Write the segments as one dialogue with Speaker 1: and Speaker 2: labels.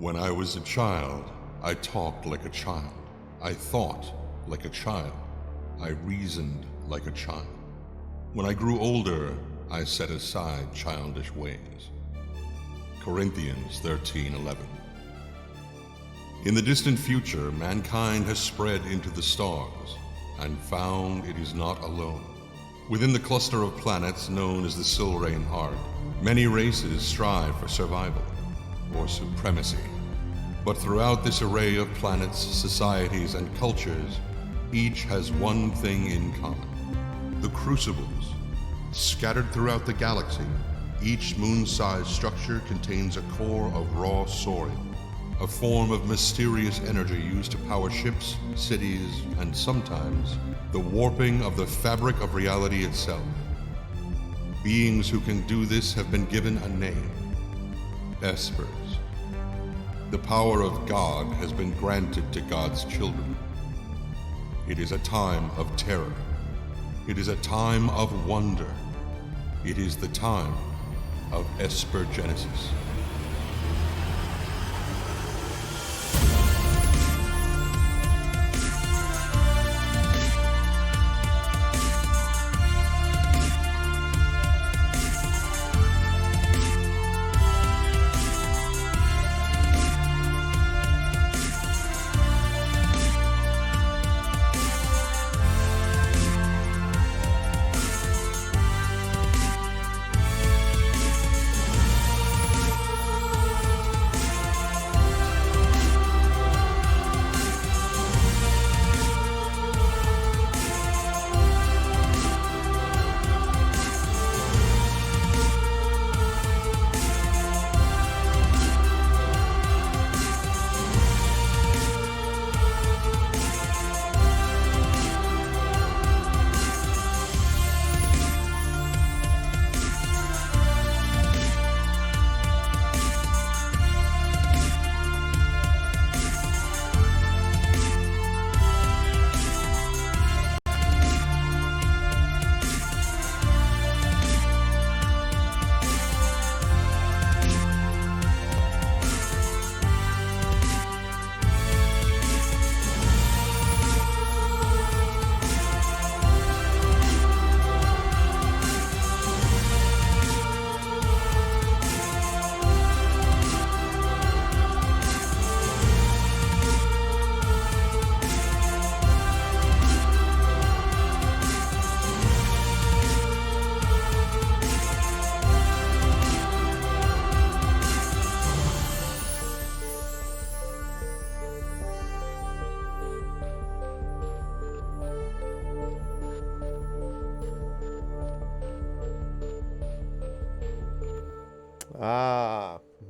Speaker 1: When I was a child, I talked like a child. I thought like a child. I reasoned like a child. When I grew older, I set aside childish ways. Corinthians 13:11. In the distant future, mankind has spread into the stars and found it is not alone. Within the cluster of planets known as the Silrain Heart, many races strive for survival or supremacy. But throughout this array of planets, societies, and cultures, each has one thing in common: the crucibles. Scattered throughout the galaxy, each moon-sized structure contains a core of raw sorin, a form of mysterious energy used to power ships, cities, and sometimes the warping of the fabric of reality itself. Beings who can do this have been given a name: Espers. The power of God has been granted to God's children. It is a time of terror. It is a time of wonder. It is the time of Esper Genesis.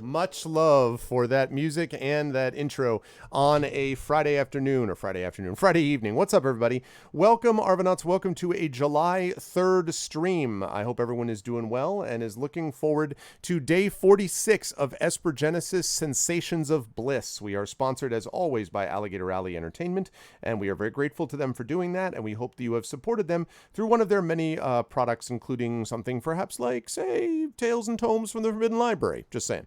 Speaker 2: Much love for that music and that intro on a Friday evening. What's up, everybody? Welcome, Arvanauts. Welcome to a July 3rd stream. I hope everyone is doing well and is looking forward to day 46 of Esper Genesis Sensations of Bliss. We are sponsored, as always, by Alligator Alley Entertainment, and we are very grateful to them for doing that, and we hope that you have supported them through one of their many products, including something perhaps like, say, Tales and Tomes from the Forbidden Library. Just saying.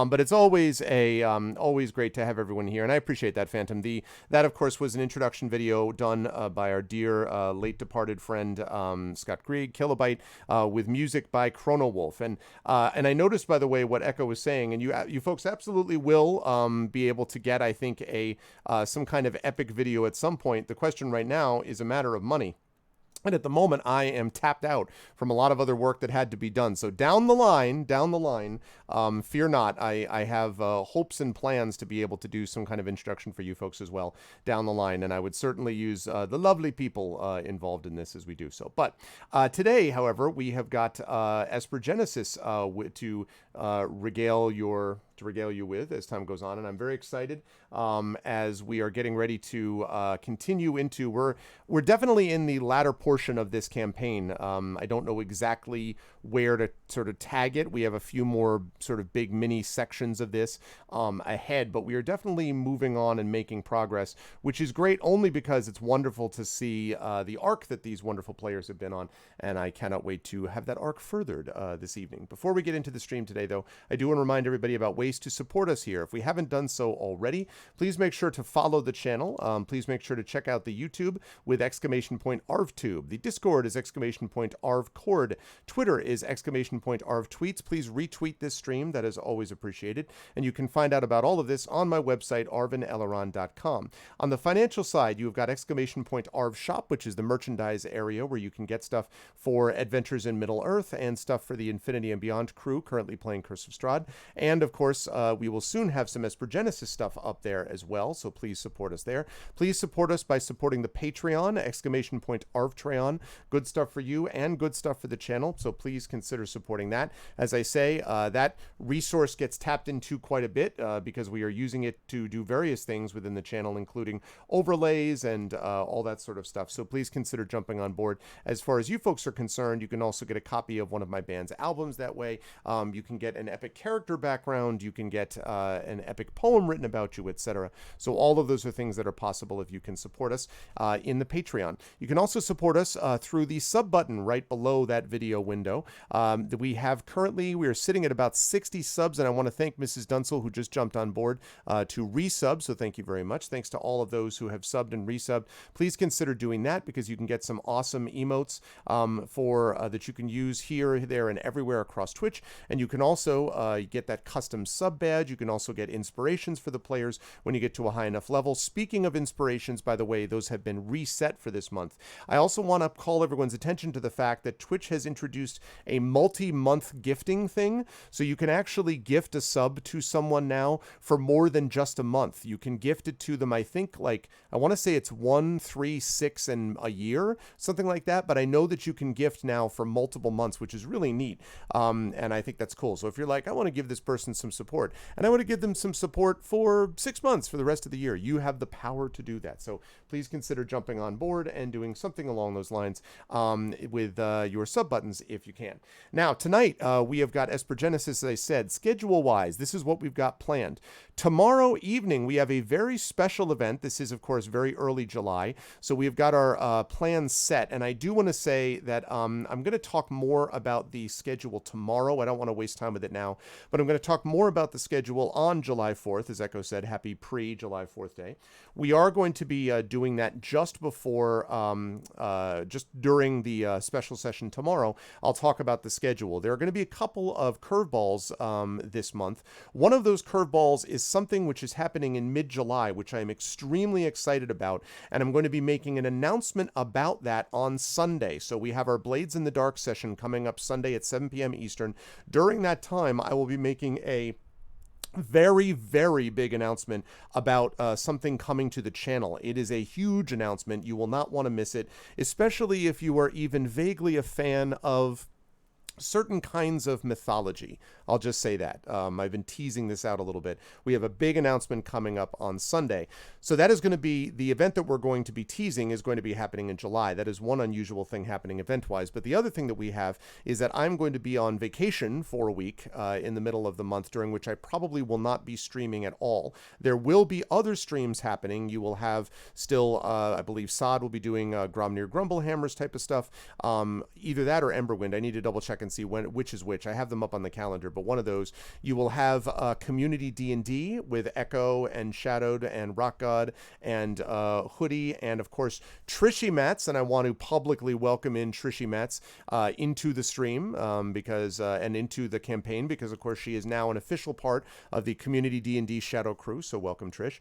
Speaker 2: But it's always always great to have everyone here, and I appreciate that, Phantom. That, of course, was an introduction video done by our dear late departed friend Scott Krieg, Kilobyte, with music by Chrono Wolf. And I noticed, by the way, what Echo was saying, and you folks absolutely will be able to get, I think, some kind of epic video at some point. The question right now is a matter of money. And at the moment, I am tapped out from a lot of other work that had to be done. So down the line, fear not. I have hopes and plans to be able to do some kind of introduction for you folks as well down the line. And I would certainly use the lovely people involved in this as we do so. But today, however, we have got Esper Genesis to regale you with as time goes on, and I'm very excited as we are getting ready to continue into. We're definitely in the latter portion of this campaign. I don't know exactly where to sort of tag it. We have a few more sort of big mini sections of this ahead, but we are definitely moving on and making progress, which is great only because it's wonderful to see the arc that these wonderful players have been on, and I cannot wait to have that arc furthered this evening. Before we get into the stream today, though, I do want to remind everybody about ways to support us here. If we haven't done so already, please make sure to follow the channel. Please make sure to check out the YouTube with !ArvTube. The Discord is !ArvCord. Twitter is !ArvTweets. Please retweet this stream. That is always appreciated. And you can find out about all of this on my website, arvineleron.com. On the financial side, you've got !ArvShop, which is the merchandise area where you can get stuff for Adventures in Middle-earth and stuff for the Infinity and Beyond crew currently playing Curse of Strahd. And of course, we will soon have some Esper Genesis stuff up there as well, so please support us there. Please support us by supporting the Patreon, !Arvtreon. Good stuff for you and good stuff for the channel, so please consider supporting that. As I say, that resource gets tapped into quite a bit because we are using it to do various things within the channel, including overlays and all that sort of stuff. So please consider jumping on board. As far as you folks are concerned, you can also get a copy of one of my band's albums that way. You can get an epic character background, you can get an epic poem written about you, etc. So all of those are things that are possible if you can support us in the Patreon. You can also support us through the sub button right below that video window. We are sitting at about 60 subs, and I want to thank Mrs. Dunsel, who just jumped on board to resub, so thank you very much. Thanks to all of those who have subbed and resubbed. Please consider doing that because you can get some awesome emotes that you can use here, there, and everywhere across Twitch. And you can also get that custom sub badge. You can also get inspirations for the players when you get to a high enough level. Speaking of inspirations, by the way, those have been reset for this month. I also want to call everyone's attention to the fact that Twitch has introduced a multi-month gifting thing. So you can actually gift a sub to someone now for more than just a month. You can gift it to them, I think, I want to say it's 1, 3, 6, and a year, something like that. But I know that you can gift now for multiple months, which is really neat. And I think that's cool. So if you're like, I want to give this person some support, and I want to give them some support for 6 months for the rest of the year, you have the power to do that. So please consider jumping on board and doing something along those lines with your sub buttons if you can. Now, tonight, we have got Esper Genesis, as I said. Schedule-wise, this is what we've got planned. Tomorrow evening, we have a very special event. This is, of course, very early July. So we've got our plans set. And I do want to say that I'm going to talk more about the schedule tomorrow. I don't want to waste time with it now. But I'm going to talk more about the schedule on July 4th. As Echo said, happy pre-July 4th day. We are going to be doing that just before, just during the special session tomorrow. I'll talk about the schedule. There are going to be a couple of curveballs this month. One of those curveballs is something which is happening in mid-July, which I am extremely excited about, and I'm going to be making an announcement about that on Sunday. So we have our Blades in the Dark session coming up Sunday at 7 p.m. Eastern. During that time, I will be making a very, very big announcement about something coming to the channel. It is a huge announcement. You will not want to miss it, especially if you are even vaguely a fan of certain kinds of mythology. I'll just say that. I've been teasing this out a little bit. We have a big announcement coming up on Sunday. So that is going to be, the event that we're going to be teasing is going to be happening in July. That is one unusual thing happening event-wise. But the other thing that we have is that I'm going to be on vacation for a week in the middle of the month, during which I probably will not be streaming at all. There will be other streams happening. You will have still, I believe Sod will be doing Gromnir Grumblehammers type of stuff. Either that or Emberwind. I need to double check and see which is which. I have them up on the calendar, but one of those. You will have community D&D with Echo and Shadowed and Rock God and Hoodie and of course Trishy Mats, and I want to publicly welcome in Trishy Mats into the stream because and into the campaign, because of course she is now an official part of the community D&D Shadow crew. So welcome, Trish.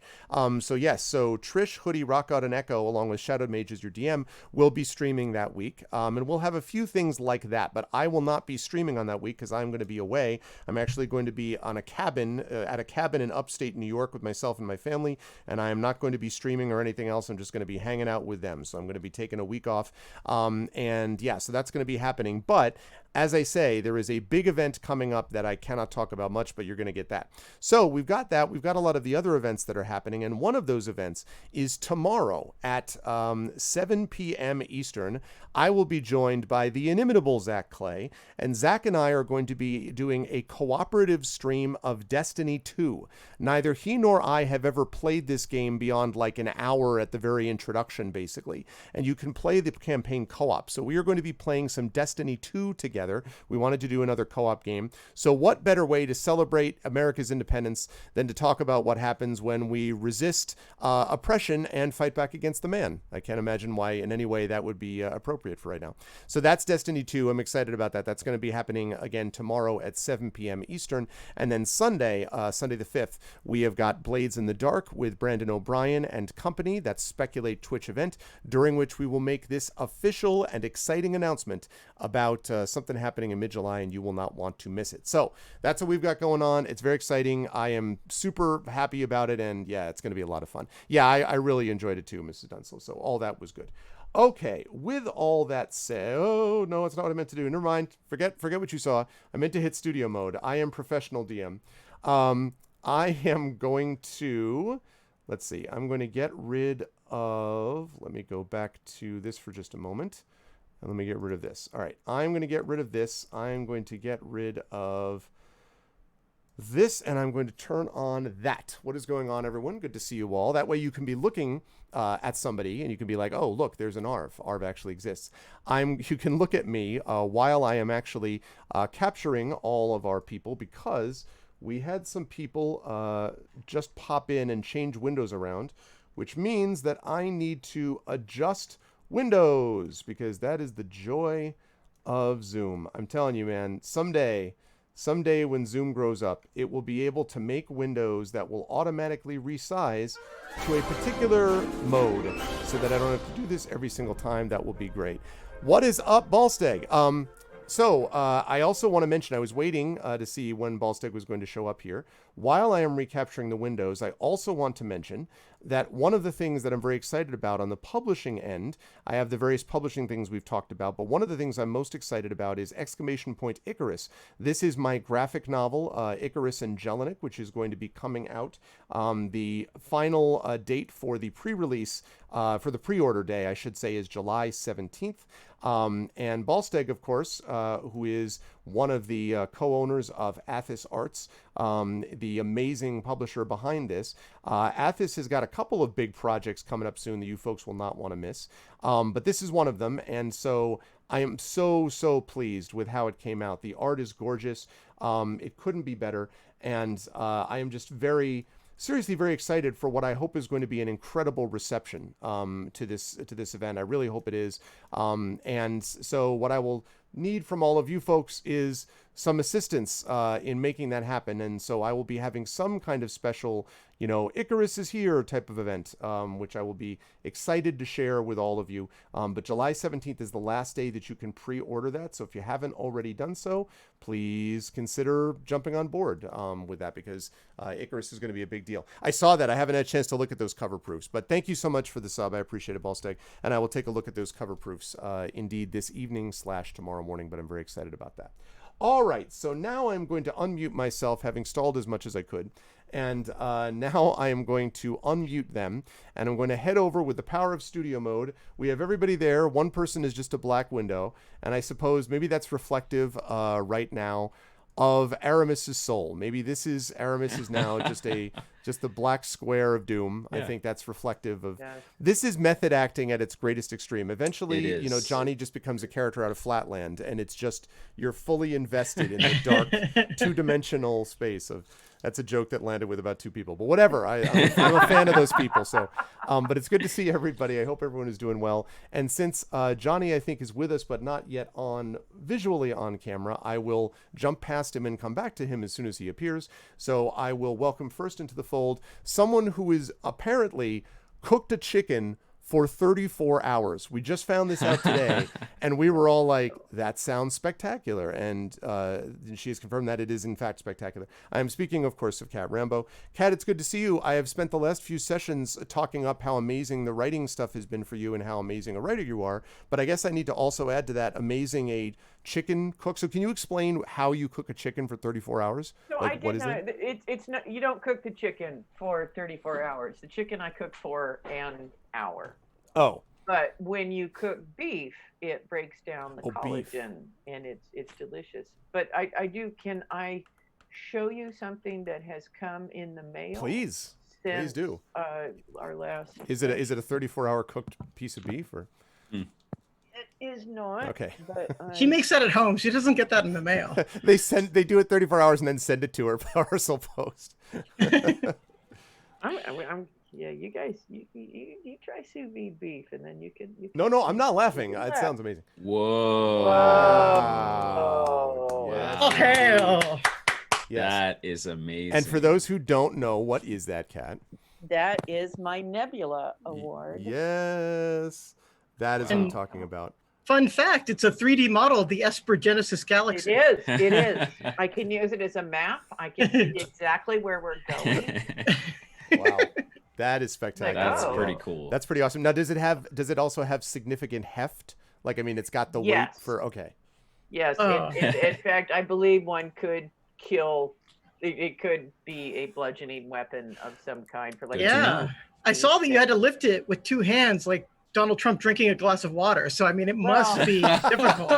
Speaker 2: So yes, so Trish, Hoodie, Rock God, and Echo, along with Shadowed Mage as your DM, will be streaming that week, and we'll have a few things like that. But I will not be streaming on that week because I'm going to be away. I'm actually going to be on a cabin at a cabin in upstate New York with myself and my family, and I am not going to be streaming or anything else. I'm just going to be hanging out with them. So I'm going to be taking a week off, and yeah, so that's going to be happening. But as I say, there is a big event coming up that I cannot talk about much, but you're going to get that. So we've got that. We've got a lot of the other events that are happening, and one of those events is tomorrow at 7 p.m. Eastern. I will be joined by the inimitable Zac Clay, and Zac and I are going to be doing a cooperative stream of Destiny 2. Neither he nor I have ever played this game beyond like an hour at the very introduction, basically. And you can play the campaign co-op. So we are going to be playing some Destiny 2 together. We wanted to do another co-op game. So what better way to celebrate America's independence than to talk about what happens when we resist oppression and fight back against the man? I can't imagine why in any way that would be appropriate for right now. So that's Destiny 2. I'm excited about that. That's going to be happening again tomorrow at 7 p.m. Eastern. And then Sunday, Sunday the 5th, we have got Blades in the Dark with Brandon O'Brien and company. That's Speculate Twitch event, during which we will make this official and exciting announcement about something happening in mid-July, and you will not want to miss it. So that's what we've got going on. It's very exciting. I am super happy about it, and yeah, it's going to be a lot of fun. Yeah, I really enjoyed it too, Mrs. Dunsel. So all that was good. Okay, with all that said, oh no, it's not what I meant to do. Never mind. Forget what you saw. I meant to hit studio mode. I am professional DM. I am going to, let's see, I'm going to get rid of, let me go back to this for just a moment. And let me get rid of this. All right, I'm going to get rid of this. I'm going to get rid of this, and I'm going to turn on that. What is going on, everyone? Good to see you all. That way you can be looking at somebody, and you can be like, oh, look, there's an ARV. ARV actually exists. You can look at me while I am actually capturing all of our people, because we had some people just pop in and change windows around, which means that I need to adjust windows, because that is the joy of Zoom. I'm telling you, man, someday when Zoom grows up, it will be able to make windows that will automatically resize to a particular mode so that I don't have to do this every single time. That will be great. What is up, Ballsteg? So I also want to mention, I was waiting to see when Ballsteg was going to show up here. While I am recapturing the windows, I also want to mention that one of the things that I'm very excited about on the publishing end, I have the various publishing things we've talked about, but one of the things I'm most excited about is Icarus. This is my graphic novel, Icarus and Jelinek, which is going to be coming out. The final date for the pre-release, for the pre-order day, I should say, is July 17th. And Ballsteg, of course, who is one of the co-owners of Athos Arts, the amazing publisher behind this. Athos has got a couple of big projects coming up soon that you folks will not want to miss. But this is one of them. And so I am so pleased with how it came out. The art is gorgeous. It couldn't be better. And I am just seriously very excited for what I hope is going to be an incredible reception to this event. I really hope it is. And so what I will need from all of you folks is some assistance in making that happen. And so I will be having some kind of special, Icarus is here type of event, which I will be excited to share with all of you. But July 17th is the last day that you can pre-order that. So if you haven't already done so, please consider jumping on board with that, because Icarus is going to be a big deal. I saw that. I haven't had a chance to look at those cover proofs, but thank you so much for the sub. I appreciate it, Ballsteg. And I will take a look at those cover proofs indeed this evening / tomorrow morning, but I'm very excited about that. All right, so now I'm going to unmute myself, having stalled as much as I could. And now I am going to unmute them, and I'm going to head over with the power of studio mode. We have everybody there. One person is just a black window, and I suppose maybe that's reflective right now of Aramis's soul. Maybe this is Aramis is now just the black square of doom. Yeah. I think that's reflective of this is method acting at its greatest extreme. Eventually, Johnny just becomes a character out of Flatland, and it's just you're fully invested in the dark two-dimensional space of. That's a joke that landed with about 2 people, but whatever. I'm a fan of those people. So, but it's good to see everybody. I hope everyone is doing well. And since Johnny, I think, is with us, but not yet visually on camera, I will jump past him and come back to him as soon as he appears. So I will welcome first into the fold someone who is apparently cooked a chicken for 34 hours. We just found this out today, and we were all like, that sounds spectacular. And she has confirmed that it is, in fact, spectacular. I am speaking, of course, of Kat Rambo. Kat, it's good to see you. I have spent the last few sessions talking up how amazing the writing stuff has been for you and how amazing a writer you are. But I guess I need to also add to that amazing a chicken cook. So can you explain how you cook a chicken for 34 hours?
Speaker 3: No, I did not. It's not. You don't cook the chicken for 34 hours. The chicken I cook for an hour.
Speaker 2: Oh,
Speaker 3: But when you cook beef, it breaks down the
Speaker 2: beef.
Speaker 3: collagen, and it's delicious. But can I show you something that has come in the mail?
Speaker 2: Please
Speaker 3: Since
Speaker 2: do.
Speaker 3: Our last.
Speaker 2: Is it a 34-hour cooked piece of beef or?
Speaker 3: It is not.
Speaker 2: Okay.
Speaker 3: But
Speaker 4: She makes that at home. She doesn't get that in the mail.
Speaker 2: They do it 34 hours and then send it to her parcel post.
Speaker 3: Yeah, you guys, you try sous vide beef, and then you can.
Speaker 2: No, I'm not laughing. It sounds amazing.
Speaker 5: Whoa!
Speaker 3: Wow!
Speaker 2: Yes.
Speaker 4: Oh hell!
Speaker 2: Yes.
Speaker 5: That is amazing.
Speaker 2: And for those who don't know, what is that, Kat?
Speaker 3: That is my Nebula Award.
Speaker 2: Yes, that is what I'm talking about.
Speaker 4: Fun fact: it's a 3D model of the Esper Genesis galaxy.
Speaker 3: It is. I can use it as a map. I can see exactly where we're going.
Speaker 2: Wow. That is spectacular.
Speaker 5: That's pretty cool.
Speaker 2: That's pretty awesome. Now, does it also have significant heft? Like, I mean, it's got the weight for, okay.
Speaker 3: Yes. In fact, I believe one could kill, it could be a bludgeoning weapon of some kind for like.
Speaker 4: Yeah. I saw that you had to lift it with two hands, like Donald Trump drinking a glass of water. So, I mean, it must be difficult.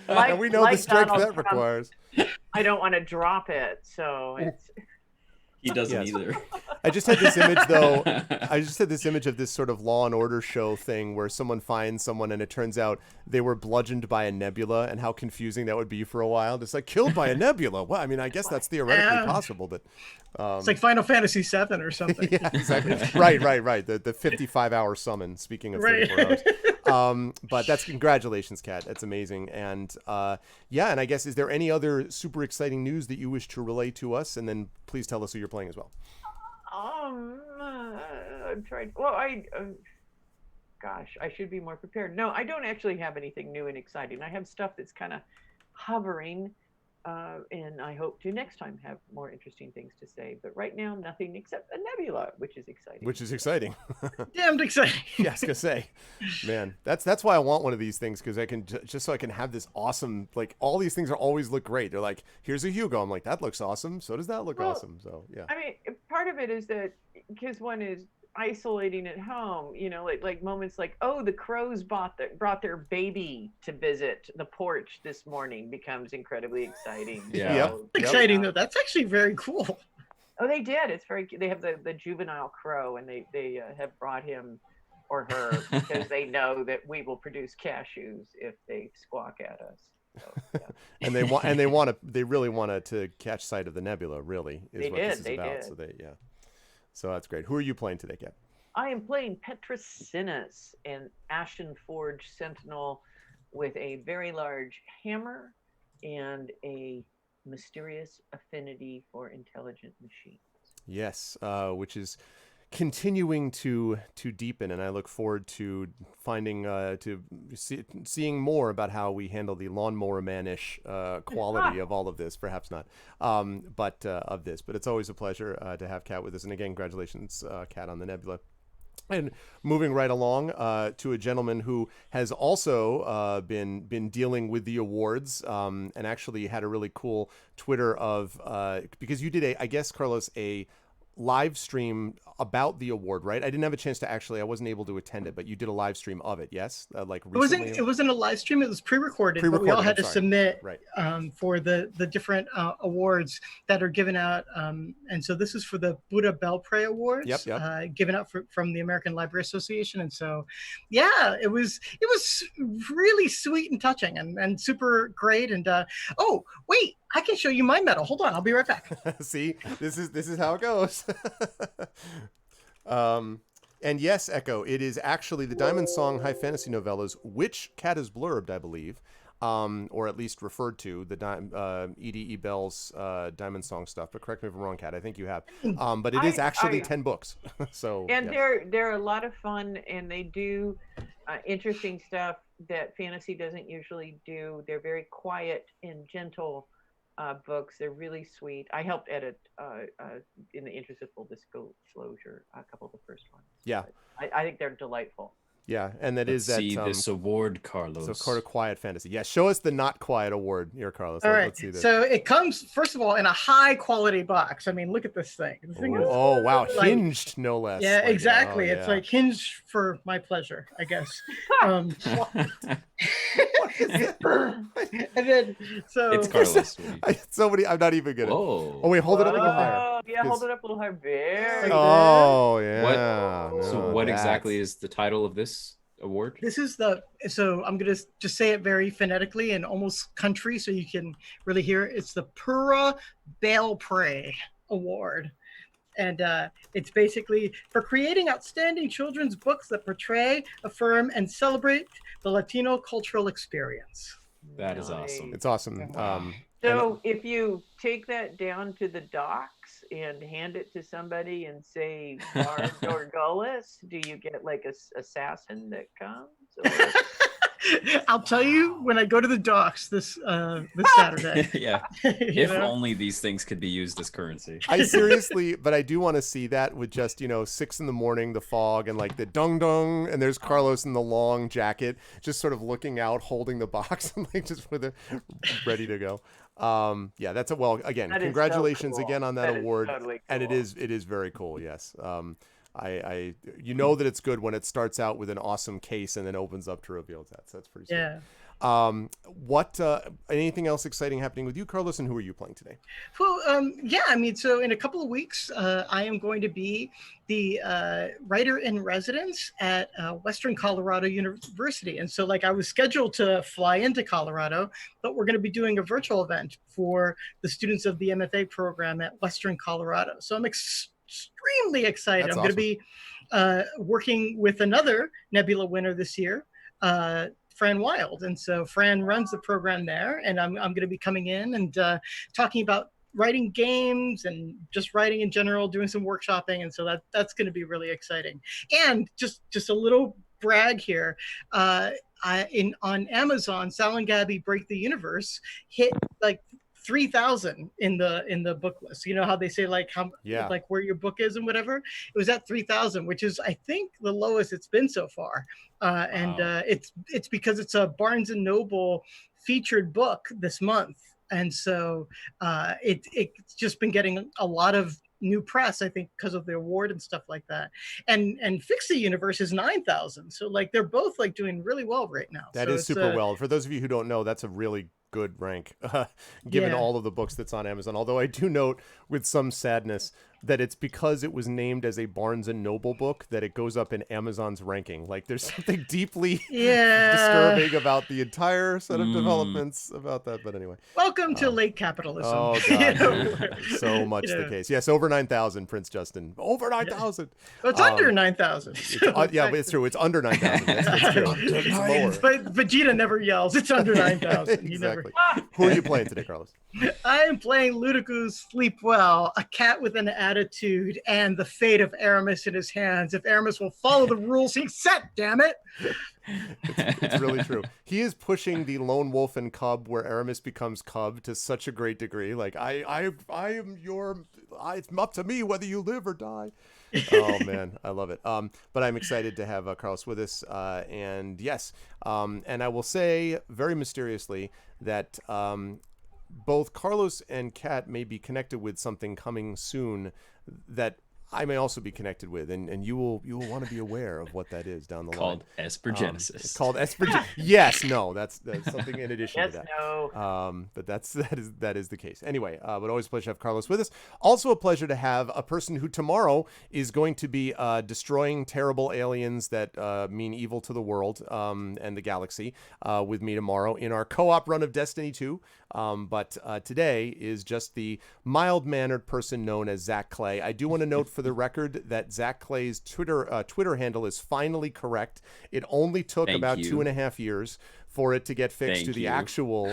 Speaker 2: And we know the strength that requires.
Speaker 3: I don't want to drop it. So it's.
Speaker 5: He doesn't either.
Speaker 2: I just had this image, though. I just had this image of this sort of Law and Order show thing where someone finds someone and it turns out they were bludgeoned by a nebula, and how confusing that would be for a while. Just like killed by a nebula. Well, I mean, I guess that's theoretically possible, but
Speaker 4: it's like Final Fantasy VII or something.
Speaker 2: Yeah, exactly. Right. The 55-hour summon. Speaking of 34 hours. But that's congratulations, Kat. That's amazing. And and I guess, is there any other super exciting news that you wish to relay to us? And then please tell us who you're playing as well.
Speaker 3: I'm trying. Well, gosh, I should be more prepared. No, I don't actually have anything new and exciting. I have stuff that's kind of hovering, and I hope to next time have more interesting things to say. But right now, nothing except a nebula, which is exciting.
Speaker 4: Damned exciting.
Speaker 2: Yeah, I was gonna say, man, that's why I want one of these things, because I can just so I can have this awesome, like, all these things always look great. They're like, here's a Hugo. I'm like, that looks awesome. So does that look awesome? So yeah.
Speaker 3: I mean, part of it is that because one is isolating at home, like moments like, oh, the crows brought their baby to visit the porch this morning becomes incredibly exciting.
Speaker 5: Yeah.
Speaker 3: So,
Speaker 4: Exciting though. That's actually very cool.
Speaker 3: Oh, they did. It's very cute. They have the juvenile crow, and they have brought him or her because they know that we will produce cashews if they squawk at us. So, yeah.
Speaker 2: and they really wanted to catch sight of the nebula. Really, is what this is about. So So that's great. Who are you playing today, Kat?
Speaker 3: I am playing Petrasinus, an Ashen Forge Sentinel with a very large hammer and a mysterious affinity for intelligent machines. Yes,
Speaker 2: which is continuing to deepen, and I look forward to finding seeing more about how we handle the lawnmower man-ish quality of all of this. Perhaps not, but of this. But it's always a pleasure to have Kat with us. And again, congratulations, Kat, on the Nebula. And moving right along to a gentleman who has also been dealing with the awards, and actually had a really cool Twitter of because you did I guess, Carlos, a live stream about the award, right? I didn't have a chance to I wasn't able to attend it, but you did a live stream of it, yes? Like recently?
Speaker 4: It wasn't a live stream, it was pre-recorded, but we all had to submit for the different awards that are given out. And so this is for the Buddha Belprey Awards, given out from the American Library Association. And so, yeah, it was really sweet and touching and super great. And oh, wait, I can show you my medal. Hold on, I'll be right back.
Speaker 2: See, this is how it goes. And yes, Echo, it is actually the Diamond Song High Fantasy Novellas, which Kat has blurbed, I believe, or at least referred to, the E.D.E. Bell's Diamond Song stuff. But correct me if I'm wrong, Kat, I think you have. But it is actually 10 books. So
Speaker 3: and they're a lot of fun, and they do interesting stuff that fantasy doesn't usually do. They're very quiet and gentle books. They're really sweet. I helped edit, in the interest of full disclosure, a couple of the first ones.
Speaker 2: Yeah.
Speaker 3: I think they're delightful.
Speaker 2: Yeah, and that
Speaker 5: Let's
Speaker 2: is that.
Speaker 5: See this award, Carlos.
Speaker 2: So Carter, quiet fantasy. Yeah, show us the not quiet award here, Carlos.
Speaker 4: All right.
Speaker 2: Let's see this.
Speaker 4: So it comes first of all in a high quality box. I mean, look at this thing. The thing is,
Speaker 2: oh wow, hinged no less.
Speaker 4: Yeah,
Speaker 2: like,
Speaker 4: exactly.
Speaker 2: Oh,
Speaker 4: it's like hinged for my pleasure, I guess. And then so
Speaker 5: it's Carlos.
Speaker 2: Somebody, I'm not even gonna.
Speaker 5: Whoa.
Speaker 2: Oh wait, hold it up a little higher.
Speaker 3: Yeah, hold it up a little higher. Very
Speaker 2: Oh
Speaker 3: good.
Speaker 2: yeah.
Speaker 5: What? So what exactly is the title of this award?
Speaker 4: This is so I'm gonna just say it very phonetically and almost country so you can really hear it. It's the Pura Belpre Award. And it's basically for creating outstanding children's books that portray, affirm, and celebrate the Latino cultural experience.
Speaker 5: That is awesome.
Speaker 2: It's awesome.
Speaker 3: So if you take that down to the docks and hand it to somebody and say Bard or Gullus, do you get like a assassin that comes? Or...
Speaker 4: I'll tell you when I go to the docks this Saturday.
Speaker 5: Yeah. If only these things could be used as currency.
Speaker 2: I seriously, but I do want to see that with just, 6 a.m, the fog and like the dung dung, and there's Carlos in the long jacket, just sort of looking out, holding the box and like just with it ready to go. Yeah, that's again, congratulations
Speaker 3: so cool.
Speaker 2: again on that award.
Speaker 3: Totally cool.
Speaker 2: And it is very cool. Yes. I that it's good when it starts out with an awesome case and then opens up to reveal that. So that's pretty sweet.
Speaker 4: Yeah.
Speaker 2: What anything else exciting happening with you, Carlos, and who are you playing today?
Speaker 4: Well, yeah, I mean, so in a couple of weeks, I am going to be the writer in residence at Western Colorado University. And so like I was scheduled to fly into Colorado, but we're going to be doing a virtual event for the students of the MFA program at Western Colorado. So I'm extremely excited.
Speaker 2: That's
Speaker 4: I'm going to be working with another Nebula winner this year, Fran Wild. And so Fran runs the program there, and I'm going to be coming in and talking about writing games and just writing in general, doing some workshopping. And so that's going to be really exciting. And just a little brag here, on Amazon, Sal and Gabby Break the Universe hit like 3,000 in the book list. You know how they say like where your book is and whatever. It was at 3,000, which is I think the lowest it's been so far. And it's because it's a Barnes and Noble featured book this month, and so it's just been getting a lot of new press, I think, because of the award and stuff like that. And Fix the Universe is 9,000. So like they're both like doing really well right now.
Speaker 2: That is super well. For those of you who don't know, that's a really good rank given all of the books that's on Amazon. Although I do note with some sadness that it's because it was named as a Barnes and Noble book that it goes up in Amazon's ranking. Like there's something deeply disturbing about the entire set of developments about that. But anyway,
Speaker 4: welcome to late capitalism.
Speaker 2: Oh God, so much the case. Yes, over 9,000, Prince Justin. Over 9,000.
Speaker 4: Well, it's under 9,000.
Speaker 2: Yeah, but it's true. It's under 9,000. That's true. It's lower.
Speaker 4: But Vegeta never yells. It's under 9,000.
Speaker 2: Exactly. Who are you playing today, Carlos?
Speaker 4: I am playing Ludicus Sleep Well, a cat with an attitude, and the fate of Aramis in his hands. If Aramis will follow the rules he set, damn it.
Speaker 2: It's really true. He is pushing the lone wolf and cub where Aramis becomes cub to such a great degree. Like I am it's up to me whether you live or die. Oh man, I love it. But I'm excited to have Carlos with us. And yes, and I will say very mysteriously that both Carlos and Kat may be connected with something coming soon that I may also be connected with, and you will want to be aware of what that is down the line.
Speaker 5: Called Esper Genesis.
Speaker 2: It's called Esper. Yes, no, that's something in addition to that.
Speaker 3: No.
Speaker 2: But that is the case. Anyway, but always a pleasure to have Carlos with us. Also a pleasure to have a person who tomorrow is going to be destroying terrible aliens that mean evil to the world and the galaxy with me tomorrow in our co-op run of Destiny 2. But today is just the mild-mannered person known as Zac Clay. I do want to note for the record that Zac Clay's Twitter handle is finally correct. It only took about 2.5 years for it to get fixed to the actual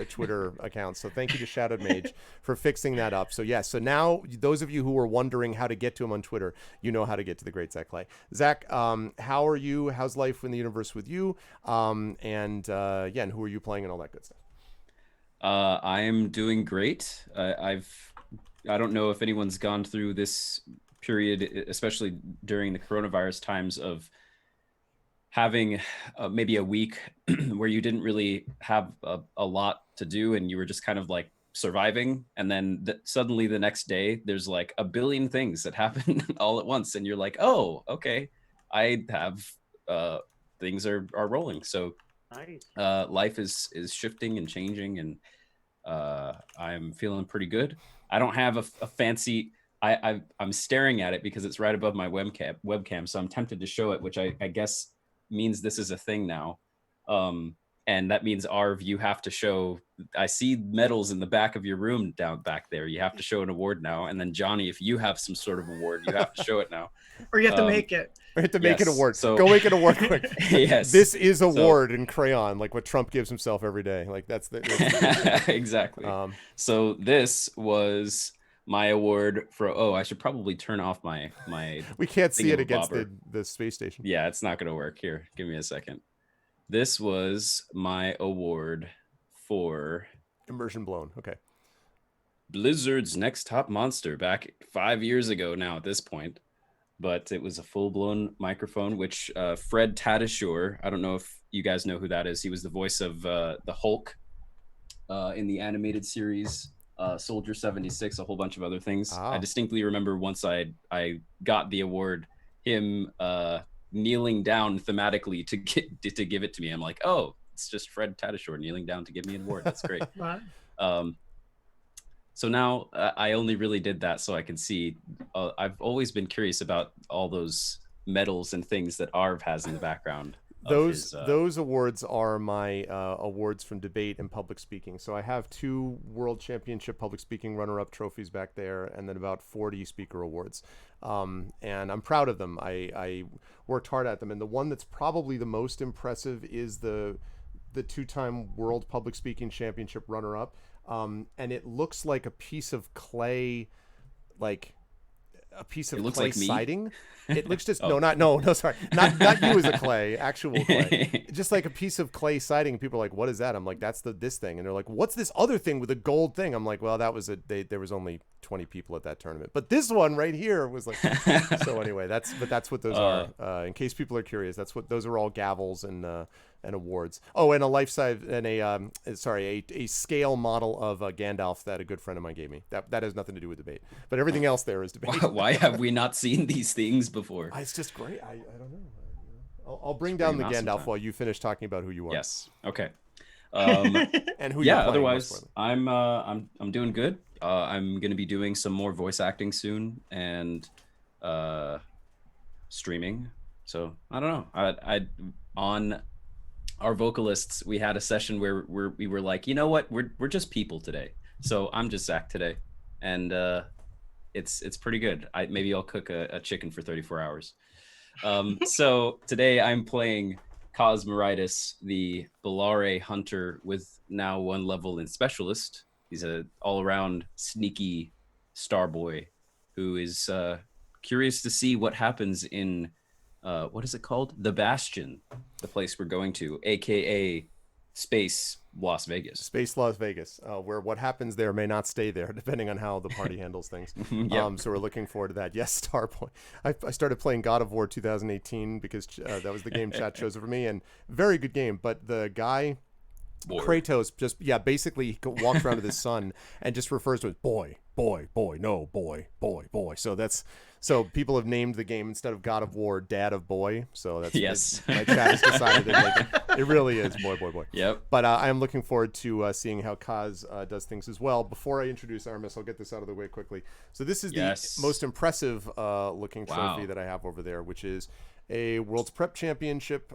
Speaker 2: Twitter account. So thank you to Shadowed Mage for fixing that up. So yes, so now those of you who were wondering how to get to him on Twitter, you know how to get to the great Zac Clay. Zac, how are you? How's life in the universe with you? And who are you playing and all that good stuff?
Speaker 5: I am doing great. I don't know if anyone's gone through this period, especially during the coronavirus times, of having maybe a week where you didn't really have a lot to do and you were just kind of like surviving, and then suddenly the next day there's like a billion things that happen all at once, and you're like, oh, okay, I have things are rolling. So
Speaker 3: Nice.
Speaker 5: life is shifting and changing, and I'm feeling pretty good. I don't have a fancy. I'm staring at it because it's right above my webcam, so I'm tempted to show it, which I guess means this is a thing now. And that means, Arv, you have to show. I see medals in the back of your room down back there. You have to show an award now. And then Johnny, if you have some sort of award, you have to show it now.
Speaker 4: Or you have to make it.
Speaker 2: We have to make an award.
Speaker 5: So
Speaker 2: go make an award quick.
Speaker 5: Yes.
Speaker 2: This is award in crayon, like what Trump gives himself every day. Like that's
Speaker 5: exactly. So this was my award for. Oh, I should probably turn off my.
Speaker 2: We can't see it against the space station.
Speaker 5: Yeah, it's not going to work. Here, give me a second. This was my award for
Speaker 2: Immersion Blown. Okay.
Speaker 5: Blizzard's Next Top Monster back 5 years ago now at this point. But it was a full-blown microphone, which Fred Tatasciore, I don't know if you guys know who that is. He was the voice of the Hulk in the animated series, Soldier 76, a whole bunch of other things. I distinctly remember once I got the award, him kneeling down thematically to give it to me. I'm like, oh, it's just Fred Tatasciore kneeling down to give me an award. That's great. So now I only really did that so I can see. I've always been curious about all those medals and things that Arv has in the background.
Speaker 2: Those awards are my awards from debate and public speaking. So I have 2 World Championship public speaking runner-up trophies back there, and then about 40 speaker awards. And I'm proud of them. I worked hard at them. And the one that's probably the most impressive is the 2-time World Public Speaking Championship runner-up. And it looks like a piece of clay, like a piece of clay
Speaker 5: like
Speaker 2: siding. It looks just no, sorry, not you as a clay, actual clay, just like a piece of clay siding. People are like, "What is that?" I'm like, "That's this thing," and they're like, "What's this other thing with a gold thing?" I'm like, "Well, that was there was only 20 people at that tournament, but this one right here was like." So anyway, that's what those are. In case people are curious, that's what those are all gavels and awards. Oh, and a life-size and a scale model of Gandalf that a good friend of mine gave me. That has nothing to do with debate, but everything else there is debate.
Speaker 5: Why have we not seen these things before?
Speaker 2: It's just great. I don't know. I'll bring down the Gandalf while you finish talking about who you are.
Speaker 5: Yes. Okay.
Speaker 2: And who?
Speaker 5: Yeah. Otherwise, I'm doing good. I'm going to be doing some more voice acting soon and streaming. So I don't know. I on our vocalists, we had a session where we were like, you know what, we're just people today. So I'm just Zac today, and it's pretty good. Maybe I'll cook a chicken for 34 hours. So today I'm playing Cosmeritis, the Bellare hunter with now 1 level in specialist. He's a all-around sneaky star boy who is curious to see what happens in what is it called? The Bastion, the place we're going to, aka Space Las Vegas.
Speaker 2: Space Las Vegas, where what happens there may not stay there, depending on how the party handles things. Yep. So we're looking forward to that. Yes, Starpoint. I started playing God of War 2018 because that was the game chat chose for me, and very good game. But the guy, Kratos, just basically walks around to his son and just refers to it as boy, no, boy. So people have named the game, instead of God of War, Dad of Boy. So that's
Speaker 5: yes.
Speaker 2: My chat has decided it really is boy.
Speaker 5: Yep.
Speaker 2: But I am looking forward to seeing how Kaz does things as well. Before I introduce Aramis, I'll get this out of the way quickly. So this is the most impressive looking trophy that I have over there, which is a World's Prep Championship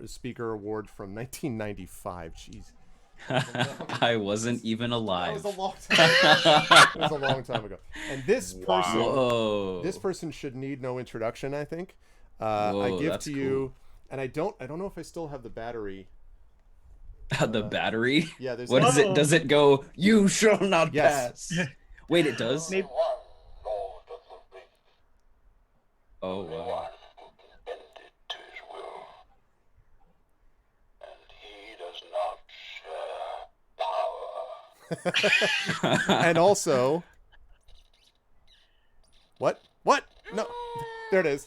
Speaker 2: speaker award from 1995. Jeez.
Speaker 5: I wasn't even alive.
Speaker 2: That was a long time. It was a long time ago. And this person should need no introduction, I think. I give to you, and I don't know if I still have the battery.
Speaker 5: The battery?
Speaker 2: Yeah. There's
Speaker 5: what is it? Does it go? You shall not pass. Wait, it does.
Speaker 4: Maybe.
Speaker 5: Oh wow.
Speaker 2: And also, what? No, there it is.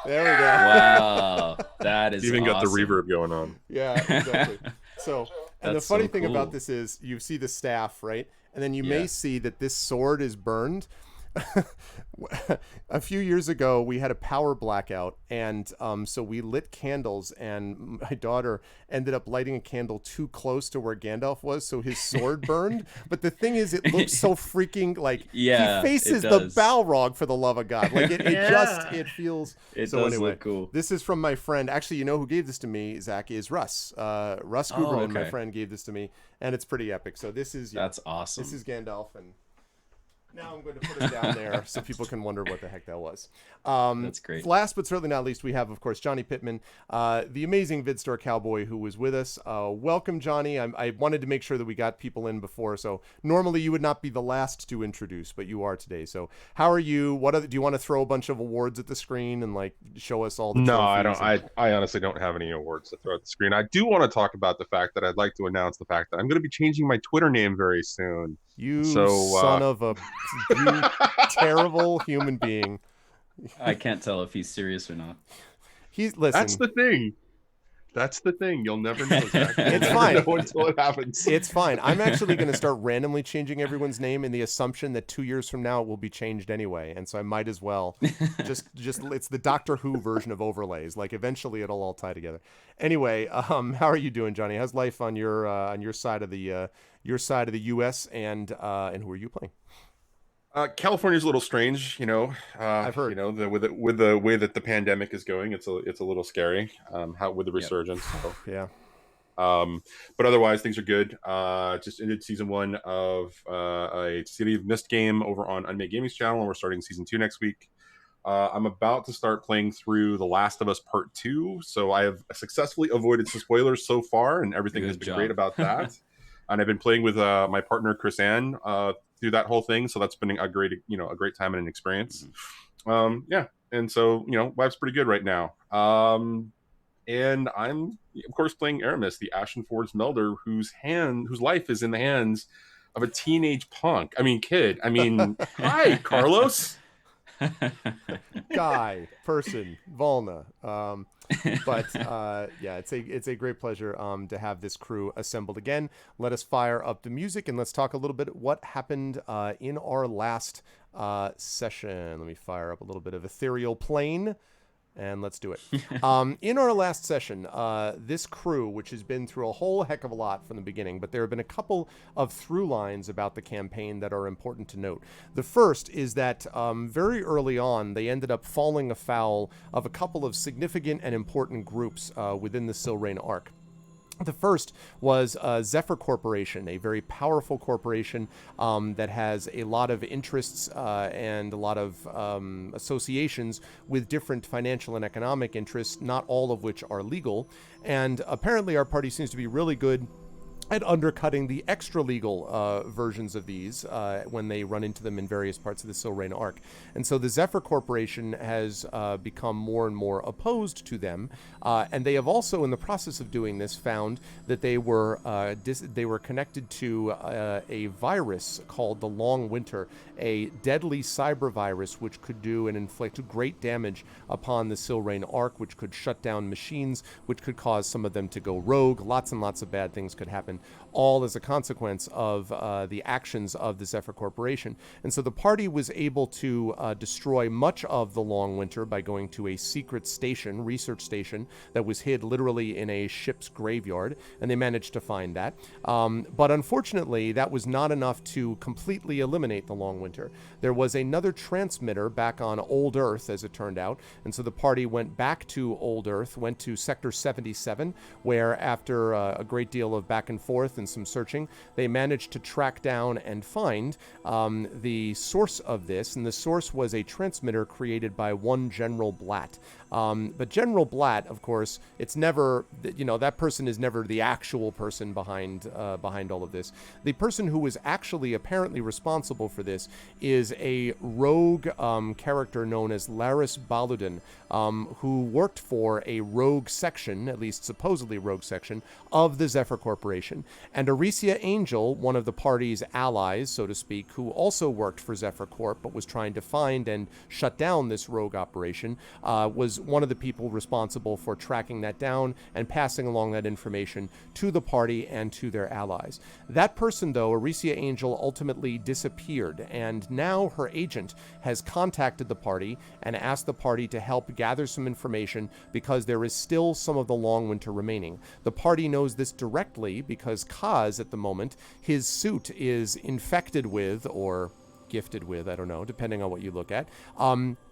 Speaker 2: There we go.
Speaker 5: Wow, that is
Speaker 6: even got the
Speaker 5: awesome.
Speaker 6: reverb going on.
Speaker 2: Yeah, exactly. So, and
Speaker 5: That's
Speaker 2: the funny
Speaker 5: so
Speaker 2: thing about
Speaker 5: cool.
Speaker 2: this is you see the staff, right? And then you
Speaker 5: Yeah.
Speaker 2: may see that this sword is burned. A few years ago, we had a power blackout, and so we lit candles, and my daughter ended up lighting a candle too close to where Gandalf was, so his sword burned. But the thing is, it looks so freaking like
Speaker 5: Yeah,
Speaker 2: he faces
Speaker 5: it
Speaker 2: the
Speaker 5: does.
Speaker 2: Balrog, for the love of God. Like it
Speaker 4: Yeah.
Speaker 2: it feels.
Speaker 5: It
Speaker 2: so
Speaker 5: does
Speaker 2: anyway,
Speaker 5: look cool.
Speaker 2: this is from my friend. Actually, you know who gave this to me, Zach, is Russ. Russ Guberman, my
Speaker 5: okay.
Speaker 2: friend, gave this to me, and it's pretty epic. So this is
Speaker 5: That's awesome.
Speaker 2: this is Gandalf, and now I'm going to put it down there so people can wonder what the heck that was.
Speaker 5: That's great.
Speaker 2: Last but certainly not least, we have, of course, Johnny Pittman, the amazing VidStore cowboy who was with us. Welcome, Johnny. I wanted to make sure that we got people in before, so normally you would not be the last to introduce, but you are today. So how are you? Do you want to throw a bunch of awards at the screen and like show us all the
Speaker 6: No, I
Speaker 2: trophies
Speaker 6: don't. I honestly don't have any awards to throw at the screen. I do want to talk about the fact that I'd like to announce the fact that I'm going to be changing my Twitter name very soon.
Speaker 2: You
Speaker 6: So,
Speaker 2: son of a you terrible human being.
Speaker 5: I can't tell if he's serious or not.
Speaker 2: Listen.
Speaker 6: That's the thing. That's the thing. You'll never know, Zach. You'll
Speaker 2: It's
Speaker 6: never
Speaker 2: fine.
Speaker 6: know until it happens.
Speaker 2: It's fine. I'm actually going to start randomly changing everyone's name in the assumption that 2 years from now it will be changed anyway, and so I might as well just it's the Doctor Who version of overlays. Like eventually it'll all tie together. Anyway, how are you doing, Johnny? How's life on your side of the U.S. and who are you playing?
Speaker 6: California's a little strange, you know.
Speaker 2: I've heard.
Speaker 6: You know, with the way that the pandemic is going, it's a little scary. How with the resurgence. So.
Speaker 2: Yeah.
Speaker 6: But otherwise, things are good. Just ended season 1 of a City of Mist game over on Unmade Gaming's channel, and we're starting season 2 next week. I'm about to start playing through The Last of Us Part 2, so I have successfully avoided some spoilers so far, and everything has been great about that. And I've been playing with my partner Chris Ann through that whole thing, so that's been a great time and an experience. Yeah, and so life's pretty good right now. And I'm of course playing Aramis, the Ashenforge Melder, whose life is in the hands of a teenage punk. I mean, kid. I mean, hi, Carlos.
Speaker 2: Guy, person, Volna. But yeah, it's a great pleasure to have this crew assembled again. Let us fire up the music and let's talk a little bit what happened in our last session. Let me fire up a little bit of Ethereal Plane. And let's do it. In our last session, this crew, which has been through a whole heck of a lot from the beginning, but there have been a couple of through lines about the campaign that are important to note. The first is that very early on, they ended up falling afoul of a couple of significant and important groups within the Silrain arc. The first was Zephyr Corporation, a very powerful corporation that has a lot of interests and a lot of associations with different financial and economic interests, not all of which are legal. And apparently our party seems to be really good at undercutting the extra-legal versions of these when they run into them in various parts of the Silrain arc. And so the Zephyr Corporation has become more and more opposed to them, and they have also, in the process of doing this, found that they were connected to a virus called the Long Winter, a deadly cyber virus which could do and inflict great damage upon the Silrain arc, which could shut down machines, which could cause some of them to go rogue. Lots and lots of bad things could happen, all as a consequence of the actions of the Zephyr Corporation. And so the party was able to destroy much of the Long Winter by going to a secret station, research station, that was hid literally in a ship's graveyard, and they managed to find that. But unfortunately, that was not enough to completely eliminate the Long Winter. There was another transmitter back on Old Earth, as it turned out, and so the party went back to Old Earth, went to Sector 77, where after a great deal of back and forth and some searching, they managed to track down and find the source of this, and the source was a transmitter created by one General Blatt. But General Blatt, of course, it's never, that person is never the actual person behind all of this. The person who was actually apparently responsible for this is a rogue character known as Laris Baludin, who worked for a rogue section, at least supposedly rogue section, of the Zephyr Corporation. And Aricia Angel, one of the party's allies, so to speak, who also worked for Zephyr Corp, but was trying to find and shut down this rogue operation, was one of the people responsible for tracking that down and passing along that information to the party and to their allies. That person, though, Aricia Angel, ultimately disappeared, and now her agent has contacted the party and asked the party to help gather some information because there is still some of the Long Winter remaining. The party knows this directly because Kaz, at the moment, his suit is infected with, or gifted with, I don't know, depending on what you look at,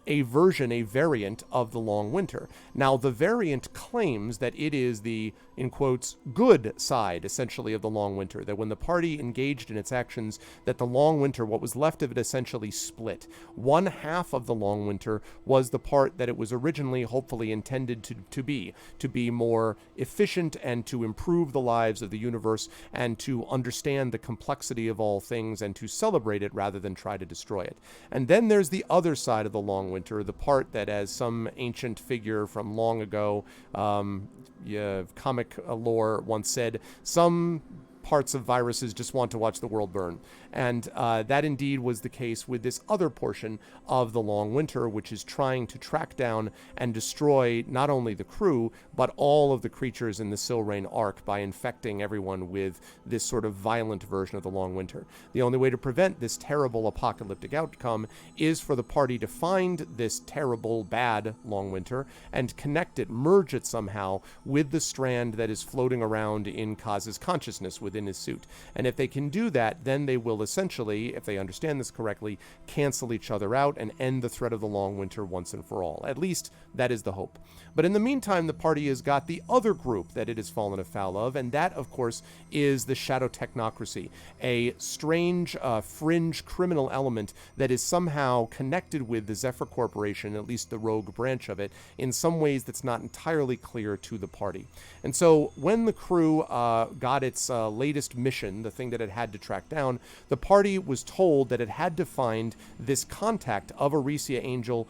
Speaker 2: a variant of the Long Winter. Now, the variant claims that it is the, in quotes, good side, essentially, of the Long Winter, that when the party engaged in its actions, that the Long Winter, what was left of it, essentially split. One half of the Long Winter was the part that it was originally, hopefully, intended to be more efficient and to improve the lives of the universe and to understand the complexity of all things and to celebrate it rather than try to destroy it. And then there's the other side of the Long Winter, the part that, as some ancient figure from long ago, comic lore once said, some parts of viruses just want to watch the world burn. And that indeed was the case with this other portion of the Long Winter, which is trying to track down and destroy not only the crew, but all of the creatures in the Silrain arc by infecting everyone with this sort of violent version of the Long Winter. The only way to prevent this terrible apocalyptic outcome is for the party to find this terrible, bad Long Winter and connect it, merge it somehow with the strand that is floating around in Kaz's consciousness within his suit. And if they can do that, then they will essentially, if they understand this correctly, cancel each other out and end the threat of the Long Winter once and for all. At least that is the hope. But in the meantime, the party has got the other group that it has fallen afoul of, and that, of course, is the Shadow Technocracy, a strange, fringe criminal element that is somehow connected with the Zephyr Corporation, at least the rogue branch of it, in some ways that's not entirely clear to the party. And so when the crew got its latest mission, the thing that it had to track down, the party was told that it had to find this contact of Aricia Angel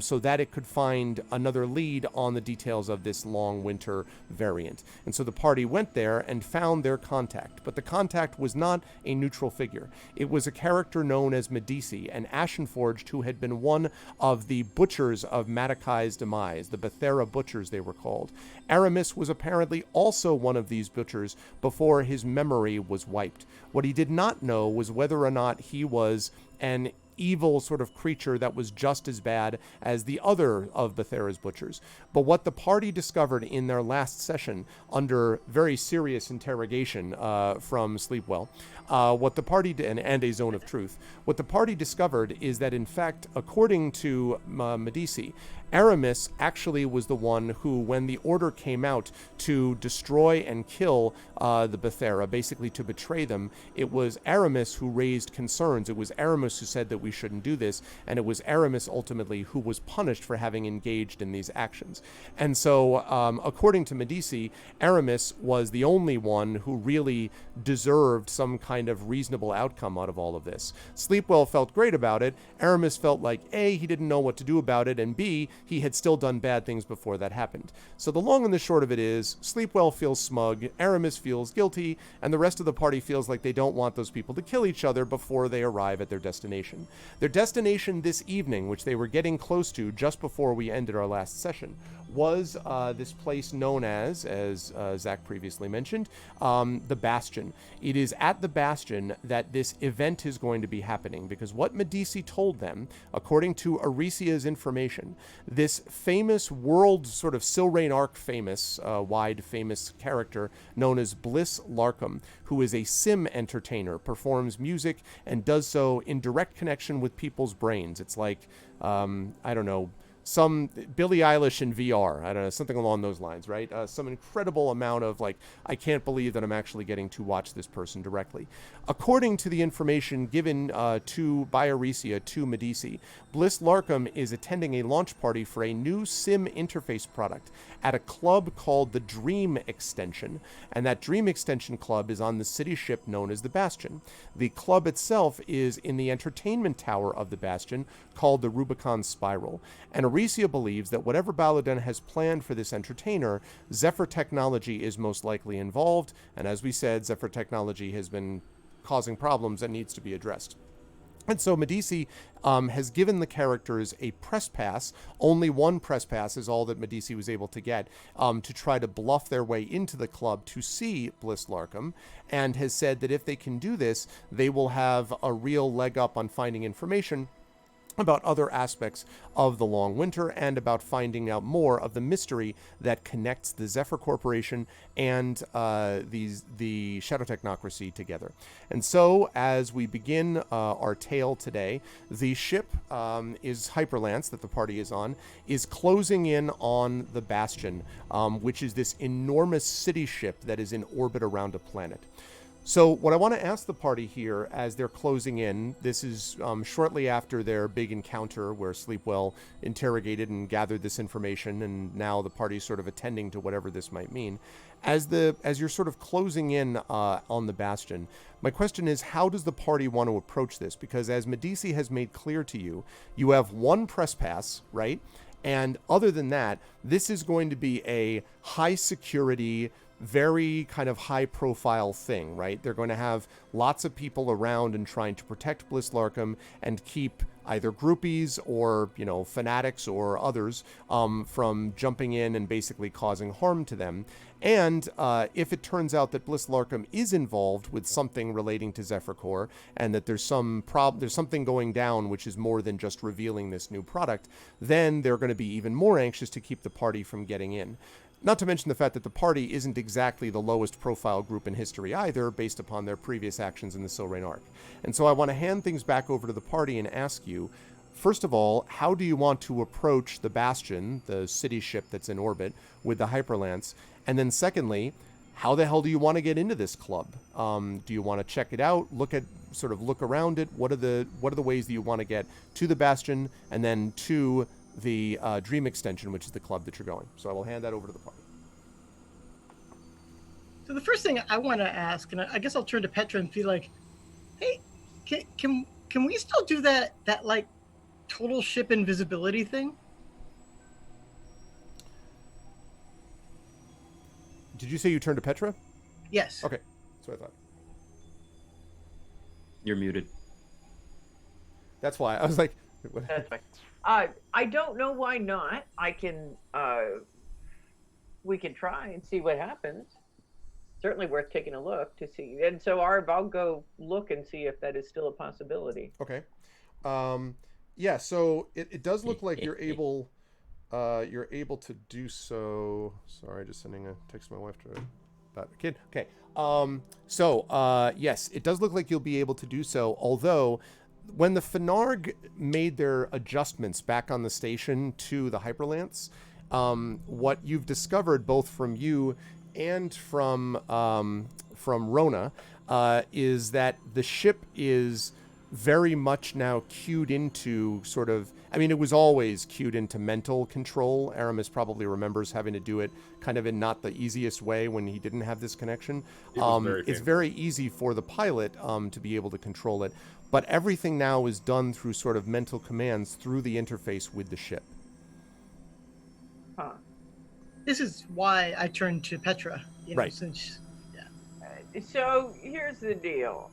Speaker 2: so that it could find another lead on the details of this Long Winter variant. And so the party went there and found their contact. But the contact was not a neutral figure. It was a character known as Medici, an Ashenforged who had been one of the butchers of Matakai's demise, the Bethera butchers they were called. Aramis was apparently also one of these butchers before his memory was wiped. What he did not know was whether or not he was an evil sort of creature that was just as bad as the other of Bethera's butchers. But what the party discovered in their last session, under very serious interrogation from Sleepwell, what the party did, and a zone of truth, what the party discovered is that, in fact, according to Medici, Aramis actually was the one who, when the order came out to destroy and kill the Bethera, basically to betray them, it was Aramis who raised concerns. It was Aramis who said that we shouldn't do this, and it was Aramis ultimately who was punished for having engaged in these actions. And so, according to Medici, Aramis was the only one who really deserved some kind of reasonable outcome out of all of this. Sleepwell felt great about it. Aramis felt like, A, he didn't know what to do about it, and B, he had still done bad things before that happened. So the long and the short of it is, Sleepwell feels smug, Aramis feels guilty, and the rest of the party feels like they don't want those people to kill each other before they arrive at their destination. Their destination this evening, which they were getting close to just before we ended our last session, was this place known as Zac previously mentioned, the Bastion. It is at the Bastion that this event is going to be happening, because what Medici told them, according to Aricia's information, this famous world sort of Silrain arc famous, wide famous character known as Bliss Larkham, who is a sim entertainer, performs music, and does so in direct connection with people's brains. It's like, I don't know, some Billie Eilish in VR, I don't know, something along those lines, right? Some incredible amount of like, I can't believe that I'm actually getting to watch this person directly. According to the information given by Aricia to Medici, Bliss Larkham is attending a launch party for a new sim interface product at a club called the Dream Extension, and that Dream Extension club is on the city ship known as the Bastion. The club itself is in the entertainment tower of the Bastion called the Rubicon Spiral, and Aricia believes that whatever Baladan has planned for this entertainer, Zephyr Technology is most likely involved, and as we said, Zephyr Technology has been causing problems that needs to be addressed. And so Medici has given the characters a press pass. Only one press pass is all that Medici was able to get to try to bluff their way into the club to see Bliss Larkham, and has said that if they can do this, they will have a real leg up on finding information about other aspects of the Long Winter and about finding out more of the mystery that connects the Zephyr Corporation and the Shadow Technocracy together. And so, as we begin our tale today, the ship is Hyperlance, that the party is on, is closing in on the Bastion, which is this enormous city ship that is in orbit around a planet. So what I want to ask the party here as they're closing in, this is shortly after their big encounter where Sleepwell interrogated and gathered this information, and now the party's sort of attending to whatever this might mean. As you're sort of closing in on the Bastion, my question is, how does the party want to approach this? Because as Medici has made clear to you, you have one press pass, right? And other than that, this is going to be a high security, very kind of high profile thing, right? They're going to have lots of people around and trying to protect Bliss Larkham and keep either groupies or, fanatics or others from jumping in and basically causing harm to them. And if it turns out that Bliss Larkham is involved with something relating to Zephyr Core, and that there's something going down which is more than just revealing this new product, then they're going to be even more anxious to keep the party from getting in. Not to mention the fact that the party isn't exactly the lowest profile group in history either, based upon their previous actions in the Silrain arc. And so I want to hand things back over to the party and ask you, first of all, how do you want to approach the Bastion, the city ship that's in orbit, with the Hyperlance? And then secondly, how the hell do you want to get into this club? Do you want to check it out, look around it? What are the ways that you want to get to the Bastion and then to the Dream Extension, which is the club that you're going? So I will hand that over to the party.
Speaker 4: So the first thing I want to ask, and I guess I'll turn to Petra and be like, hey, can we still do that like total ship invisibility thing?
Speaker 2: Did you say you turned to Petra?
Speaker 4: Yes.
Speaker 2: Okay, that's what I thought.
Speaker 5: You're muted.
Speaker 2: That's why I was like,
Speaker 3: that's fine. I don't know why not. We can try and see what happens. Certainly worth taking a look to see. And so I'll go look and see if that is still a possibility.
Speaker 2: Okay. Yeah, so it does look like you're able to do so. Sorry, just sending a text to my wife about a kid. Okay. Yes, it does look like you'll be able to do so, although when the Fenarg made their adjustments back on the station to the Hyperlance, what you've discovered both from you and from Rona is that the ship is very much now cued into it was always cued into mental control. Aramis probably remembers having to do it kind of in not the easiest way when he didn't have this connection. It's very easy for the pilot to be able to control it, but everything now is done through sort of mental commands through the interface with the ship.
Speaker 3: Huh.
Speaker 4: This is why I turned to Petra.
Speaker 2: Right.
Speaker 3: So here's the deal,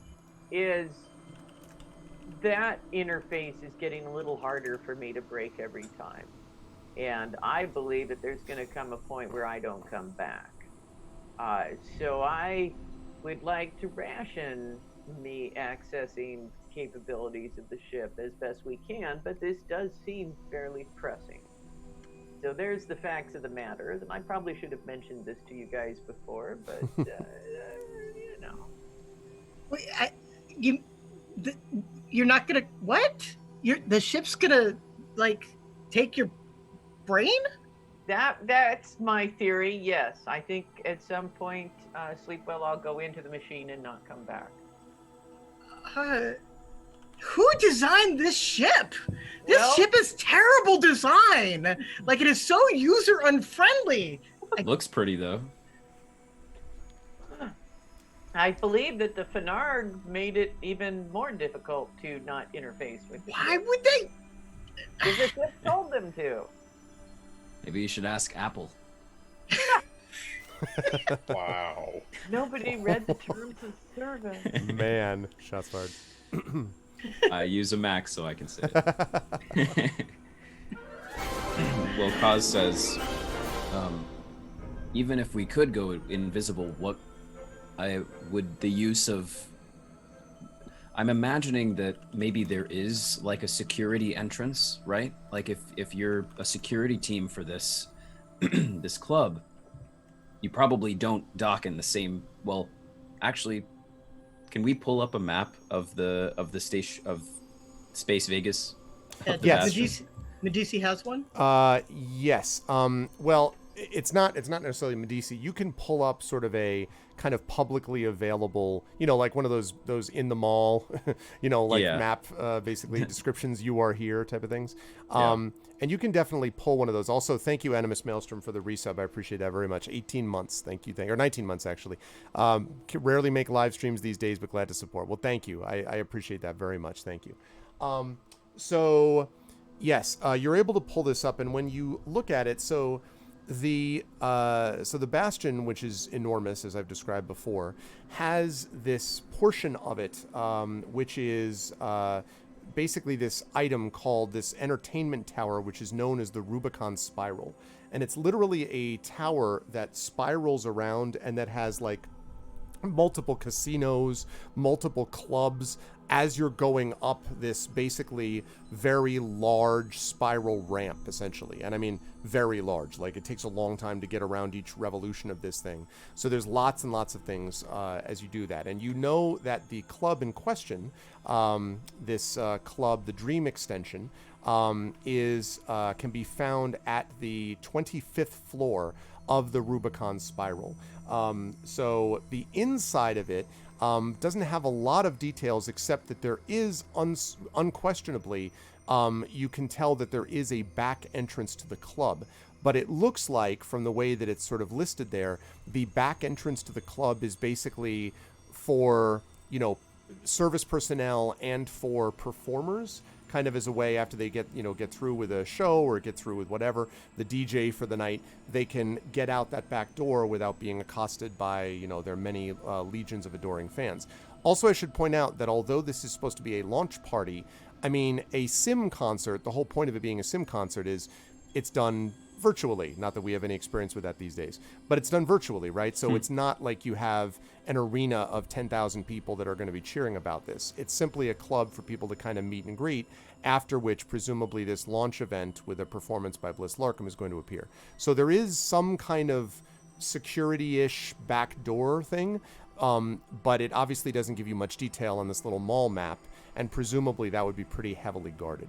Speaker 3: is that interface is getting a little harder for me to break every time. And I believe that there's going to come a point where I don't come back. So I would like to ration me accessing capabilities of the ship as best we can, but this does seem fairly pressing. So there's the facts of the matter. And I probably should have mentioned this to you guys before, but
Speaker 4: Wait, you're not gonna what? The ship's gonna take your brain?
Speaker 3: That's my theory. Yes, I think at some point, Sleepwell, I'll go into the machine and not come back.
Speaker 4: Who designed this ship? This ship is terrible design. It is so user unfriendly.
Speaker 5: Looks pretty though.
Speaker 3: I believe that the Fenarg made it even more difficult to not interface with.
Speaker 4: Why would they?
Speaker 3: Because the ship told them to.
Speaker 5: Maybe you should ask Apple.
Speaker 6: Wow.
Speaker 3: Nobody read the terms of service.
Speaker 2: Man, shots fired.
Speaker 5: I use a Mac so I can say it. Well, Kaz says, even if we could go invisible, would the use of... I'm imagining that maybe there is like a security entrance, right? Like if you're a security team for this this club, you probably don't dock in the same... Well, actually, can we pull up a map of the station of Space Vegas?
Speaker 2: Yes.
Speaker 4: Medici has one?
Speaker 2: Yes. Well, it's not necessarily Medici. You can pull up sort of a kind of publicly available, like one of those in the mall, map, basically descriptions, you are here type of things. And you can definitely pull one of those. Also, thank you, Animus Maelstrom, for the resub. I appreciate that very much. 18 months. Thank you. Or 19 months, actually. Rarely make live streams these days, but glad to support. Well, thank you. I appreciate that very much. Thank you. So, yes, you're able to pull this up. And when you look at it, so the Bastion, which is enormous, as I've described before, has this portion of it, which is... basically this item called this entertainment tower, which is known as the Rubicon Spiral. And it's literally a tower that spirals around and that has like multiple casinos, multiple clubs as you're going up this basically very large spiral ramp, essentially. And I mean, very large. Like, it takes a long time to get around each revolution of this thing. So there's lots and lots of things as you do that. And you know that the club in question, this club, the Dream Extension, can be found at the 25th floor of the Rubicon Spiral. So the inside of it doesn't have a lot of details, except that there is unquestionably, you can tell that there is a back entrance to the club. But it looks like, from the way that it's sort of listed there, the back entrance to the club is basically for, service personnel and for performers, kind of as a way after they get through with a show or get through with whatever, the DJ for the night, they can get out that back door without being accosted by, their many legions of adoring fans. Also, I should point out that although this is supposed to be a launch party, I mean, a sim concert, the whole point of it being a sim concert is it's done virtually. Not that we have any experience with that these days, but it's done virtually, right? So it's not like you have an arena of 10,000 people that are going to be cheering about this. It's simply a club for people to kind of meet and greet, after which presumably this launch event with a performance by Bliss Larkham is going to appear. So there is some kind of security-ish back door thing, but it obviously doesn't give you much detail on this little mall map, and presumably that would be pretty heavily guarded.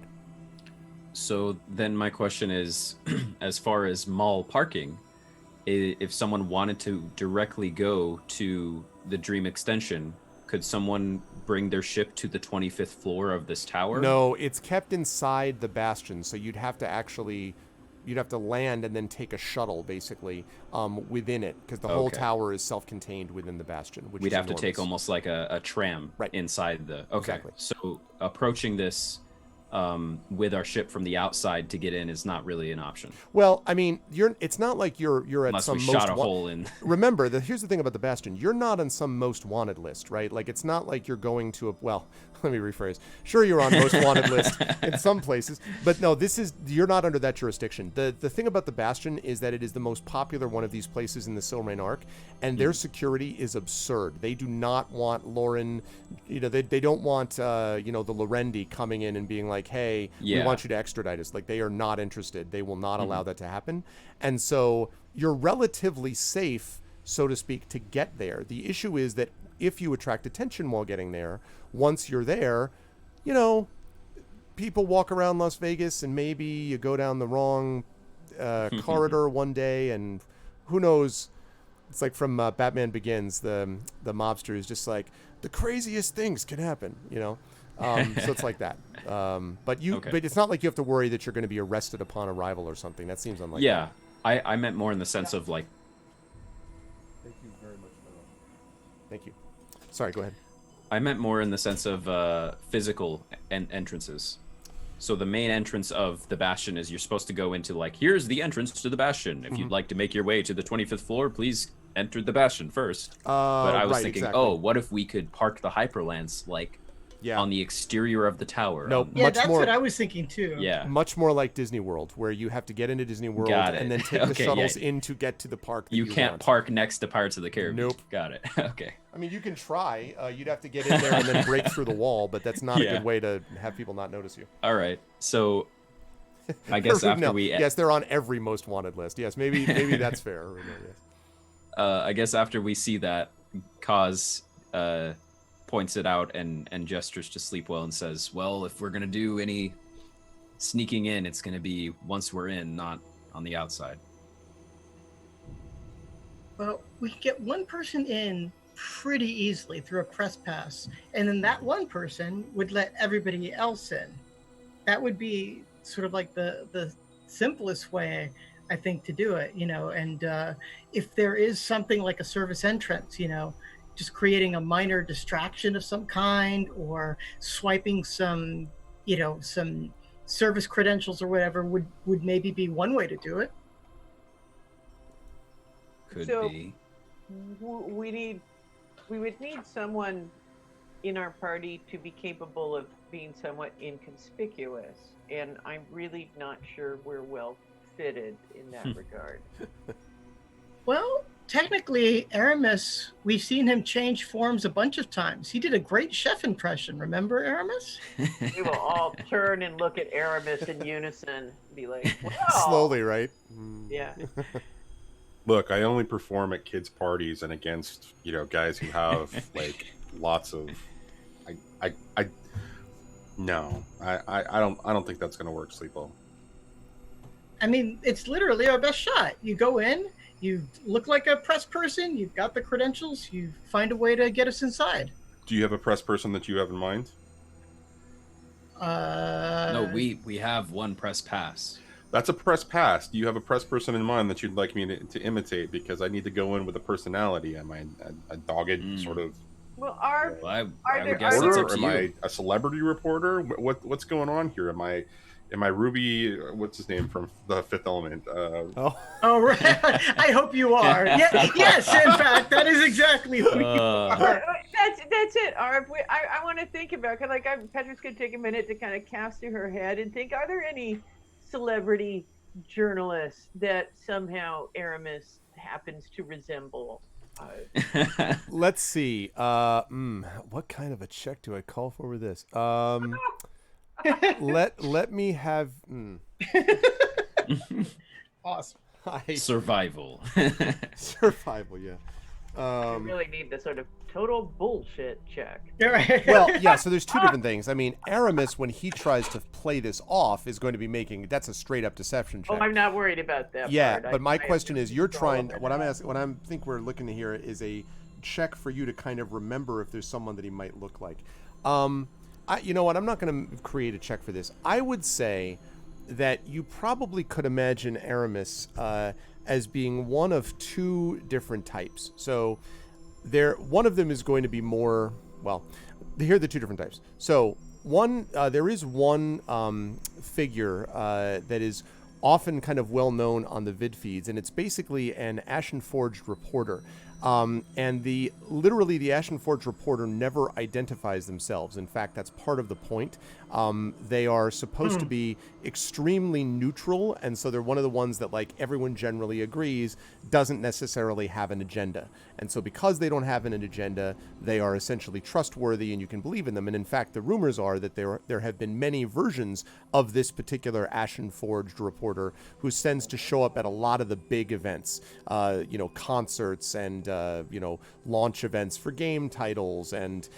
Speaker 5: So then my question is, as far as mall parking, if someone wanted to directly go to the Dream Extension, could someone bring their ship to the 25th floor of this tower?
Speaker 2: No, it's kept inside the Bastion, so you'd have to land and then take a shuttle, basically, within it, because the whole tower is self-contained within the Bastion.
Speaker 5: We'd have to take almost like a tram inside the... Okay, exactly. So approaching this with our ship from the outside to get in is not really an option.
Speaker 2: Well, I mean, it's not like you're at
Speaker 5: Unless
Speaker 2: some
Speaker 5: we
Speaker 2: most
Speaker 5: shot a hole in.
Speaker 2: Remember, here's the thing about the Bastion. You're not on some most wanted list, right? Like, it's not like you're going to let me rephrase. Sure, you're on most wanted list in some places, but no, you're not under that jurisdiction. The thing about the Bastion is that it is the most popular one of these places in the Silmarine Arc, and their security is absurd. They do not want Lauren, they don't want the Lorendi coming in and being like, hey, we want you to extradite us. Like, they are not interested. They will not allow that to happen. And so you're relatively safe, so to speak, to get there. The issue is that if you attract attention while getting there, once you're there, people walk around Las Vegas and maybe you go down the wrong corridor one day, and who knows. It's like from Batman Begins, the mobster is just like, the craziest things can happen, so it's like that. But it's not like you have to worry that you're going to be arrested upon arrival or something. That seems unlikely.
Speaker 5: Yeah, I meant more in the sense of like...
Speaker 2: Thank you very much. Thank you. Sorry, go ahead.
Speaker 5: I meant more in the sense of physical entrances. So the main entrance of the Bastion is you're supposed to go into, like, here's the entrance to the Bastion. If you'd like to make your way to the 25th floor, please enter the Bastion first. But I was thinking, exactly. What if we could park the Hyperlance, like, on the exterior of the tower.
Speaker 2: No,
Speaker 4: yeah, that's what I was thinking too.
Speaker 5: Yeah,
Speaker 2: much more like Disney World, where you have to get into Disney World and then take the shuttles in to get to the park. That
Speaker 5: you can't park next to Pirates of the Caribbean.
Speaker 2: Nope.
Speaker 5: Got it. Okay.
Speaker 2: I mean, you can try. You'd have to get in there and then break through the wall, but that's not a good way to have people not notice you.
Speaker 5: All right. So I guess
Speaker 2: yes, they're on every most wanted list. Yes, maybe that's fair.
Speaker 5: I guess after we see that, Kaz points it out and gestures to Sleepwell and says, well, if we're going to do any sneaking in, it's going to be once we're in, not on the outside.
Speaker 4: Well, we can get one person in pretty easily through a press pass, and then that one person would let everybody else in. That would be sort of like the simplest way, I think, to do it, and if there is something like a service entrance, just creating a minor distraction of some kind, or swiping some service credentials or whatever would maybe be one way to do it.
Speaker 5: Could be.
Speaker 3: We would need someone in our party to be capable of being somewhat inconspicuous, and I'm really not sure we're well fitted in that regard.
Speaker 4: Well, technically, Aramis, we've seen him change forms a bunch of times. He did a great chef impression. Remember Aramis?
Speaker 3: We will all turn and look at Aramis in unison and be like, wow.
Speaker 2: Slowly, right?
Speaker 3: Yeah.
Speaker 6: Look, I only perform at kids' parties and against, guys who have like lots of. I don't think that's gonna work, Sleepo.
Speaker 4: I mean, it's literally our best shot. You go in, you look like a press person, you've got the credentials, you find a way to get us inside.
Speaker 6: Do you have a press person that you have in mind?
Speaker 5: No, we have one press pass.
Speaker 6: That's a press pass. Do you have a press person in mind that you'd like me to imitate? Because I need to go in with a personality. Am I a dogged sort of?
Speaker 3: Well,
Speaker 5: I would guess
Speaker 6: reporter?
Speaker 5: it's up to
Speaker 6: Am
Speaker 5: you.
Speaker 6: I a celebrity reporter? What's going on here? Am I Ruby? What's his name from The Fifth Element?
Speaker 4: Oh, right. I hope you are. Yes, in fact, that is exactly who you are.
Speaker 3: That's it, Arv. I want to think about, because Petra's going to take a minute to kind of cast through her head and think, are there any celebrity journalists that somehow Aramis happens to resemble?
Speaker 2: Let's see. What kind of a check do I call for with this? Let me have.
Speaker 4: Awesome.
Speaker 5: Survival.
Speaker 2: Survival, yeah.
Speaker 3: I really need the sort of total bullshit check.
Speaker 2: Well, yeah, so there's two different things. I mean, Aramis, when he tries to play this off, is going to be that's a straight up deception check.
Speaker 3: Oh, I'm not worried about that.
Speaker 2: Yeah,
Speaker 3: part.
Speaker 2: but my question is, you're trying. What I think we're looking to hear is a check for you to kind of remember if there's someone that he might look like. You know what? I'm not going to create a check for this. I would say that you probably could imagine Aramis as being one of two different types. So one of them is going to be more, well, here are the two different types. So there is one figure that is often kind of well known on the vid feeds, and it's basically an Ashen Forged reporter. And the Ashen Forged reporter never identifies themselves. In fact, that's part of the point. They are supposed to be extremely neutral, and so they're one of the ones that, like, everyone generally agrees doesn't necessarily have an agenda. And so because they don't have an agenda, they are essentially trustworthy and you can believe in them. And in fact, the rumors are that there have been many versions of this particular Ashen Forged reporter who tends to show up at a lot of the big events, concerts and, launch events for game titles and,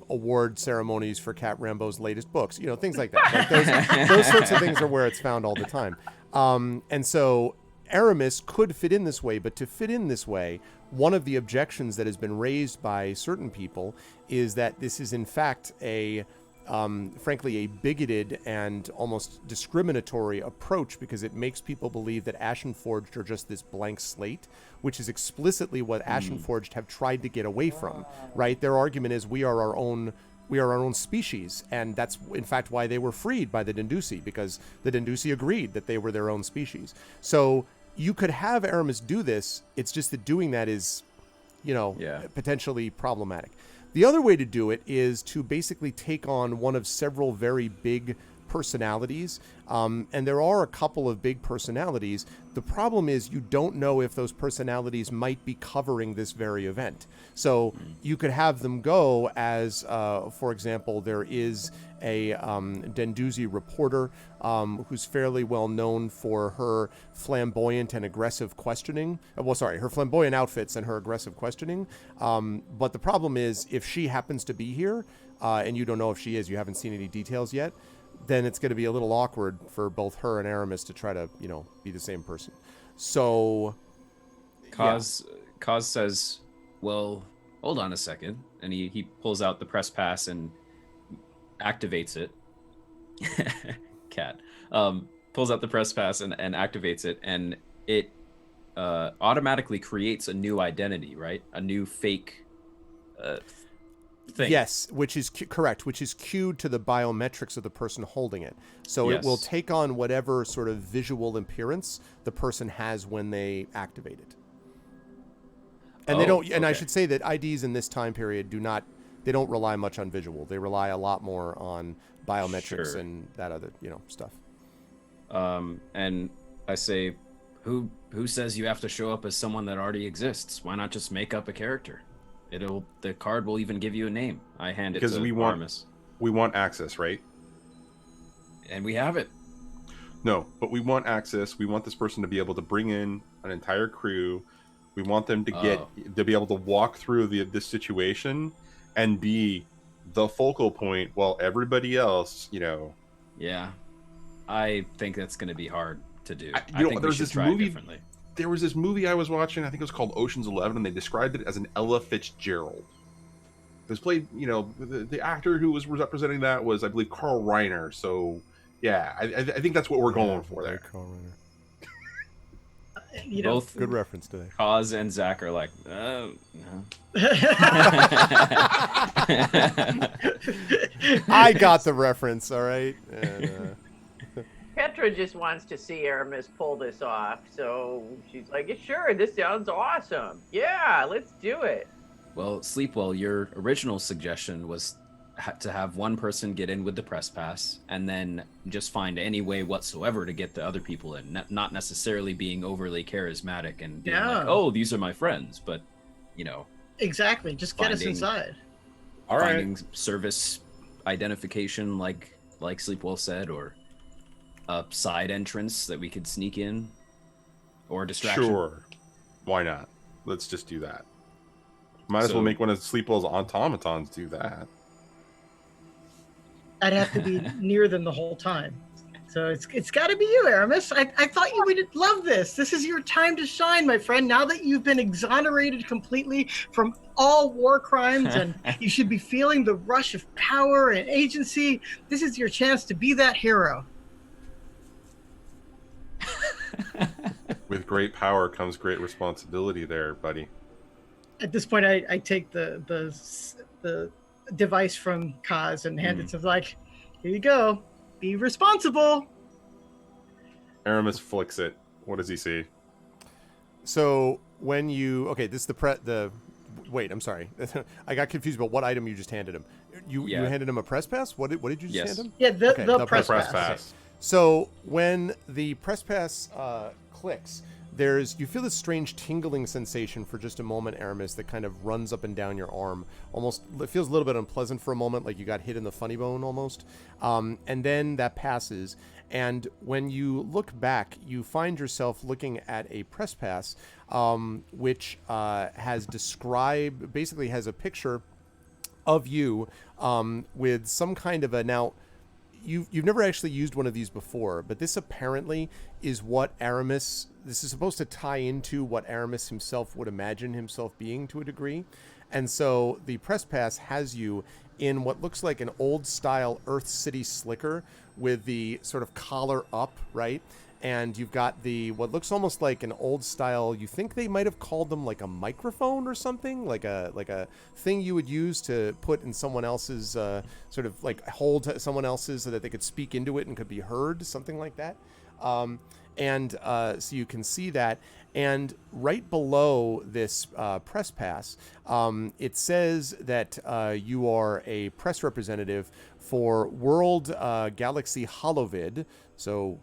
Speaker 2: award ceremonies for Cat Rambo's latest books, things like that. Like those sorts of things are where it's found all the time. And so Aramis could fit in this way, but to fit in this way, one of the objections that has been raised by certain people is that this is in fact frankly, a bigoted and almost discriminatory approach, because it makes people believe that Ashen Forged are just this blank slate, which is explicitly what Ashen Forged have tried to get away from, right? Their argument is we are our own species, and that's in fact why they were freed by the Dendusi, because the Dendusi agreed that they were their own species. So you could have Aramis do this, it's just that doing that is, potentially problematic. The other way to do it is to basically take on one of several very big personalities, and there are a couple of big personalities. The problem is you don't know if those personalities might be covering this very event. So you could have them go as, for example, there is a Denduzi reporter who's fairly well known for her flamboyant and aggressive questioning. Her flamboyant outfits and her aggressive questioning. But the problem is if she happens to be here and you don't know if she is, you haven't seen any details yet, then it's going to be a little awkward for both her and Aramis to try to, be the same person. So
Speaker 5: Kaz says, well, hold on a second. And he pulls out the press pass and activates it. Cat. Pulls out the press pass and activates it. And it automatically creates a new identity, right? A new fake thing.
Speaker 2: Yes, which is correct, which is cued to the biometrics of the person holding it. So It will take on whatever sort of visual appearance the person has when they activate it. And they don't. And I should say that IDs in this time period they don't rely much on visual. They rely a lot more on biometrics and that other, stuff.
Speaker 5: And I say, who says you have to show up as someone that already exists? Why not just make up a character? The card will even give you a name. I hand it to Aramis.
Speaker 6: We want access, right?
Speaker 5: And we have it.
Speaker 6: No, but we want access. We want this person to be able to bring in an entire crew. We want them to be able to walk through this situation and be the focal point while everybody else,
Speaker 5: Yeah, I think that's going to be hard to do.
Speaker 6: I think we should try it differently. There was this movie I was watching, I think it was called Ocean's 11, and they described it as an Ella Fitzgerald. It was played, the actor who was representing that was, I believe, Carl Reiner. So, yeah, I think that's what we're going for there.
Speaker 2: Carl Reiner.
Speaker 5: Both
Speaker 2: good reference today.
Speaker 5: Kaz and Zac are like, no.
Speaker 2: I got the reference, all right? And,
Speaker 3: Petra just wants to see Aramis pull this off, so she's like, sure, this sounds awesome. Yeah, let's do it.
Speaker 5: Well, Sleepwell, your original suggestion was to have one person get in with the press pass and then just find any way whatsoever to get the other people in, not necessarily being overly charismatic and being like, oh, these are my friends, but,
Speaker 4: Exactly, just get us inside.
Speaker 6: All right.
Speaker 5: Finding service identification, like Sleepwell said, or a side entrance that we could sneak in, or distraction.
Speaker 6: Sure, why not? Let's just do that. Might as well make one of Sleepwell's automatons do that.
Speaker 4: I'd have to be near them the whole time. So it's got to be you, Aramis. I thought you would love this. This is your time to shine, my friend. Now that you've been exonerated completely from all war crimes and you should be feeling the rush of power and agency, this is your chance to be that hero.
Speaker 6: With great power comes great responsibility there, buddy.
Speaker 4: At this point, I take the device from Kaz and hand it to him, like, here you go. Be responsible.
Speaker 6: Aramis flicks it. What does he see?
Speaker 2: So when you... Okay, this is the... Wait, I'm sorry. I got confused about what item you just handed him. You handed him a press pass? What did you just hand him?
Speaker 4: Yeah, the press pass.
Speaker 2: Okay. So when the press pass clicks, you feel this strange tingling sensation for just a moment, Aramis, that kind of runs up and down your arm. Almost, it feels a little bit unpleasant for a moment, like you got hit in the funny bone almost. And then that passes. And when you look back, you find yourself looking at a press pass, which basically has a picture of you with some kind of a... Now, You've never actually used one of these before, but this apparently is what Aramis... This is supposed to tie into what Aramis himself would imagine himself being to a degree. And so the press pass has you in what looks like an old-style Earth City slicker with the sort of collar up, right? And you've got what looks almost like an old style, you think they might have called them like a microphone or something, like a thing you would use to put in someone else's, sort of like hold someone else's so that they could speak into it and could be heard, something like that. So you can see that. And right below this press pass, it says that you are a press representative for World Galaxy Holovid, so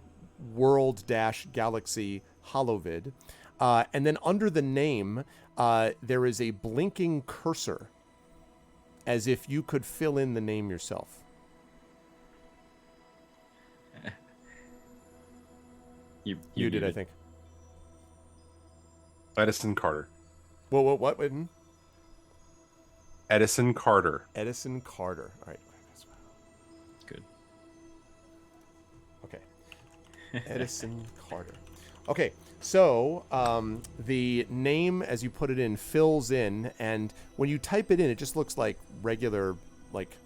Speaker 2: World-Galaxy Holovid. And then under the name, there is a blinking cursor, as if you could fill in the name yourself.
Speaker 5: You
Speaker 2: did, I think.
Speaker 6: Edison Carter.
Speaker 2: What?
Speaker 6: Edison Carter.
Speaker 2: Edison Carter. All right.
Speaker 5: Good.
Speaker 2: Okay. Edison Carter. Okay, so the name, as you put it in, fills in, and when you type it in, it just looks like regular, like,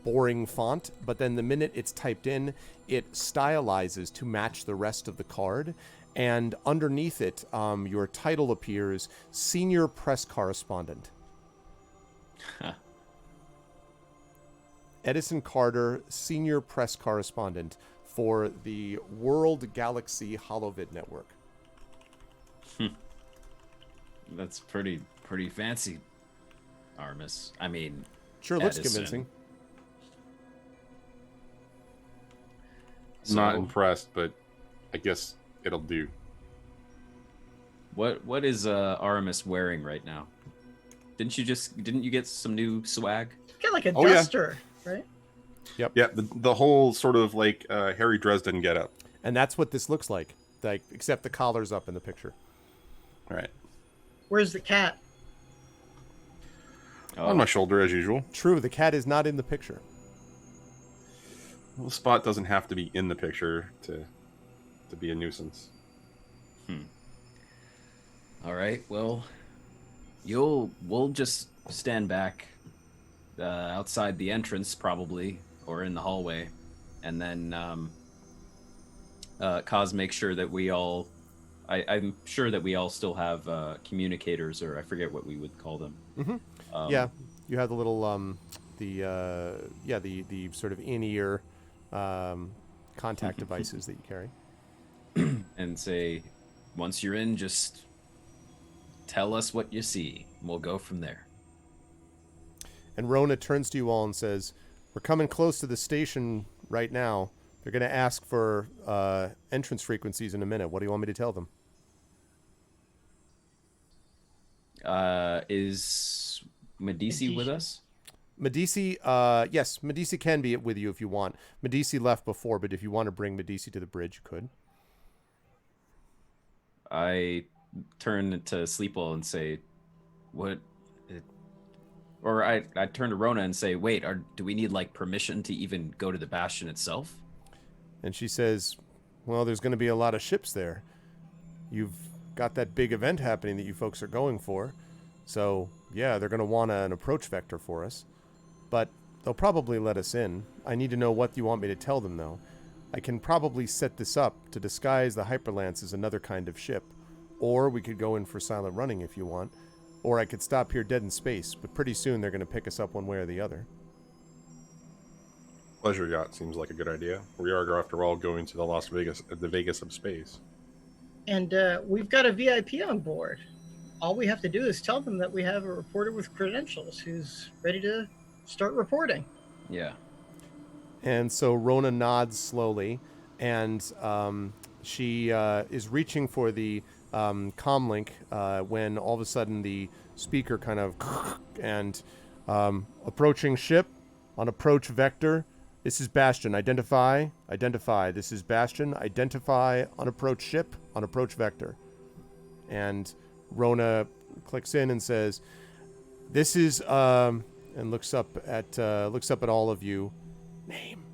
Speaker 2: boring font, but then the minute it's typed in, it stylizes to match the rest of the card, and underneath it, your title appears, Senior Press Correspondent. Edison Carter, Senior Press Correspondent for the World Galaxy Holovid Network.
Speaker 5: That's pretty fancy, Armis. I mean,
Speaker 2: sure looks convincing.
Speaker 6: Not impressed, but I guess it'll do.
Speaker 5: What is Aramis wearing right now? Didn't you get some new swag?
Speaker 4: Get like a duster, right?
Speaker 2: Yep.
Speaker 6: Yeah, the whole sort of like Harry Dresden getup.
Speaker 2: And that's what this looks like except the collar's up in the picture.
Speaker 6: All right.
Speaker 4: Where's the cat?
Speaker 6: On my shoulder, as usual.
Speaker 2: True, the cat is not in the picture.
Speaker 6: Well, Spot doesn't have to be in the picture to be a nuisance.
Speaker 5: All right. Well, we'll just stand back outside the entrance, probably, or in the hallway, and then Kaz makes sure that we all. I'm sure that we all still have communicators, or I forget what we would call them.
Speaker 2: Mm-hmm. Yeah, you have the little the sort of in-ear contact devices that you carry.
Speaker 5: And say, once you're in, just tell us what you see. And we'll go from there.
Speaker 2: And Rona turns to you all and says, "We're coming close to the station right now. They're going to ask for entrance frequencies in a minute. What do you want me to tell them?"
Speaker 5: Is Medici with us?
Speaker 2: Medici, yes, Medici can be with you if you want. Medici left before, but if you want to bring Medici to the bridge, you could.
Speaker 5: I turn to Sleepwell and say, "What?" Or I turn to Rona and say, "Wait, do we need like permission to even go to the Bastion itself?"
Speaker 2: And she says, "Well, there's going to be a lot of ships there. You've got that big event happening that you folks are going for. So, yeah, they're going to want an approach vector for us. But they'll probably let us in. I need to know what you want me to tell them, though. I can probably set this up to disguise the Hyperlance as another kind of ship. Or we could go in for silent running if you want. Or I could stop here dead in space, but pretty soon they're going to pick us up one way or the other."
Speaker 6: Pleasure yacht seems like a good idea. We are, after all, going to the Vegas of space.
Speaker 4: And we've got a VIP on board. All we have to do is tell them that we have a reporter with credentials who's ready to start reporting.
Speaker 5: Yeah.
Speaker 2: And so Rona nods slowly, and she is reaching for the comlink when all of a sudden the speaker kind of and approaching ship on approach vector. This is Bastion. Identify. This is Bastion. Identify on approach ship on approach vector. And Rona clicks in and says, "This is," and looks up at all of you. "Name."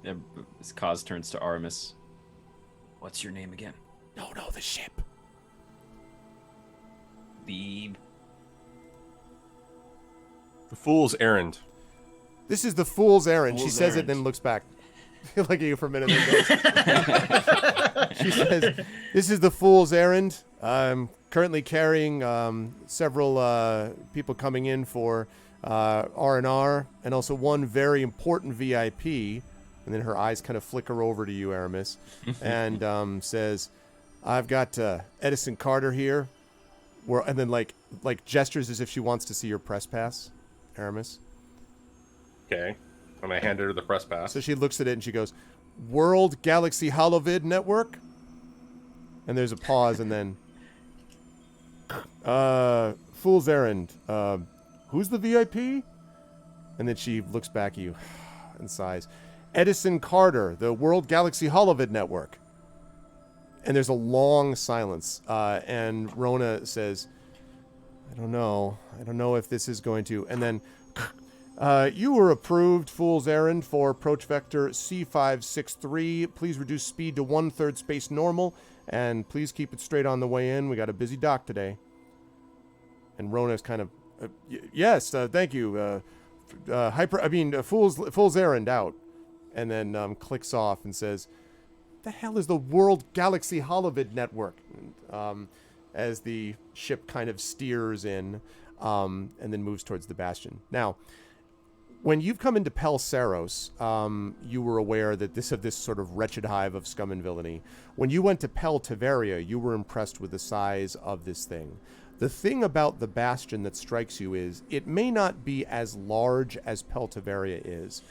Speaker 5: Yeah, Kaz turns to Aramis. "What's your name again?"
Speaker 2: No, the ship.
Speaker 5: The
Speaker 6: Fool's Errand.
Speaker 2: "This is the Fool's Errand." She says it, then looks back. Look at you for a minute. Then goes. She says, "This is the Fool's Errand. I'm currently carrying several people coming in for R&R, and also one very important VIP And then her eyes kind of flicker over to you, Aramis, and says, "I've got Edison Carter here." And then like gestures as if she wants to see your press pass, Aramis.
Speaker 6: Okay. I'm going to hand her the press pass.
Speaker 2: So she looks at it and she goes, "World Galaxy Holovid Network?" And there's a pause and then, "Fool's Errand. Who's the VIP?" And then she looks back at you and sighs. "Edison Carter, the World Galaxy Holovid Network." And there's a long silence. And Rona says, I don't know if this is going to. And then, "You were approved, Fool's Errand, for approach vector C563. Please reduce speed to 1/3 space normal. And please keep it straight on the way in. We got a busy dock today." And Rona's kind of, "Yes, thank you. Fool's Errand out." And then clicks off and says, "The hell is the World Galaxy Holovid Network?" As the ship kind of steers in and then moves towards the Bastion. Now, when you've come into Pelsaros, you were aware that this sort of wretched hive of scum and villainy. When you went to Pel Taveria, you were impressed with the size of this thing. The thing about the Bastion that strikes you is it may not be as large as Pel Taveria is,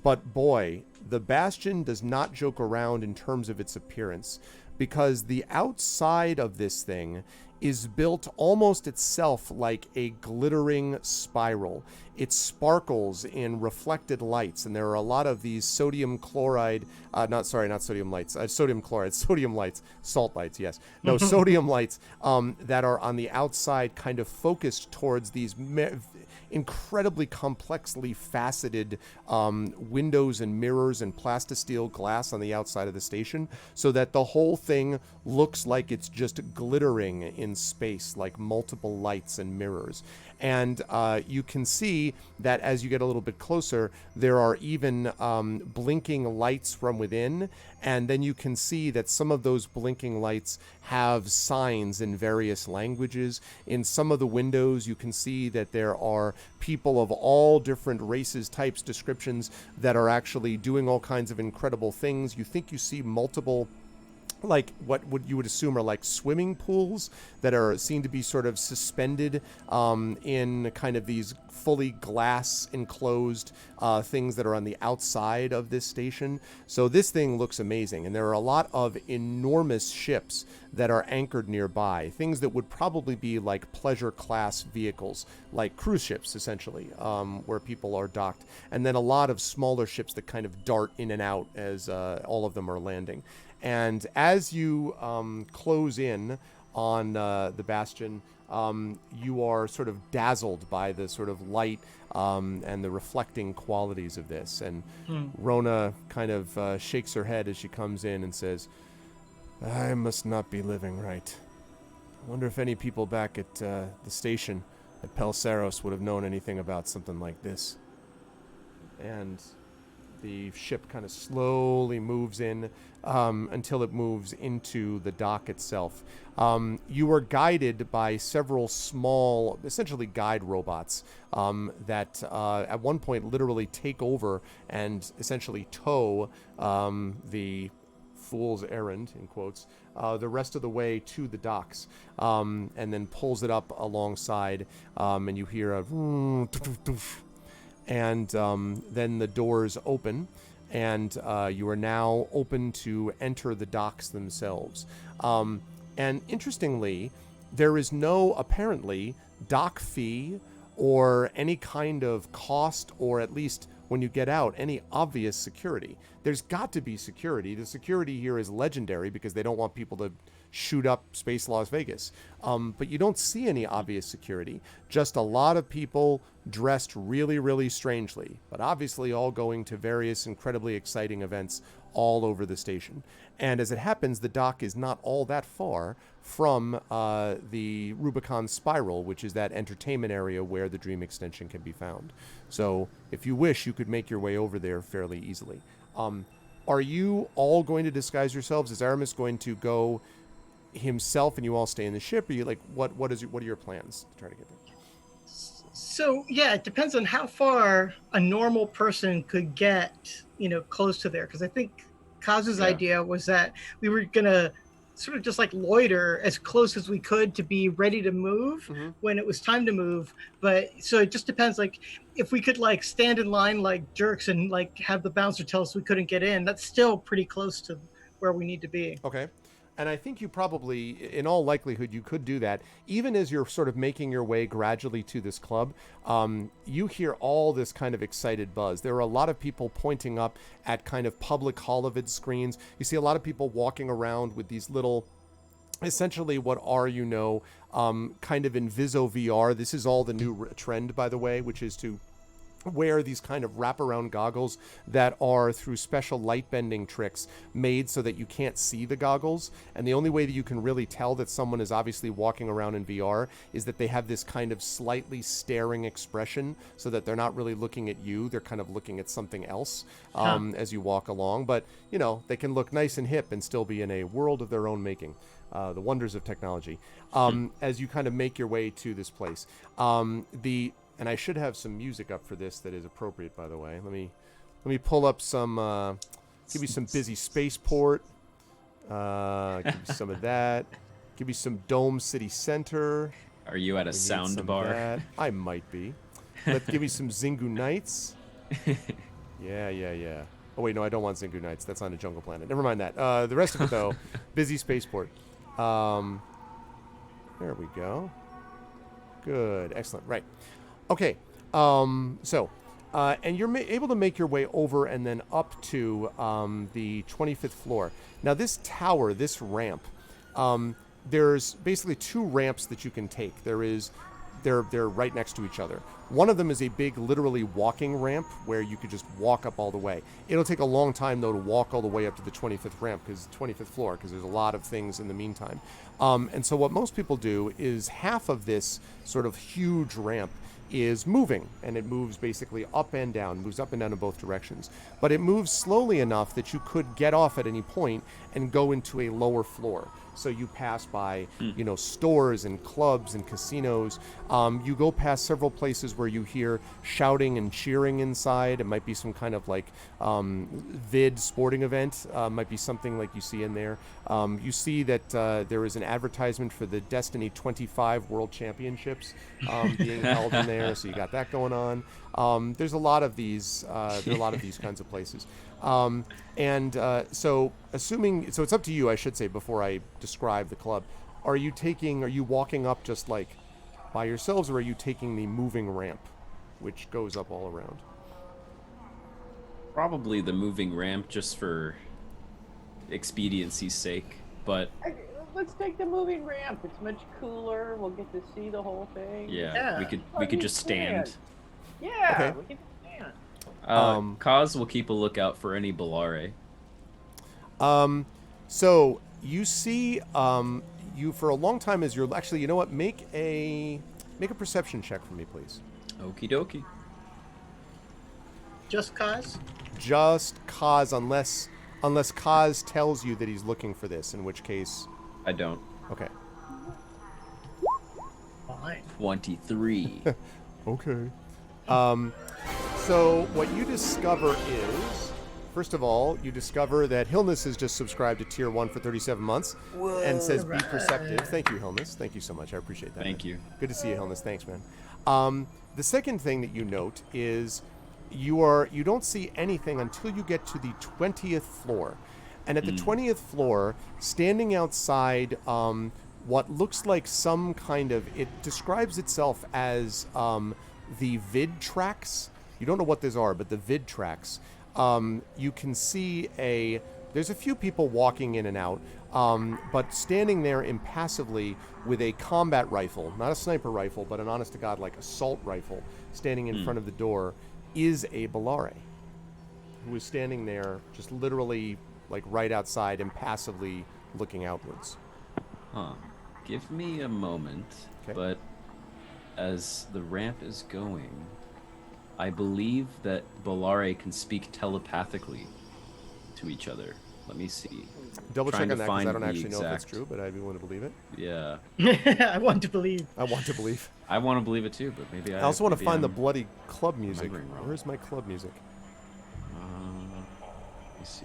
Speaker 2: but boy, the Bastion does not joke around in terms of its appearance, because the outside of this thing is built almost itself like a glittering spiral. It sparkles in reflected lights, and there are a lot of these sodium chloride, not sodium lights, sodium chloride, sodium lights, salt lights, yes. No, sodium lights that are on the outside kind of focused towards these incredibly complexly faceted windows and mirrors and plastisteel glass on the outside of the station, so that the whole thing looks like it's just glittering in space, like multiple lights and mirrors. And you can see that as you get a little bit closer, there are even blinking lights from within, and then you can see that some of those blinking lights have signs in various languages. In some of the windows, you can see that there are people of all different races, types, descriptions that are actually doing all kinds of incredible things. You think you see multiple, like what you would assume are like swimming pools that are seen to be sort of suspended in kind of these fully glass enclosed things that are on the outside of this station. So this thing looks amazing, and there are a lot of enormous ships that are anchored nearby, things that would probably be like pleasure class vehicles, like cruise ships essentially, where people are docked, and then a lot of smaller ships that kind of dart in and out as all of them are landing. And as you close in on the Bastion, you are sort of dazzled by the sort of light and the reflecting qualities of this. And Rona kind of shakes her head as she comes in and says, "I must not be living right. I wonder if any people back at the station at Pelsaros would have known anything about something like this." And the ship kind of slowly moves in until it moves into the dock itself. You are guided by several small, essentially guide robots that at one point literally take over and essentially tow the Fool's Errand, in quotes, the rest of the way to the docks, and then pulls it up alongside, and you hear a and then the doors open, and you are now open to enter the docks themselves. And interestingly, there is no, apparently, dock fee or any kind of cost, or at least when you get out, any obvious security. There's got to be security. The security here is legendary because they don't want people to shoot up Space Las Vegas. But you don't see any obvious security. Just a lot of people dressed really, really strangely, but obviously all going to various incredibly exciting events all over the station. And as it happens, the dock is not all that far from the Rubicon Spiral, which is that entertainment area where the Dream Extension can be found. So if you wish, you could make your way over there fairly easily. Are you all going to disguise yourselves? Is Aramis going to go himself and you all stay in the ship? Or you like what are your plans to try to get there?
Speaker 4: So yeah, it depends on how far a normal person could get, close to there. Because I think Kaz's idea was that we were gonna sort of just like loiter as close as we could to be ready to move when it was time to move. But so it just depends. Like if we could like stand in line like jerks and like have the bouncer tell us we couldn't get in, that's still pretty close to where we need to be.
Speaker 2: Okay. And I think you probably, in all likelihood, you could do that. Even as you're sort of making your way gradually to this club, you hear all this kind of excited buzz. There are a lot of people pointing up at kind of public holovid screens. You see a lot of people walking around with these little, essentially what are, kind of Inviso VR. This is all the new trend, by the way, which is to wear these kind of wraparound goggles that are, through special light bending tricks, made so that you can't see the goggles. And the only way that you can really tell that someone is obviously walking around in VR is that they have this kind of slightly staring expression, so that they're not really looking at you, they're kind of looking at something else as you walk along. But they can look nice and hip and still be in a world of their own making. The wonders of technology. As you kind of make your way to this place, and I should have some music up for this that is appropriate, by the way. Let me pull up some, give you some busy spaceport. Give you some of that. Give you some Dome City Center.
Speaker 5: Are you at a sound bar?
Speaker 2: I might be. Let's give you some Zingu Nights. Yeah. Oh, wait, no, I don't want Zingu Nights. That's on a Jungle Planet. Never mind that. The rest of it, though, busy spaceport. There we go. Good. Excellent. Right. Okay, and you're able to make your way over and then up to the 25th floor. Now, this tower, this ramp, there's basically two ramps that you can take. They're right next to each other. One of them is a big, literally walking ramp where you could just walk up all the way. It'll take a long time, though, to walk all the way up to the 25th ramp, 25th floor, because there's a lot of things in the meantime. And so what most people do is half of this sort of huge ramp is moving, and it moves basically up and down, moves up and down in both directions. But it moves slowly enough that you could get off at any point and go into a lower floor. So you pass by, stores and clubs and casinos. You go past several places where you hear shouting and cheering inside. It might be some kind of like vid sporting event. Might be something like you see in there. You see that there is an advertisement for the Destiny 25 World Championships being held in there. So you got that going on. There's a lot of these. There are a lot of these kinds of places. So it's up to you, I should say, before I describe the club. Are you walking up just like by yourselves, or are you taking the moving ramp, which goes up all around?
Speaker 5: Probably the moving ramp, just for expediency's sake, but
Speaker 3: let's take the moving ramp. It's much cooler. We'll get to see the whole thing.
Speaker 5: Yeah. We could just stand.
Speaker 3: Yeah,
Speaker 2: okay.
Speaker 3: We can stand.
Speaker 5: Kaz will keep a lookout for any Bellare.
Speaker 2: So you see, you for a long time as you're actually, you know what? Make a perception check for me, please.
Speaker 5: Okie dokie.
Speaker 4: Just Kaz?
Speaker 2: Just Kaz, unless Kaz tells you that he's looking for this, in which case
Speaker 5: I don't.
Speaker 2: Okay.
Speaker 4: Fine.
Speaker 5: 23.
Speaker 2: Okay. So what you discover is, first of all, you discover that Hillness has just subscribed to Tier 1 for 37 months. Whoa, and says, be perceptive. Thank you, Hillness. Thank you so much. I appreciate that.
Speaker 5: Thank you.
Speaker 2: Good to see you, Hillness. Thanks, man. The second thing that you note is you don't see anything until you get to the 20th floor. And at the 20th floor, standing outside what looks like some kind of, it describes itself as the vid tracks. You don't know what these are, but the vid tracks. You can see there's a few people walking in and out, but standing there impassively with a combat rifle, not a sniper rifle, but an honest-to-God, like assault rifle, standing in front of the door, is a Bellare, who is standing there just literally like right outside, impassively looking outwards.
Speaker 5: Huh. Give me a moment, but as the ramp is going, I believe that Bellare can speak telepathically to each other. Let me see.
Speaker 2: Double check on that because I don't actually know if it's true, but I'd be willing to believe it.
Speaker 5: Yeah.
Speaker 4: I want to believe.
Speaker 2: I want to believe.
Speaker 5: I want to believe it too, but maybe
Speaker 2: I also want to find the bloody club music. Where's my club music?
Speaker 5: Let me see.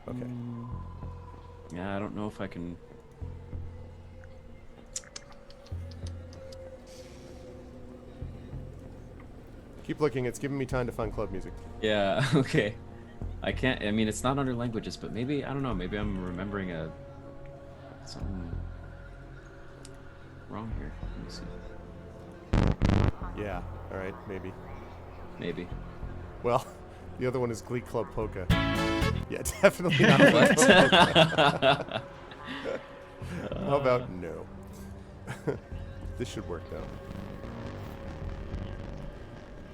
Speaker 2: Okay.
Speaker 5: Yeah, I don't know if I can.
Speaker 2: Keep looking. It's giving me time to find club music.
Speaker 5: Yeah. Okay. I can't. I mean, it's not under languages, but maybe I don't know. Maybe I'm remembering something wrong here. Let me see.
Speaker 2: Yeah. All right. Maybe.
Speaker 5: Maybe.
Speaker 2: Well, the other one is Glee Club Polka. Yeah, definitely not Glee Club Polka. How about no? This should work though.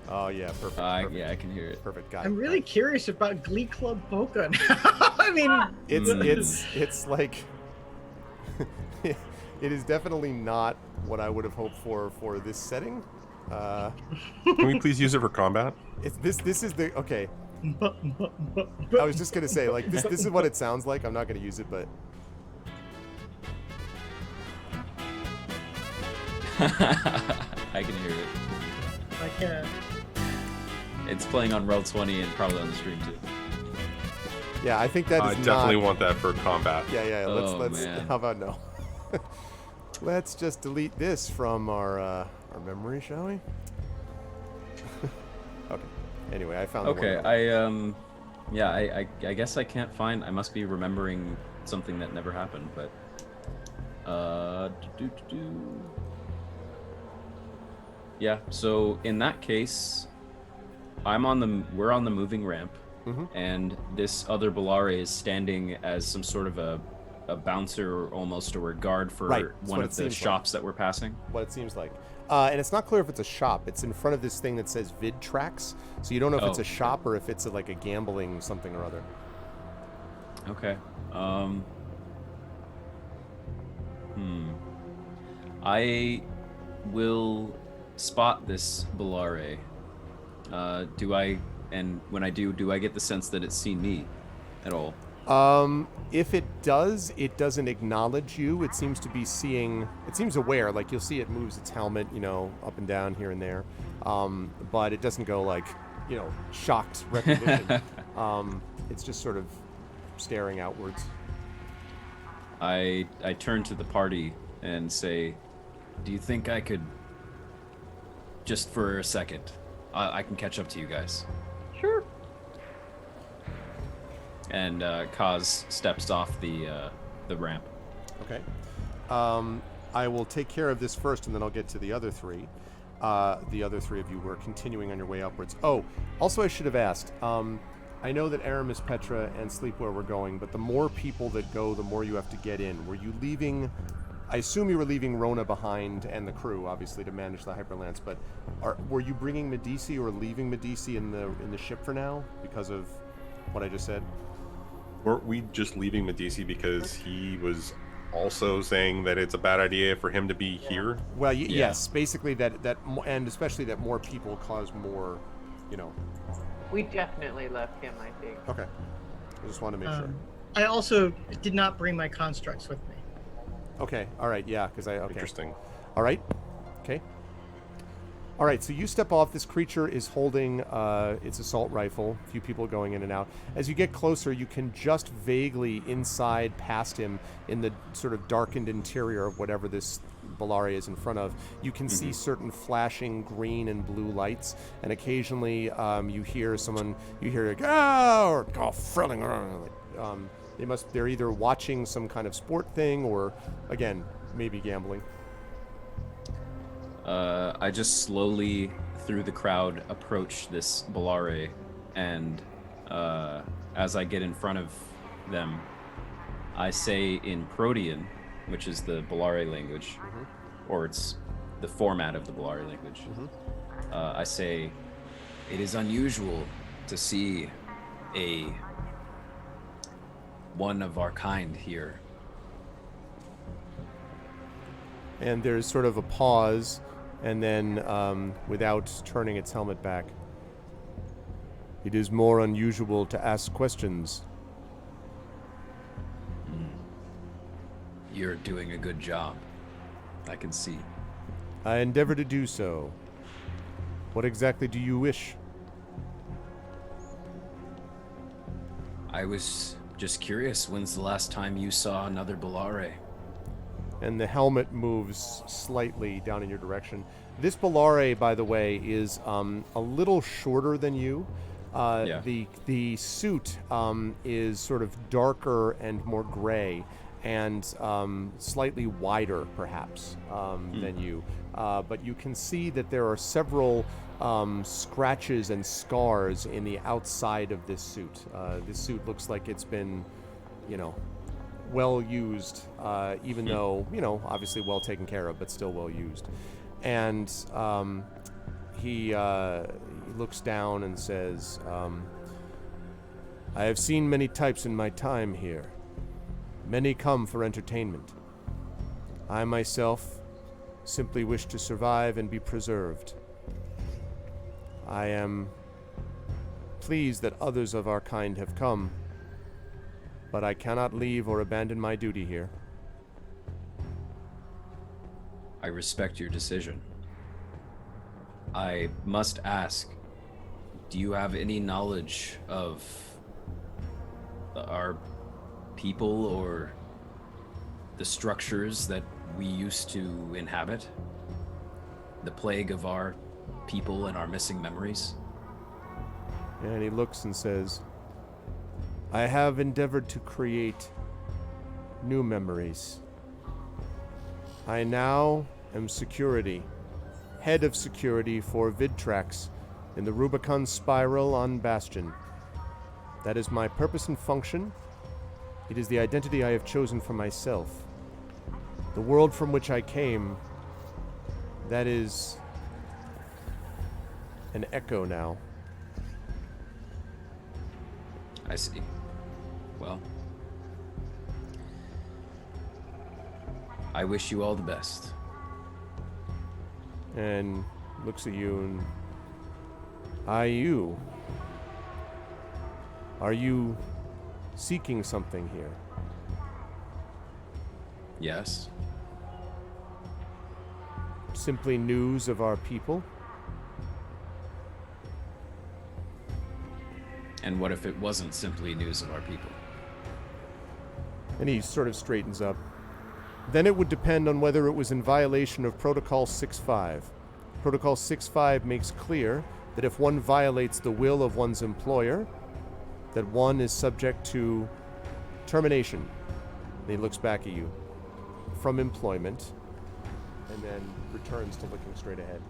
Speaker 2: Oh yeah, perfect. Perfect.
Speaker 5: Yeah, I can hear it.
Speaker 2: Perfect, got it.
Speaker 4: I'm really curious about Glee Club Polka. I mean,
Speaker 2: it's like it is definitely not what I would have hoped for this setting.
Speaker 6: Can we please use it for combat?
Speaker 2: This is the okay. I was just gonna say like this is what it sounds like. I'm not gonna use it, but
Speaker 5: I can hear it.
Speaker 4: I can.
Speaker 5: It's playing on Roll20 and probably on the stream too.
Speaker 2: Yeah, I think that is
Speaker 6: I definitely want that for combat.
Speaker 2: Yeah. Let's.
Speaker 5: Man.
Speaker 2: How about no? Let's just delete this from our memory, shall we? Okay. Anyway, I found.
Speaker 5: Okay, I guess I can't find. I must be remembering something that never happened, but. Yeah. So in that case, we're on the moving ramp, and this other Bellare is standing as some sort of a bouncer almost, or a guard for one of the shops that we're passing.
Speaker 2: What it seems like. And it's not clear if it's a shop. It's in front of this thing that says Vid Tracks, so you don't know if it's a shop or if it's like a gambling something or other.
Speaker 5: Okay. I will spot this Bellare. And when I do I get the sense that it's seen me at all?
Speaker 2: If it does, it doesn't acknowledge you. It seems to be it seems aware, like you'll see it moves its helmet, up and down here and there. But it doesn't go like, shocked recognition. It's just sort of staring outwards.
Speaker 5: I turn to the party and say, do you think I could, just for a second, I can catch up to you guys?
Speaker 3: Sure.
Speaker 5: And Kaz steps off the ramp.
Speaker 2: Okay. I will take care of this first, and then I'll get to the other three. The other three of you were continuing on your way upwards. Oh, also I should have asked. I know that Aramis, Petra, and Sleepwear were going, but the more people that go, the more you have to get in. Were you leaving... I assume you were leaving Rona behind and the crew, obviously, to manage the Hyperlance, but were you bringing Medici or leaving Medici in the ship for now because of what I just said?
Speaker 6: Were we just leaving Medici because he was also saying that it's a bad idea for him to be here?
Speaker 2: Well, yes, basically that, and especially that more people cause more,
Speaker 3: We definitely left him, I think.
Speaker 2: Okay. I just want to make sure.
Speaker 4: I also did not bring my constructs with me.
Speaker 2: Okay. All right. Yeah. Because okay.
Speaker 6: Interesting.
Speaker 2: All right. Okay. All right. So you step off. This creature is holding its assault rifle. A few people going in and out. As you get closer, you can just vaguely inside past him in the sort of darkened interior of whatever this Bellare is in front of. You can see certain flashing green and blue lights, and occasionally you hear like, or frilling around. They're either watching some kind of sport thing or, again, maybe gambling.
Speaker 5: I just slowly, through the crowd, approach this Bellare, and as I get in front of them, I say in Protean, which is the Bellare language, or it's the format of the Bellare language, I say, it is unusual to see one of our kind here.
Speaker 2: And there's sort of a pause, and then without turning its helmet back, it is more unusual to ask questions.
Speaker 5: You're doing a good job. I can see.
Speaker 2: I endeavor to do so. What exactly do you wish?
Speaker 5: I was just curious, when's the last time you saw another Bellare?
Speaker 2: And the helmet moves slightly down in your direction. This Bellare, by the way, is a little shorter than you.
Speaker 5: Yeah.
Speaker 2: The suit is sort of darker and more gray, and slightly wider, perhaps, than you. But you can see that there are several scratches and scars in the outside of this suit. This suit looks like it's been, well used, even though, obviously well taken care of, but still well used. And he looks down and says, I have seen many types in my time here. Many come for entertainment. I myself simply wish to survive and be preserved. I am pleased that others of our kind have come, but I cannot leave or abandon my duty here.
Speaker 5: I respect your decision. I must ask, do you have any knowledge of our people or the structures that we used to inhabit? The plague of our people and our missing memories?
Speaker 2: And he looks and says, I have endeavored to create new memories. I now am security, head of security for Vidtrax in the Rubicon Spiral on Bastion. That is my purpose and function. It is the identity I have chosen for myself. The world from which I came, that is an echo now.
Speaker 5: I see. Well, I wish you all the best.
Speaker 2: And looks at you and... Are you seeking something here?
Speaker 5: Yes.
Speaker 2: Simply news of our people?
Speaker 5: And what if it wasn't simply news of our people?
Speaker 2: And he sort of straightens up. Then it would depend on whether it was in violation of Protocol 6.5. Protocol 6.5 makes clear that if one violates the will of one's employer, that one is subject to termination. And he looks back at you. From employment, and then returns to looking straight ahead.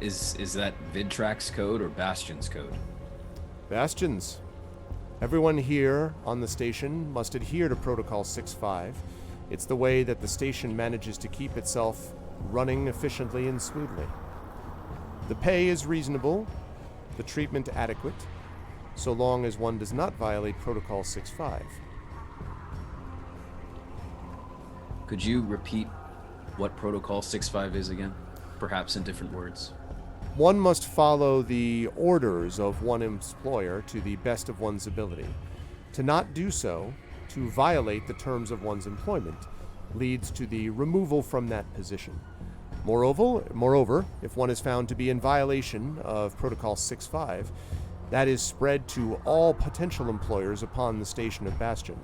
Speaker 5: Is that Vidtrax code or Bastion's code?
Speaker 2: Bastions. Everyone here on the station must adhere to Protocol 6.5. It's the way that the station manages to keep itself running efficiently and smoothly. The pay is reasonable, the treatment adequate, so long as one does not violate Protocol 6.5.
Speaker 5: Could you repeat what Protocol 6.5 is again? Perhaps in different words.
Speaker 2: One must follow the orders of one employer to the best of one's ability. To not do so, to violate the terms of one's employment, leads to the removal from that position. Moreover, if one is found to be in violation of Protocol 6.5, that is spread to all potential employers upon the station of Bastion.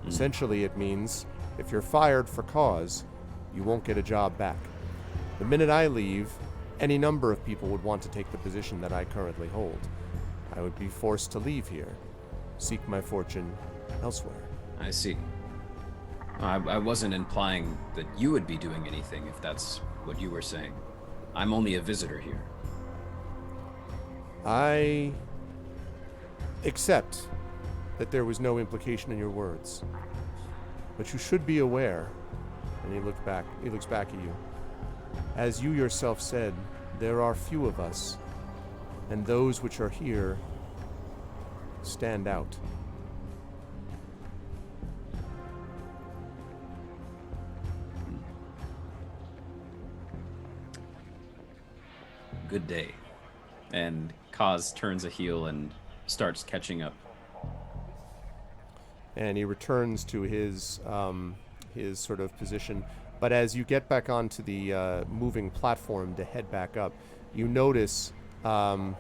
Speaker 2: Essentially, it means if you're fired for cause, you won't get a job back. The minute I leave, any number of people would want to take the position that I currently hold. I would be forced to leave here, seek my fortune elsewhere.
Speaker 5: I see. I wasn't implying that you would be doing anything, if that's what you were saying. I'm only a visitor here.
Speaker 2: I accept that there was no implication in your words. But you should be aware, and he looks back at you. As you yourself said, there are few of us, and those which are here stand out.
Speaker 5: good day. And Kaz turns a heel and starts catching up.
Speaker 2: And he returns to his sort of position. But as you get back onto the moving platform to head back up, you notice, I'm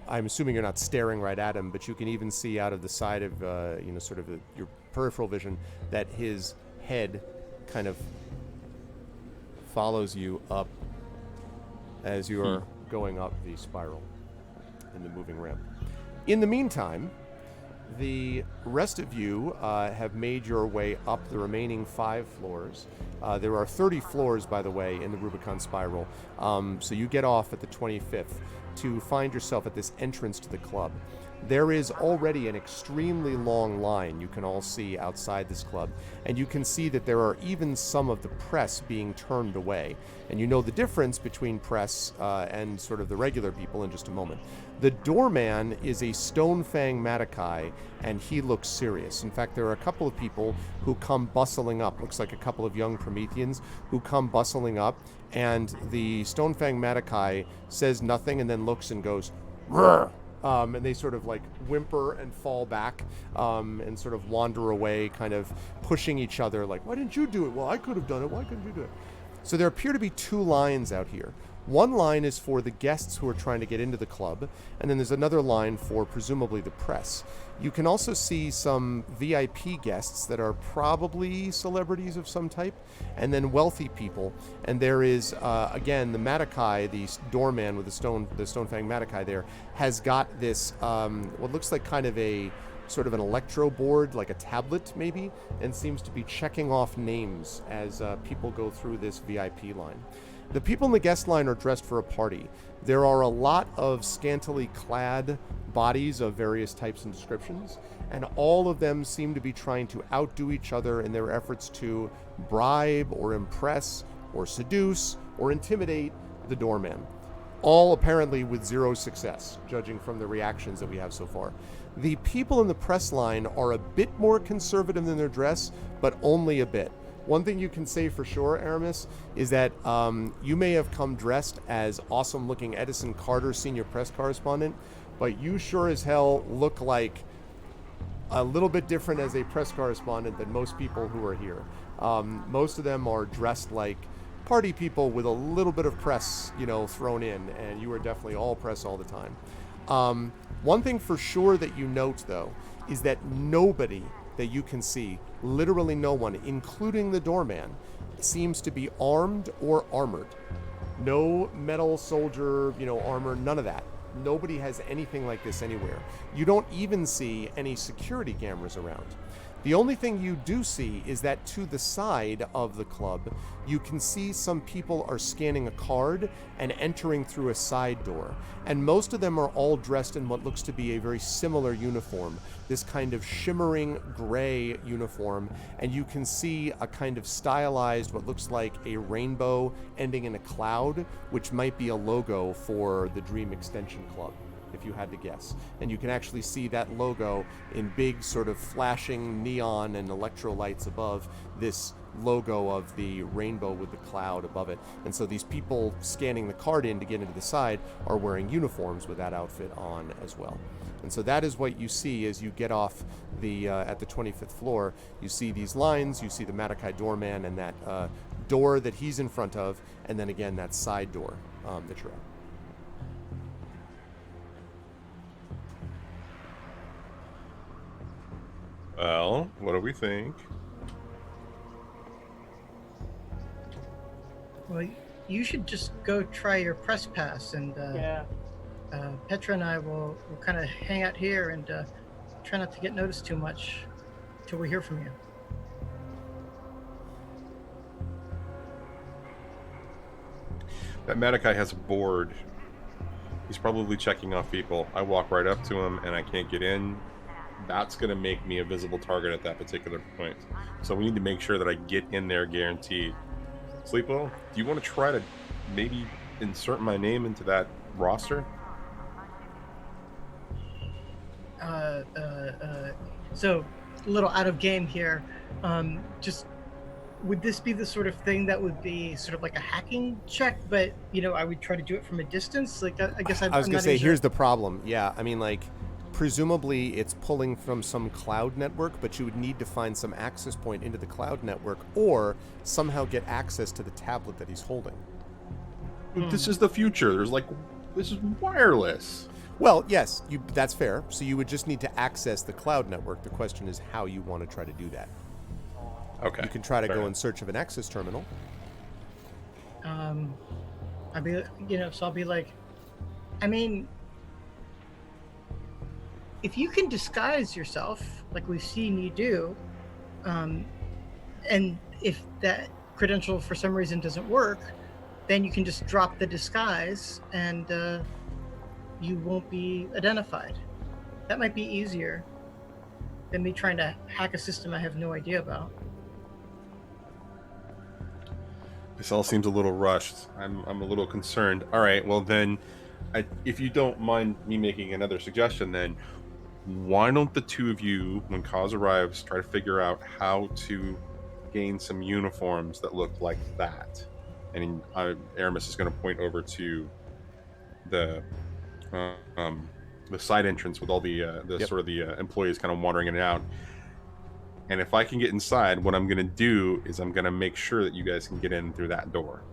Speaker 2: assuming you're not staring right at him, but you can even see out of the side of, sort of your peripheral vision, that his head kind of follows you up as you are going up the spiral in the moving ramp. In the meantime, the rest of you have made your way up the remaining 5 floors. There are 30 floors, by the way, in the Rubicon Spiral. So you get off at the 25th to find yourself at this entrance to the club. There is already an extremely long line you can all see outside this club, and you can see that there are even some of the press being turned away. And you know the difference between press and sort of the regular people in just a moment. The doorman is a Stonefang Matakai, and he looks serious. In fact, there are a couple of people who come bustling up. Looks like a couple of young Prometheans who come bustling up, and the Stonefang Matakai says nothing and then looks and goes, "Rrr!" And they sort of like whimper and fall back and sort of wander away, kind of pushing each other like, why didn't you do it? Well, I could have done it. Why couldn't you do it? So there appear to be 2 lines out here. One line is for the guests who are trying to get into the club, and then there's another line for presumably the press. You can also see some VIP guests that are probably celebrities of some type, and then wealthy people. And there is, again, the Matakai, the doorman with the Stonefang Matakai there, has got this, what looks like kind of a sort of an electro board, like a tablet maybe, and seems to be checking off names as people go through this VIP line. The people in the guest line are dressed for a party. There are a lot of scantily clad bodies of various types and descriptions, and all of them seem to be trying to outdo each other in their efforts to bribe or impress or seduce or intimidate the doorman. All apparently with 0 success, judging from the reactions that we have so far. The people in the press line are a bit more conservative in their dress, but only a bit. One thing you can say for sure, Aramis, is that you may have come dressed as awesome-looking Edison Carter senior press correspondent, but you sure as hell look like a little bit different as a press correspondent than most people who are here. Most of them are dressed like party people with a little bit of press, thrown in, and you are definitely all press all the time. One thing for sure that you note, though, is that nobody that you can see, literally no one, including the doorman, seems to be armed or armored. No metal soldier, armor, none of that. Nobody has anything like this anywhere. You don't even see any security cameras around. The only thing you do see is that to the side of the club, you can see some people are scanning a card and entering through a side door. And most of them are all dressed in what looks to be a very similar uniform, this kind of shimmering gray uniform. And you can see a kind of stylized, what looks like a rainbow ending in a cloud, which might be a logo for the Dream Extension Club, if you had to guess. And you can actually see that logo in big sort of flashing neon and electro lights above this logo of the rainbow with the cloud above it. And so these people scanning the card in to get into the side are wearing uniforms with that outfit on as well. And so that is what you see as you get off the at the 25th floor. You see these lines, you see the Matakai doorman and that door that he's in front of, and then again that side door that you're at.
Speaker 6: Well, what do we think?
Speaker 4: Well, you should just go try your press pass, and Petra and I will kind of hang out here and try not to get noticed too much till we hear from you.
Speaker 6: That Matakai has a board. He's probably checking off people. I walk right up to him and I can't get in. That's going to make me a visible target at that particular point. So we need to make sure that I get in there guaranteed. Sleepwell, do you want to try to maybe insert my name into that roster?
Speaker 4: So a little out of game here. Just would this be the sort of thing that would be sort of like a hacking check, but I would try to do it from a distance? Like, I guess
Speaker 2: I was gonna say, here's the problem. Yeah, I mean, like, presumably it's pulling from some cloud network, but you would need to find some access point into the cloud network, or somehow get access to the tablet that he's holding.
Speaker 6: This is the future. This is wireless.
Speaker 2: Well, yes, that's fair. So you would just need to access the cloud network. The question is how you want to try to do that.
Speaker 6: Okay.
Speaker 2: You can try to go in search of an access terminal.
Speaker 4: I'll be, so I'll be like, I mean, if you can disguise yourself like we've seen you do, and if that credential for some reason doesn't work, then you can just drop the disguise and you won't be identified. That might be easier than me trying to hack a system I have no idea about.
Speaker 6: This all seems a little rushed. I'm a little concerned. All right, well then, if you don't mind me making another suggestion, then why don't the two of you, when Kaz arrives, try to figure out how to gain some uniforms that look like that? And Aramis is going to point over to the side entrance with all the sort of the employees kind of wandering in and out. And if I can get inside, what I'm going to do is I'm going to make sure that you guys can get in through that door.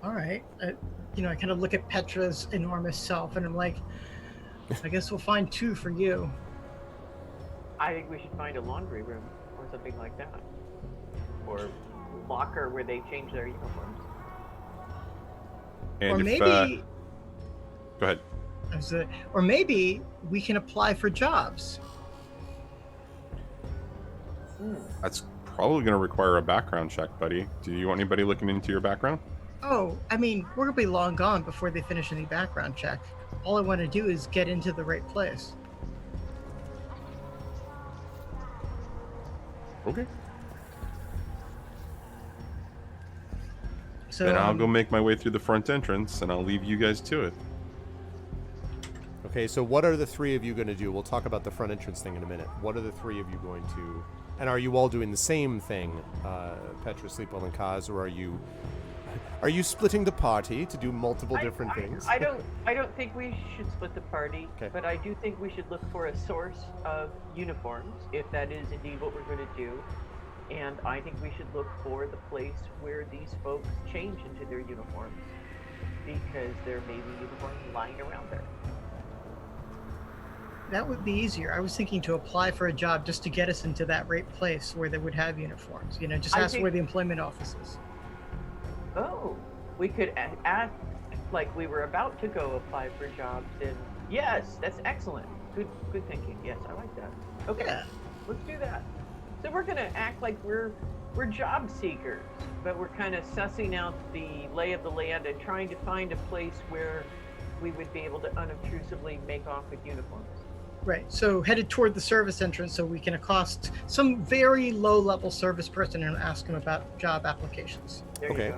Speaker 4: All right. I kind of look at Petra's enormous self and I'm like, I guess we'll find two for you.
Speaker 3: I think we should find a laundry room or something like that. Or locker where they change their uniforms.
Speaker 6: And
Speaker 4: or maybe...
Speaker 6: Go ahead.
Speaker 4: Or maybe we can apply for jobs.
Speaker 6: That's probably going to require a background check, buddy. Do you want anybody looking into your background?
Speaker 4: Oh, I mean, we're going to be long gone before they finish any background check. All I want to do is get into the right place.
Speaker 6: Okay.
Speaker 4: So
Speaker 6: then I'll go make my way through the front entrance, and I'll leave you guys to it.
Speaker 2: Okay, so what are the three of you going to do? We'll talk about the front entrance thing in a minute. What are the three of you going to... And are you all doing the same thing, Petra, Sleepwell, and Kaz, or are you splitting the party to do multiple different things?
Speaker 3: I don't think we should split the party, okay. But I do think we should look for a source of uniforms, if that is indeed what we're going to do. And I think we should look for the place where these folks change into their uniforms, because there may be uniforms lying around there.
Speaker 4: That would be easier. I was thinking to apply for a job just to get us into that right place where they would have uniforms. Just ask where the employment office is.
Speaker 3: Oh, we could act like we were about to go apply for jobs. And yes, that's excellent. Good thinking. Yes, I like that. Okay, yeah. Let's do that. So we're gonna act like we're job seekers, but we're kind of sussing out the lay of the land and trying to find a place where we would be able to unobtrusively make off with uniforms.
Speaker 4: Right, so headed toward the service entrance so we can accost some very low-level service person and ask him about job applications.
Speaker 3: There
Speaker 2: okay.
Speaker 3: You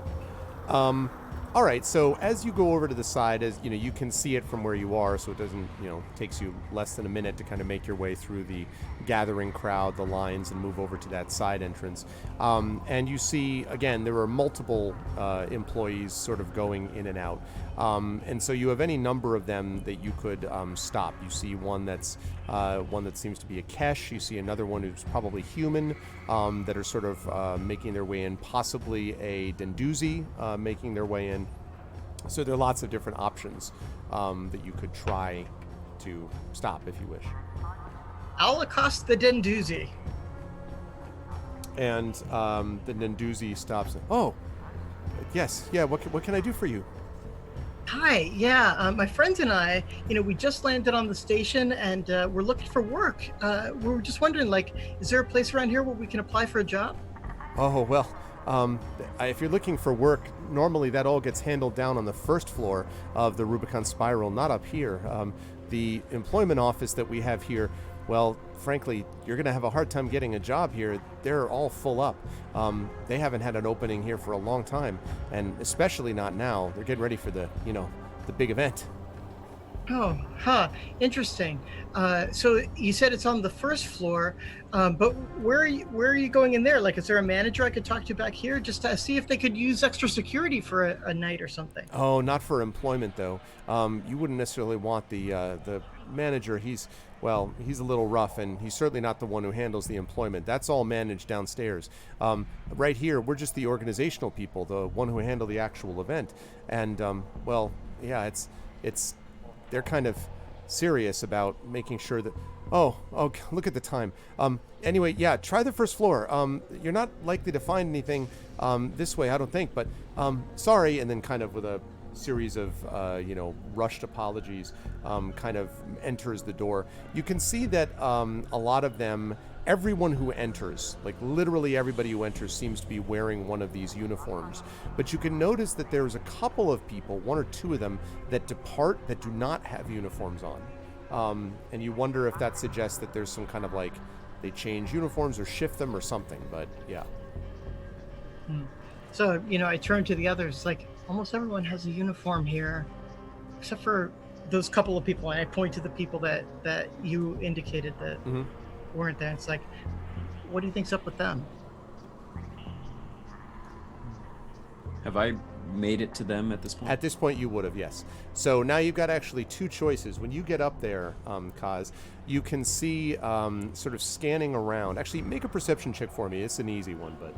Speaker 3: go.
Speaker 2: All right, so as you go over to the side, as you can see it from where you are, so it doesn't, takes you less than a minute to kind of make your way through the gathering crowd, the lines, and move over to that side entrance. And you see, again, there are multiple employees sort of going in and out. And so you have any number of them that you could stop. You see one that seems to be a Kesh. You see another one who's probably human, that are sort of making their way in, possibly a Denduzi making their way in. So there are lots of different options that you could try to stop if you wish.
Speaker 4: I'll accost the Denduzi.
Speaker 2: And the Denduzi stops. Oh, yes, yeah. What can I do for you?
Speaker 4: Hi, yeah. My friends and I, we just landed on the station and we're looking for work. We were just wondering, is there a place around here where we can apply for a job?
Speaker 2: Oh, well, if you're looking for work, normally that all gets handled down on the first floor of the Rubicon Spiral, not up here. The employment office that we have here, well, frankly, you're going to have a hard time getting a job here. They're all full up. They haven't had an opening here for a long time, and especially not now. They're getting ready for the big event.
Speaker 4: Oh, huh. Interesting. So you said it's on the first floor, but where are you going in there? Like, is there a manager I could talk to back here just to see if they could use extra security for a night or something?
Speaker 2: Oh, not for employment though. You wouldn't necessarily want the manager. He's a little rough, and he's certainly not the one who handles the employment. That's all managed downstairs. Right here, we're just the organizational people, the one who handle the actual event. And yeah, it's they're kind of serious about making sure that. Oh, look at the time. Anyway, yeah, try the first floor. You're not likely to find anything this way, I don't think, but sorry. And then kind of with a series of, rushed apologies, kind of enters the door. You can see that a lot of them, everyone who enters, like literally everybody who enters, seems to be wearing one of these uniforms. But you can notice that there's a couple of people, one or two of them, that depart that do not have uniforms on. And you wonder if that suggests that there's some kind of like they change uniforms or shift them or something, but yeah.
Speaker 4: So, I turn to the others, like almost everyone has a uniform here, except for those couple of people. And I point to the people that you indicated that weren't there. It's like, what do you think's up with them?
Speaker 5: Have I made it to them at this point?
Speaker 2: At this point, you would have, yes. So now you've got actually two choices. When you get up there, Kaz, you can see sort of scanning around. Actually, make a perception check for me. It's an easy one, but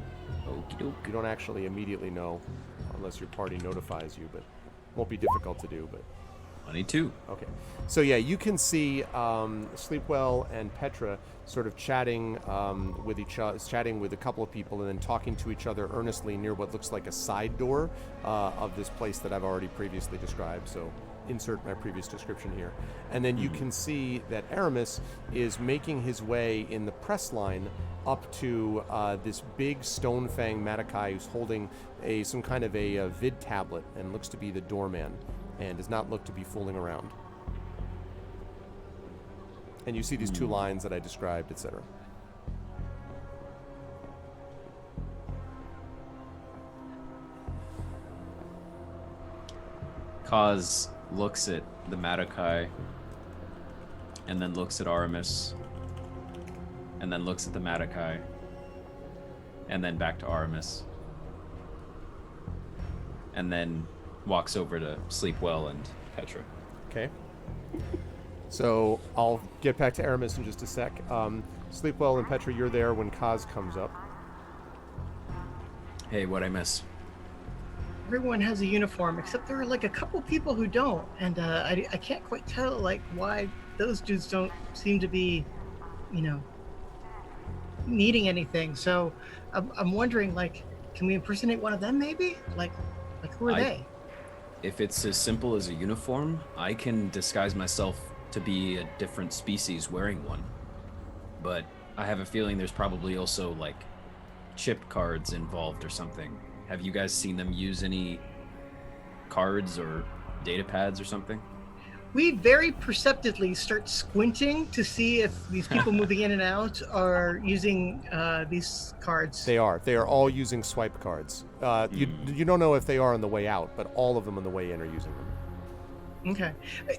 Speaker 2: you don't actually immediately know unless your party notifies you, but won't be difficult to do. But
Speaker 5: 22.
Speaker 2: Okay. So yeah, you can see Sleepwell and Petra sort of chatting with each other, chatting with a couple of people, and then talking to each other earnestly near what looks like a side door of this place that I've already previously described. So insert my previous description here. And then you can see that Aramis is making his way in the press line up to this big stone fang Matakai who's holding some kind of a vid tablet and looks to be the doorman and does not look to be fooling around. And you see these two lines that I described, etc.
Speaker 5: Kaz looks at the Matakai, and then looks at Aramis, and then looks at the Matakai, and then back to Aramis, and then walks over to Sleepwell and Petra.
Speaker 2: Okay. So I'll get back to Aramis in just a sec. Sleepwell and Petra, you're there when Kaz comes up.
Speaker 5: Hey, what'd I miss?
Speaker 4: Everyone has a uniform, except there are like a couple people who don't, and I can't quite tell like why those dudes don't seem to be, needing anything. So I'm wondering, like, can we impersonate one of them maybe? Like who are they?
Speaker 5: If it's as simple as a uniform, I can disguise myself to be a different species wearing one. But I have a feeling there's probably also like chip cards involved or something. Have you guys seen them use any cards or data pads or something?
Speaker 4: We very perceptively start squinting to see if these people moving in and out are using these cards.
Speaker 2: They are. They are all using swipe cards. You don't know if they are on the way out, but all of them on the way in are using them.
Speaker 4: Okay.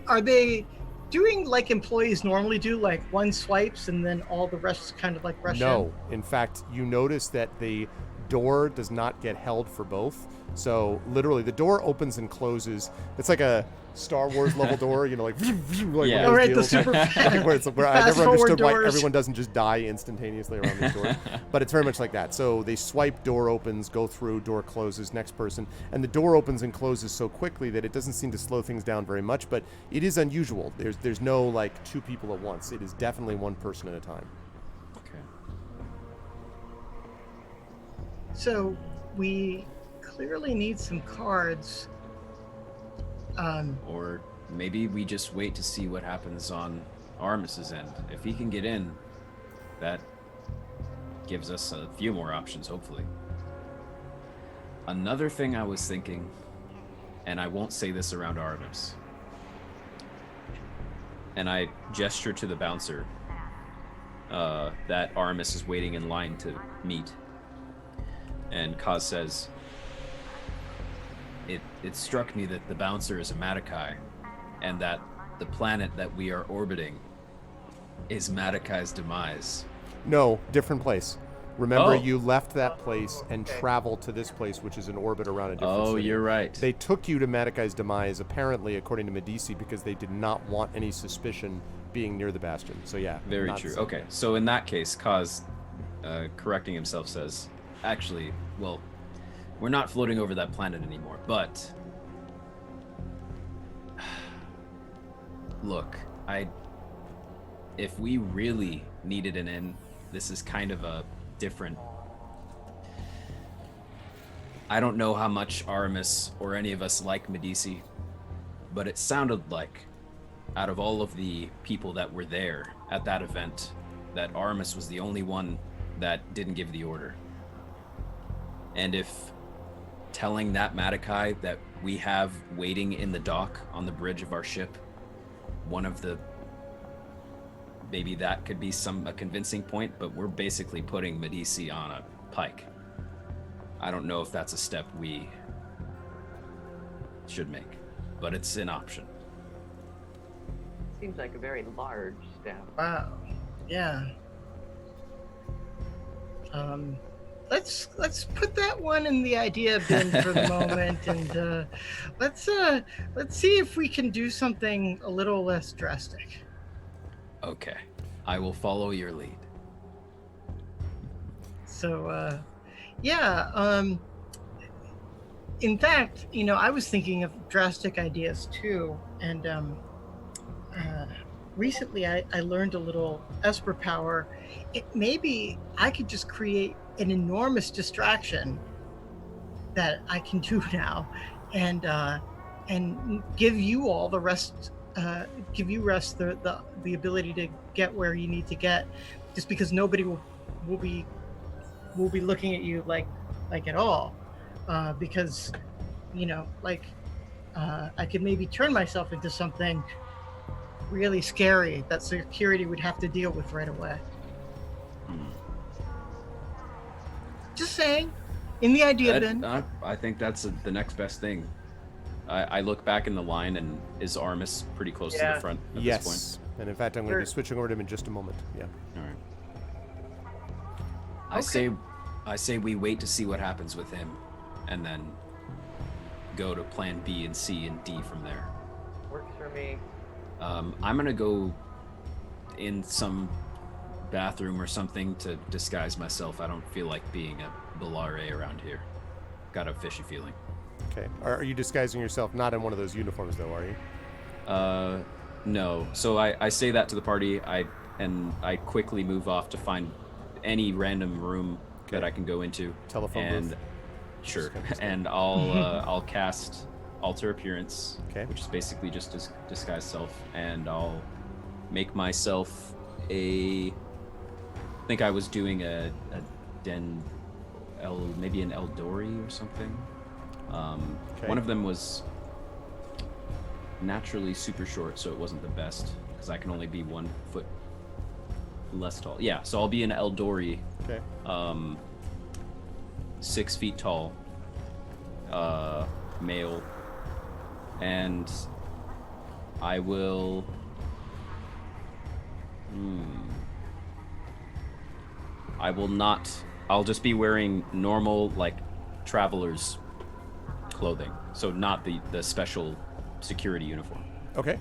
Speaker 4: Are they doing like employees normally do, like one swipes and then all the rest kind of like rush in?
Speaker 2: No. In fact, you notice that the door does not get held for both. So literally the door opens and closes. It's like a Star Wars level door, like
Speaker 5: yeah.
Speaker 4: All right, the super
Speaker 2: where I never understood why everyone doesn't just die instantaneously around these doors. But it's very much like that. So they swipe, door opens, go through, door closes, next person. And the door opens and closes so quickly that it doesn't seem to slow things down very much, but it is unusual. There's no like two people at once. It is definitely one person at a time.
Speaker 5: Okay.
Speaker 4: So we clearly need some cards.
Speaker 5: Or maybe we just wait to see what happens on Aramis's end. If he can get in, that gives us a few more options, hopefully. Another thing I was thinking, and I won't say this around Aramis, and I gesture to the bouncer that Aramis is waiting in line to meet. And Kaz says, It struck me that the bouncer is a Matakai, and that the planet that we are orbiting is Madakai's demise.
Speaker 2: No, different place. Remember,
Speaker 5: Oh.
Speaker 2: you left that place and traveled to this place, which is an orbit around a different city.
Speaker 5: You're right.
Speaker 2: They took you to Madakai's demise, apparently, according to Medici, because they did not want any suspicion being near the Bastion. So yeah.
Speaker 5: Very true. Okay, so in that case, Kaz, correcting himself, says, actually, well, we're not floating over that planet anymore, but... Look, if we really needed an in, this is kind of a different... I don't know how much Aramis or any of us like Medici, but it sounded like, out of all of the people that were there at that event, that Aramis was the only one that didn't give the order. And if telling that Madakai that we have waiting in the dock on the bridge of our ship, one of the... Maybe that could be a convincing point, but we're basically putting Medici on a pike. I don't know if that's a step we should make, but it's an option.
Speaker 3: Seems like a very large step.
Speaker 4: Wow. Yeah. Let's put that one in the idea bin for the moment, and let's see if we can do something a little less drastic.
Speaker 5: Okay, I will follow your lead.
Speaker 4: So, yeah. In fact, I was thinking of drastic ideas too, and recently I learned a little Esper power. Maybe I could just create an enormous distraction that I can do now, and give you all the rest. Give you rest the ability to get where you need to get, just because nobody will be looking at you like at all, because I could maybe turn myself into something really scary that security would have to deal with right away. Just saying, in the idea bin.
Speaker 5: I think that's the next best thing. I look back in the line, and is Aramis pretty close to the front at this point? And
Speaker 2: in fact, I'm going to be switching over to him in just a moment. Yeah.
Speaker 5: All right. I say we wait to see what happens with him, and then go to plan B and C and D from there.
Speaker 3: Works for me.
Speaker 5: I'm going to go in some bathroom or something to disguise myself. I don't feel like being a Bellare around here. Got a fishy feeling.
Speaker 2: Okay. Are you disguising yourself not in one of those uniforms, though, are you?
Speaker 5: No. So I say that to the party. I quickly move off to find any random room that I can go into.
Speaker 2: Telephone booth.
Speaker 5: Sure. And I'll cast Alter Appearance, which is basically just disguise self, and I'll make myself I think I was doing maybe an Eldori or something. One of them was naturally super short, so it wasn't the best, because I can only be 1 foot less tall. Yeah, so I'll be an Eldori. 6 feet tall, male, and I will... I will not... I'll just be wearing normal, traveler's clothing, so not the special security uniform.
Speaker 2: Okay.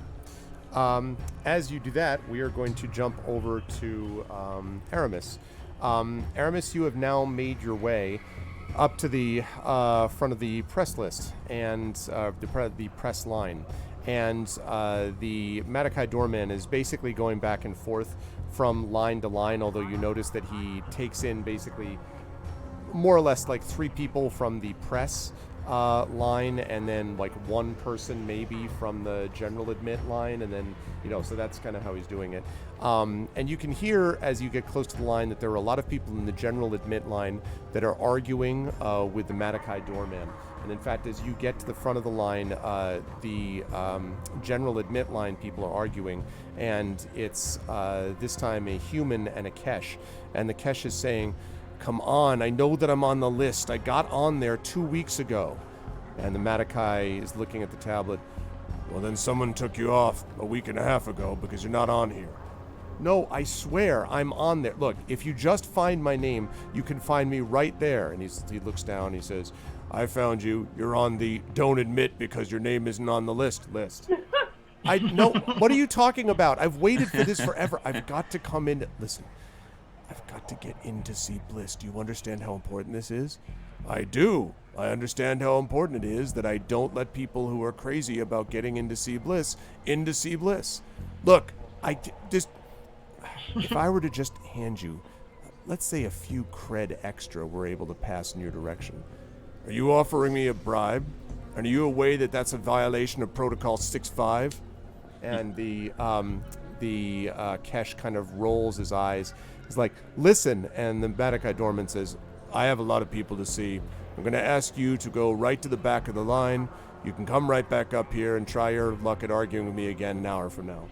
Speaker 2: As you do that, we are going to jump over to Aramis. Aramis, you have now made your way up to the front of the press list and the press line, and the Madakai doorman is basically going back and forth from line to line, although you notice that he takes in basically more or less 3 people from the press line, and then 1 person maybe from the general admit line, and then so that's kind of how he's doing it. And you can hear as you get close to the line that there are a lot of people in the general admit line that are arguing with the Madakai doorman. And in fact, as you get to the front of the line, the general admit line people are arguing, and it's this time a human and a Kesh, and the Kesh is saying, "Come on, I know that I'm on the list. I got on there 2 weeks ago." And the Madakai is looking at the tablet. Well, then someone took you off a week and a half ago because you're not on here. No, I swear I'm on there. Look, if you just find my name, you can find me right there. And he looks down, he says, I found you. You're on the don't admit because your name isn't on the list. No, what are you talking about? I've waited for this forever. I've got to come in. Listen, I've got to get in to see Bliss. Do you understand how important this is? I do. I understand how important it is that I don't let people who are crazy about getting in to see Bliss. Look, if I were to just hand you, let's say a few cred extra we're able to pass in your direction, are you offering me a bribe? And are you aware that that's a violation of Protocol 6.5? And the Kesh kind of rolls his eyes. He's like, listen. And the Batakai Dorman says, I have a lot of people to see. I'm going to ask you to go right to the back of the line. You can come right back up here and try your luck at arguing with me again an hour from now.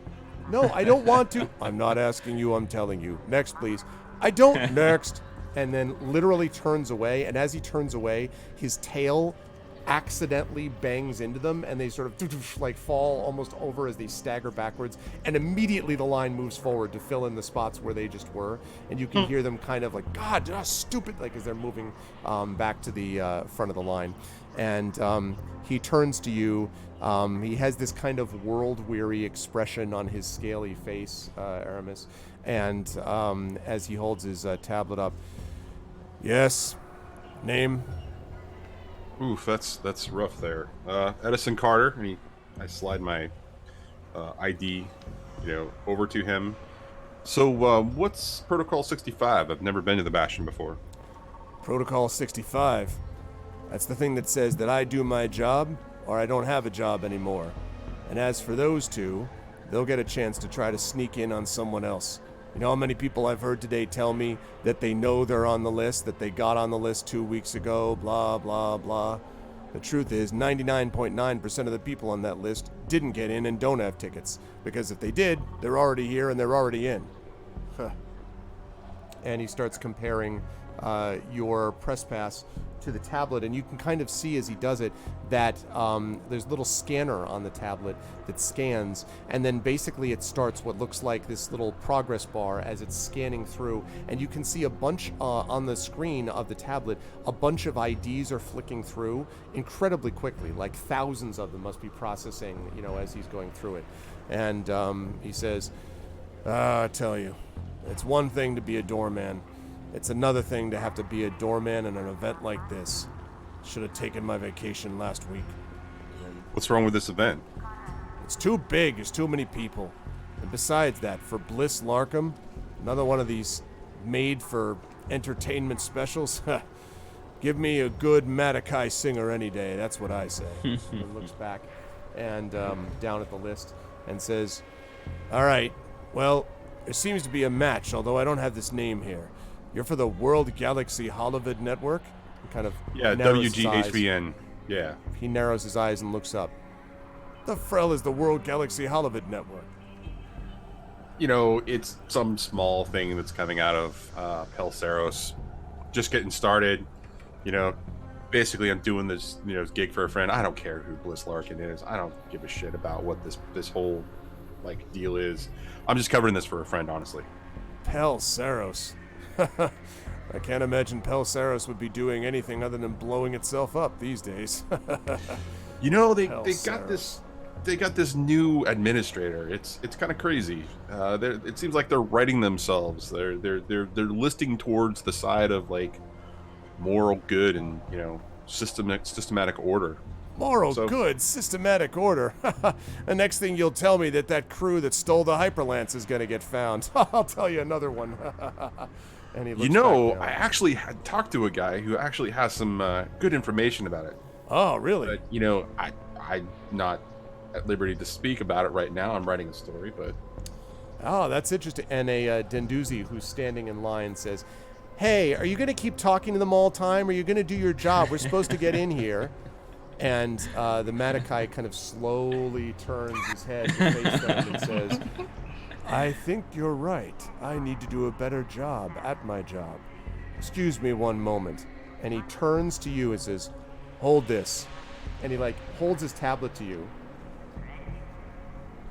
Speaker 2: No, I don't want to. I'm not asking you, I'm telling you. Next, please. I don't. Next. And then literally turns away. And as he turns away, his tail accidentally bangs into them, and they sort of like fall almost over as they stagger backwards, and immediately the line moves forward to fill in the spots where they just were, and you can hear them kind of like, God, stupid, like as they're moving back to the front of the line. And he turns to you. He has this kind of world-weary expression on his scaly face, Aramis, and as he holds his tablet up, yes, name?
Speaker 6: Oof, that's rough there. Edison Carter, and I slide my ID, over to him. So, what's Protocol 65? I've never been to the Bastion before.
Speaker 2: Protocol 65. That's the thing that says that I do my job, or I don't have a job anymore. And as for those two, they'll get a chance to try to sneak in on someone else. You know how many people I've heard today tell me that they know they're on the list, that they got on the list 2 weeks ago, blah, blah, blah. The truth is, 99.9% of the people on that list didn't get in and don't have tickets. Because if they did, they're already here and they're already in. And he starts comparing your press pass to the tablet, and you can kind of see as he does it that there's a little scanner on the tablet that scans, and then basically it starts what looks like this little progress bar as it's scanning through, and you can see a bunch on the screen of the tablet, a bunch of IDs are flicking through incredibly quickly, like thousands of them must be processing, as he's going through it. And he says, I tell you, it's one thing to be a doorman. It's another thing to have to be a doorman in an event like this. Should have taken my vacation last week.
Speaker 6: What's wrong with this event?
Speaker 2: It's too big. There's too many people. And besides that, for Bliss Larkham, another one of these made-for-entertainment specials, give me a good Matakai singer any day. That's what I say. He looks back and down at the list and says, all right, well, there seems to be a match, although I don't have this name here. You're for the World Galaxy Hollywood Network? He kind of
Speaker 6: WGHVN. Yeah.
Speaker 2: He narrows his eyes and looks up. The frell is the World Galaxy Hollywood Network?
Speaker 6: It's some small thing that's coming out of Pelseros. Just getting started. Basically I'm doing this, gig for a friend. I don't care who Bliss Larkin is. I don't give a shit about what this whole deal is. I'm just covering this for a friend, honestly.
Speaker 2: Pelseros. I can't imagine Pelseros would be doing anything other than blowing itself up these days.
Speaker 6: They got this new administrator. It's kind of crazy. It seems like they're writing themselves. They're listing towards the side of moral good and systematic order.
Speaker 2: Good, systematic order. The next thing you'll tell me that crew that stole the Hyperlance is going to get found. I'll tell you another one. And he looks
Speaker 6: I actually had talked to a guy who actually has some good information about it.
Speaker 2: Oh, really?
Speaker 6: But, I'm not at liberty to speak about it right now. I'm writing a story, but...
Speaker 2: Oh, that's interesting. And a Denduzi who's standing in line says, hey, are you going to keep talking to them all the time? Or are you going to do your job? We're supposed to get in here. And the Matakai kind of slowly turns his head to face them and says, I think you're right. I need to do a better job at my job. Excuse me one moment. And he turns to you and says, hold this. And he holds his tablet to you.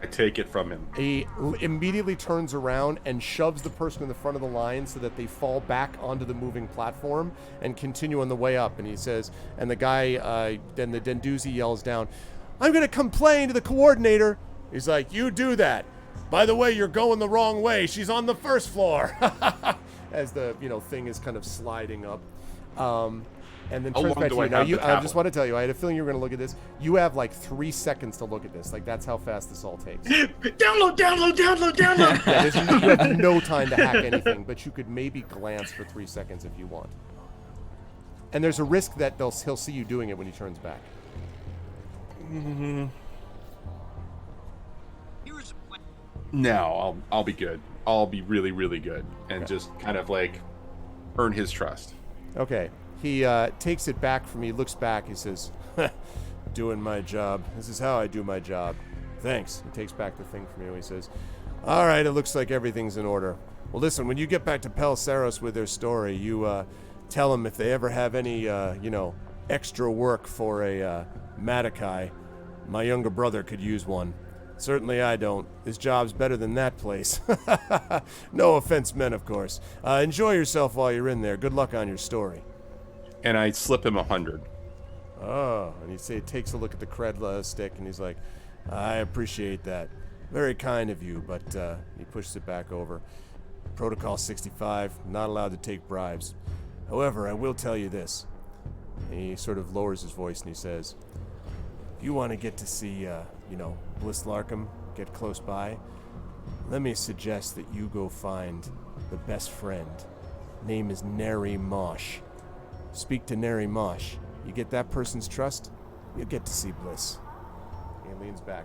Speaker 6: I take it from him.
Speaker 2: He immediately turns around and shoves the person in the front of the line so that they fall back onto the moving platform and continue on the way up. And he says, and the guy, then the Dendouzi yells down, "I'm going to complain to the coordinator." He's like, "You do that. By the way, you're going the wrong way. She's on the first floor." As the, thing is kind of sliding up. And then turns back to you. Now, I just want to tell you, I had a feeling you were going to look at this. You have like 3 seconds to look at this. Like, that's how fast this all takes.
Speaker 4: Download.
Speaker 2: Yeah, you have no time to hack anything, but you could maybe glance for 3 seconds if you want. And there's a risk that he'll see you doing it when he turns back.
Speaker 6: Mm-hmm. No, I'll be good. I'll be really, really good, and just kind of like earn his trust.
Speaker 2: Okay. He takes it back from me, looks back, he says, "Doing my job. This is how I do my job. Thanks." He takes back the thing from you. He says, "All right, it looks like everything's in order. Well, listen, when you get back to Pelsaros with their story, you tell them if they ever have any, extra work for a Matakai, my younger brother could use one. Certainly I don't. His job's better than that place." No offense meant, of course. Enjoy yourself while you're in there. Good luck on your story.
Speaker 6: And I slip him 100.
Speaker 2: Oh, and he takes a look at the cred stick, and he's like, "I appreciate that. Very kind of you," but he pushes it back over. "Protocol 65, not allowed to take bribes. However, I will tell you this." And he sort of lowers his voice, and he says, "If you want to get to see, Bliss Larkham, get close by, let me suggest that you go find the best friend. Name is Neri Mosh. Speak to Neri Mosh. You get that person's trust, you'll get to see Bliss." He leans back.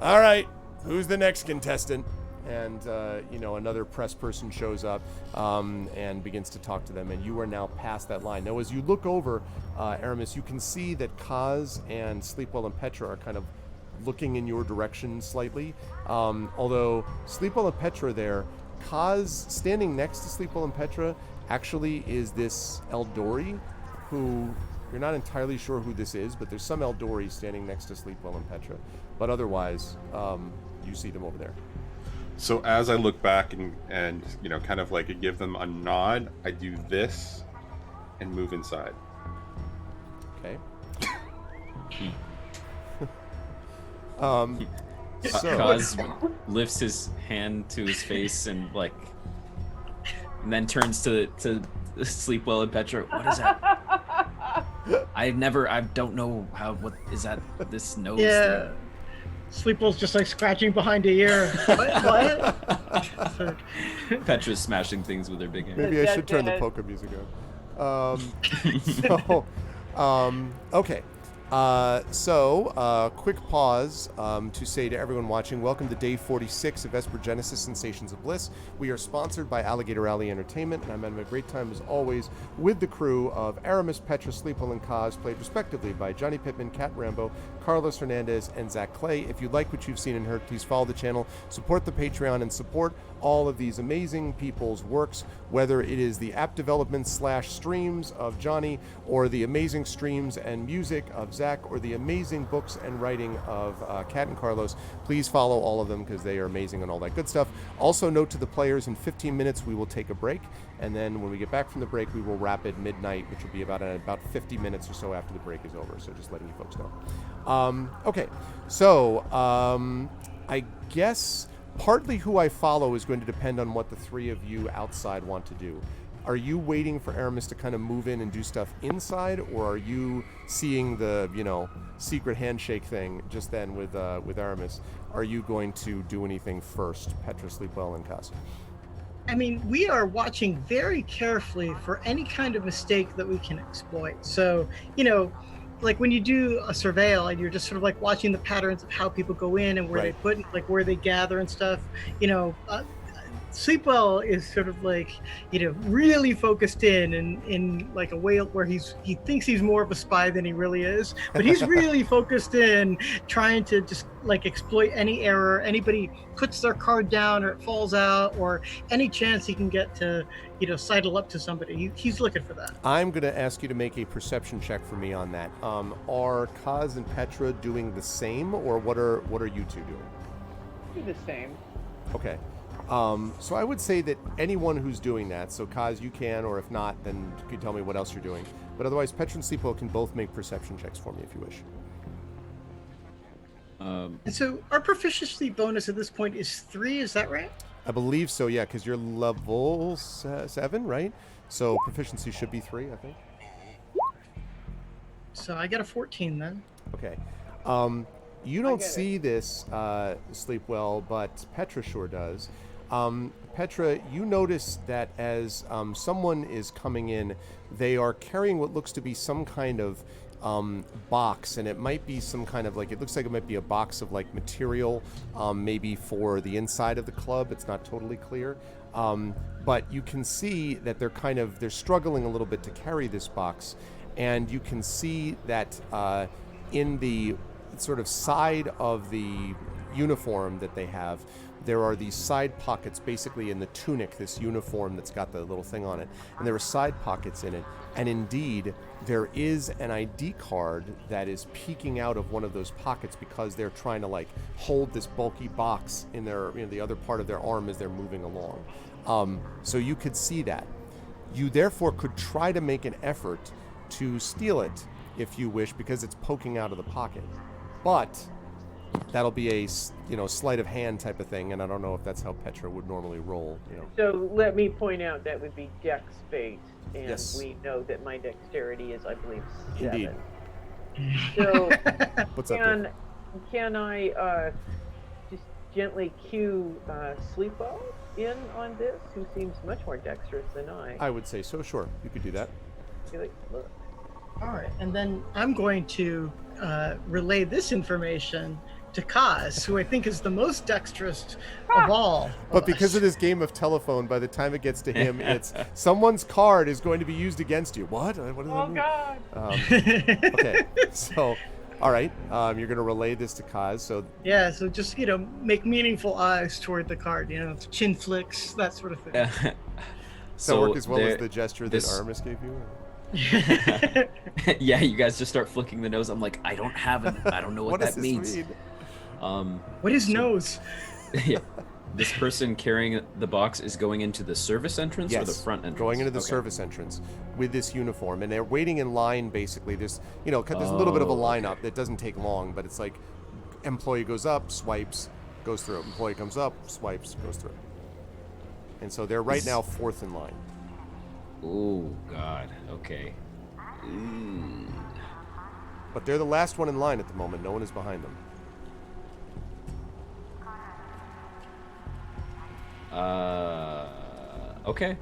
Speaker 2: "All right, who's the next contestant?" And, another press person shows up and begins to talk to them, and you are now past that line. Now, as you look over, Aramis, you can see that Kaz and Sleepwell and Petra are kind of looking in your direction slightly. Although Sleepwell and Petra there, Kaz standing next to Sleepwell and Petra actually is this Eldori, who you're not entirely sure who this is, but there's some Eldori standing next to Sleepwell and Petra. But otherwise, you see them over there.
Speaker 6: So as I look back and kind of like give them a nod, I do this and move inside.
Speaker 2: Okay.
Speaker 5: Kaz lifts his hand to his face and then turns to Sleepwell and Petra. "What is that?" I don't know what is that, this nose thing?
Speaker 4: Sleepwell's just like scratching behind the ear. What?
Speaker 5: Petra's smashing things with her big hand.
Speaker 2: Maybe I should turn the polka music on. Okay. Quick pause to say to everyone watching, welcome to day 46 of Esper Genesis Sensations of Bliss. We are sponsored by Alligator Alley Entertainment, and I'm having a great time as always with the crew of Aramis, Petra, Sleepwell, and Kaz, played respectively by Johnny Pittman, Cat Rambo, Carlos Hernandez, and Zac Clay. If you like what you've seen and heard, please follow the channel, support the Patreon, and support all of these amazing people's works, whether it is the app development / streams of Johnny, or the amazing streams and music of Zac, or the amazing books and writing of Kat and Carlos. Please follow all of them because they are amazing and all that good stuff. Also, note to the players, in 15 minutes we will take a break, and then when we get back from the break we will wrap at midnight, which will be about 50 minutes or so after the break is over, so just letting you folks know. I guess partly who I follow is going to depend on what the three of you outside want to do. Are you waiting for Aramis to kind of move in and do stuff inside, or are you seeing the, secret handshake thing just then with Aramis? Are you going to do anything first, Petra, Sleepwell, and Kaz?
Speaker 4: I mean, we are watching very carefully for any kind of mistake that we can exploit. So, like when you do a surveil and you're just sort of like watching the patterns of how people go in and where they put, like where they gather and stuff, Sleepwell is sort of like, really focused in like a way where he thinks he's more of a spy than he really is, but he's really focused in trying to just like exploit any error. Anybody puts their card down or it falls out, or any chance he can get to, sidle up to somebody. He's looking for that.
Speaker 2: I'm going to ask you to make a perception check for me on that. Are Kaz and Petra doing the same, or what are you two doing?
Speaker 3: Do the same.
Speaker 2: Okay. So I would say that anyone who's doing that, so Kaz, you can, or if not, then you can tell me what else you're doing. But otherwise, Petra and Sleepwell can both make perception checks for me if you wish.
Speaker 4: And so our proficiency bonus at this point is 3, is that right?
Speaker 2: I believe so, yeah, because you're level 7, right? So proficiency should be 3, I think.
Speaker 4: So I got a 14 then.
Speaker 2: Okay. You don't see this, Sleepwell, but Petra sure does. Petra, you notice that as someone is coming in, they are carrying what looks to be some kind of box, and it might be some kind of like, it looks like it might be a box of like material, maybe for the inside of the club. It's not totally clear. But you can see that they're struggling a little bit to carry this box, and you can see that in the sort of side of the uniform that they have, there are these side pockets basically in the tunic, this uniform that's got the little thing on it, and there are side pockets in it, and indeed there is an ID card that is peeking out of one of those pockets because they're trying to like hold this bulky box in their, the other part of their arm as they're moving along. So you could see that. You therefore could try to make an effort to steal it if you wish, because it's poking out of the pocket. But that'll be a sleight of hand type of thing, and I don't know if that's how Petra would normally roll.
Speaker 3: So let me point out that would be dex based, and
Speaker 2: yes.
Speaker 3: We know that my dexterity is, I believe, 7.
Speaker 2: Indeed.
Speaker 3: So
Speaker 2: what's up there?
Speaker 3: Can I just gently cue Sleepo in on this, who seems much more dexterous than I?
Speaker 2: I would say so. Sure, you could do that.
Speaker 3: Be like, look.
Speaker 4: All right, and then I'm going to relay this information to Kaz, who I think is the most dexterous of all.
Speaker 2: But because of this game of telephone, by the time it gets to him, it's someone's card is going to be used against you. What? What does that mean?
Speaker 3: God.
Speaker 2: Okay, so, all right, you're going to relay this to Kaz. So
Speaker 4: yeah, so just make meaningful eyes toward the card. Chin flicks, that sort of thing.
Speaker 2: Does that work as well as the gesture that Aramis gave you?
Speaker 5: Yeah, you guys just start flicking the nose. I'm like, I don't know what that means.
Speaker 2: Mean?
Speaker 4: What is nose?
Speaker 5: Yeah, this person carrying the box is going into the service entrance or the front entrance?
Speaker 2: Going into the service entrance with this uniform, and they're waiting in line. Basically, there's a little bit of a lineup that doesn't take long, but it's like employee goes up, swipes, goes through. Employee comes up, swipes, goes through. And so they're right now 4th in line.
Speaker 5: Oh God. Okay.
Speaker 2: But they're the last one in line at the moment. No one is behind them.
Speaker 5: Okay.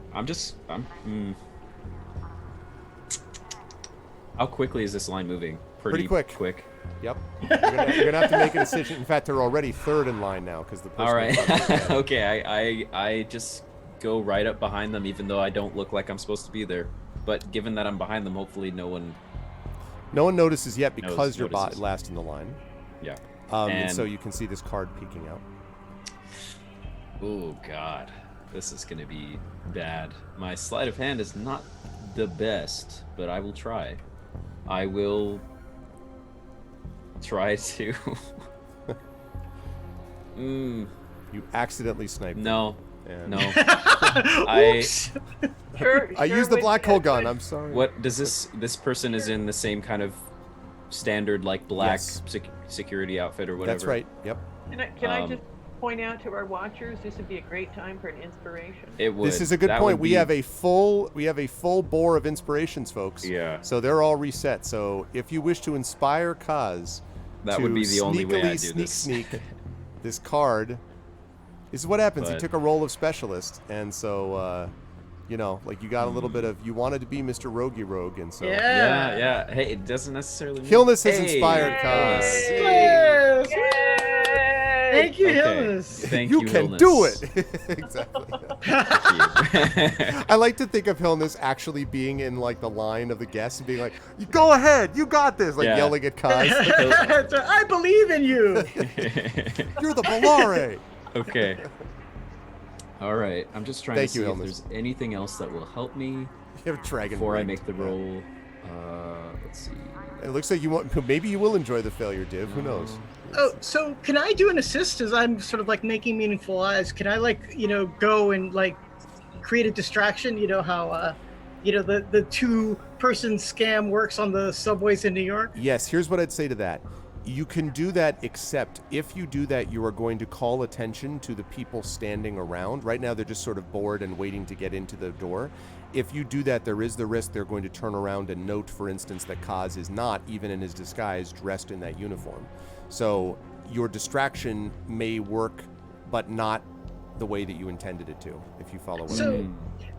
Speaker 5: How quickly is this line moving?
Speaker 2: Pretty quick. Yep. You're gonna have to make a decision. In fact, they're already 3rd in line now because the person.
Speaker 5: All right. Okay. I just go right up behind them, even though I don't look like I'm supposed to be there. But given that I'm behind them, hopefully no one
Speaker 2: notices yet because you're last in the line.
Speaker 5: Yeah.
Speaker 2: And so you can see this card peeking out.
Speaker 5: Oh God, this is gonna be bad. My sleight of hand is not the best, but I will try. I will try to.
Speaker 2: You accidentally sniped.
Speaker 5: No.
Speaker 2: And
Speaker 5: No.
Speaker 2: I used the black hole gun. I'm sorry.
Speaker 5: What does this person is in the same kind of standard like black security outfit or whatever?
Speaker 2: That's right. Yep.
Speaker 3: Can I just point out to our watchers, this would be a great time for an inspiration.
Speaker 5: It would.
Speaker 2: This is a good point. We have a full bore of inspirations, folks.
Speaker 5: Yeah.
Speaker 2: So they're all reset. So if you wish to inspire Kaz,
Speaker 5: that would be the only way I do this.
Speaker 2: Sneak this card. This is what happens. He took a role of specialist, and so you got a little bit of, you wanted to be Mr. Roguey Rogue, and so
Speaker 5: yeah. Hey, it doesn't necessarily mean...
Speaker 2: Hillness has inspired Kaz.
Speaker 4: Yes. Thank you, Hillness.
Speaker 5: Thank you,
Speaker 2: You can
Speaker 5: Hillness.
Speaker 2: do it. Exactly.
Speaker 5: Thank you.
Speaker 2: I like to think of Hillness actually being in like the line of the guests and being like, "Go ahead, you got this!" Like yelling at Kaz.
Speaker 4: I believe in you.
Speaker 2: You're the Bellare.
Speaker 5: Okay. All right. I'm just trying to see if
Speaker 2: Hillness.
Speaker 5: there's anything else that will help me
Speaker 2: You have dragon
Speaker 5: before I
Speaker 2: ring.
Speaker 5: make the roll. Let's see.
Speaker 2: It looks like you want. Maybe you will enjoy the failure, Div. Who knows?
Speaker 4: Oh, so can I do an assist as I'm sort of like making meaningful eyes? Can I go and like create a distraction? You know how the 2-person scam works on the subways in New York?
Speaker 2: Yes, here's what I'd say to that. You can do that, except if you do that, you are going to call attention to the people standing around. Right now, they're just sort of bored and waiting to get into the door. If you do that, there is the risk they're going to turn around and note, for instance, that Kaz is not, even in his disguise, dressed in that uniform. So your distraction may work, but not the way that you intended it to, if you follow what I mean.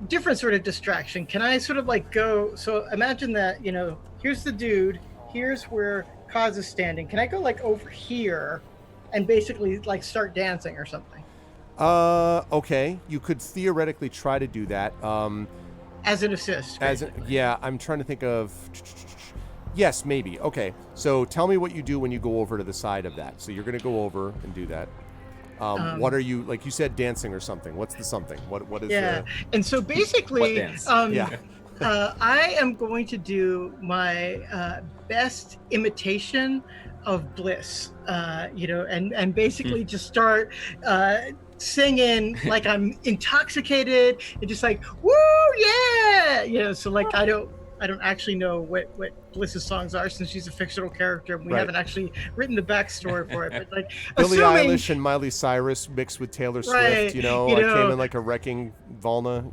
Speaker 4: Different sort of distraction. Can I sort of like go, so imagine that, here's the dude, here's where Kaz is standing. Can I go like over here and basically like start dancing or something?
Speaker 2: Okay. You could theoretically try to do that.
Speaker 4: As an assist.
Speaker 2: Yeah, I'm trying to think of... Yes, maybe. Okay. So tell me what you do when you go over to the side of that. So you're going to go over and do that. What are you, like you said, dancing or something? What's the something? What is
Speaker 4: and so basically,
Speaker 5: what dance?
Speaker 4: I am going to do my best imitation of Bliss, and basically just start singing like I'm intoxicated and just like, woo, yeah, so like I don't actually know what Bliss's songs are, since she's a fictional character and we haven't actually written the backstory for it. But like
Speaker 2: Billie Eilish and Miley Cyrus mixed with Taylor Swift, I came in like a wrecking Volna,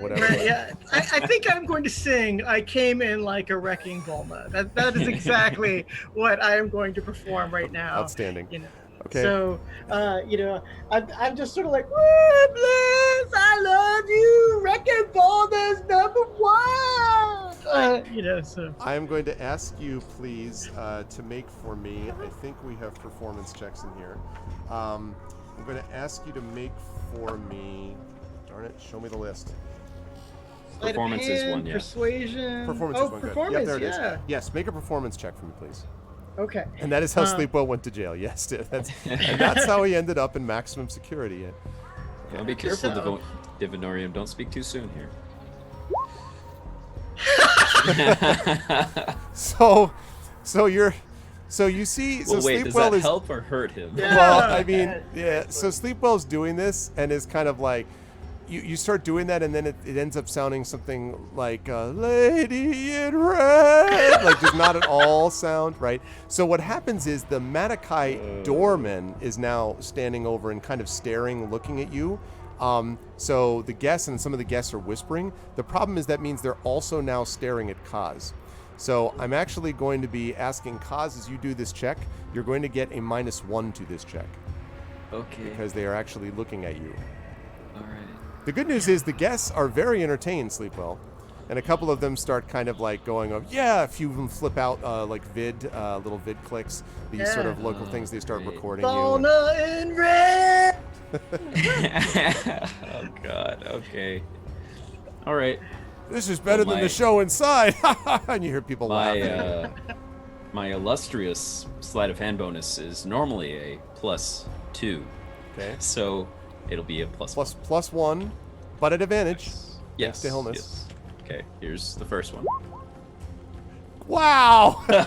Speaker 2: whatever.
Speaker 4: Right, yeah. I think I'm going to sing I Came In Like a Wrecking Volna. That is exactly what I am going to perform right now.
Speaker 2: Outstanding. Okay.
Speaker 4: So, I'm just sort of like, woo, Bliss, I love you, Wrecking Volna's #1. So.
Speaker 2: I am going to ask you, please, to make for me, I think we have performance checks in here. I'm going to ask you to make for me, darn it, show me the list.
Speaker 5: Performance is one, yeah.
Speaker 4: Persuasion.
Speaker 2: Performance is one,
Speaker 4: performance,
Speaker 2: good. Yep, there it is.
Speaker 4: yeah.
Speaker 2: Yes, make a performance check for me, please.
Speaker 4: Okay.
Speaker 2: And that is how Sleepwell went to jail. Yes, that's how he ended up in maximum security.
Speaker 5: Well, be careful, Divinorium. Don't speak too soon here.
Speaker 2: So you see.
Speaker 5: Well, wait, does that help or hurt him?
Speaker 2: Well, I mean, yeah. So Sleepwell's doing this and is kind of like. You start doing that, and then it ends up sounding something like Lady in Red. Like, does not at all sound right. So what happens is the Matakai doorman is now standing over and kind of staring, looking at you. So the guests and some of the guests are whispering. The problem is that means they're also now staring at Kaz. So I'm actually going to be asking Kaz, as you do this check, you're going to get a -1 to this check.
Speaker 5: Okay.
Speaker 2: Because they are actually looking at you.
Speaker 5: All right.
Speaker 2: The good news is the guests are very entertained, Sleepwell. And a couple of them start kind of like going, a few of them flip out like little vid clicks, these sort of local things they start recording
Speaker 4: Volna in Red!
Speaker 5: Oh, God. Okay. All right.
Speaker 2: This is better than the show inside. And you hear people laughing.
Speaker 5: My illustrious sleight of hand bonus is normally a +2.
Speaker 2: Okay.
Speaker 5: So it'll be a
Speaker 2: +1, but at advantage.
Speaker 5: Yes.
Speaker 2: To illness.
Speaker 5: Yes. Okay, here's the first one.
Speaker 2: Wow! Critically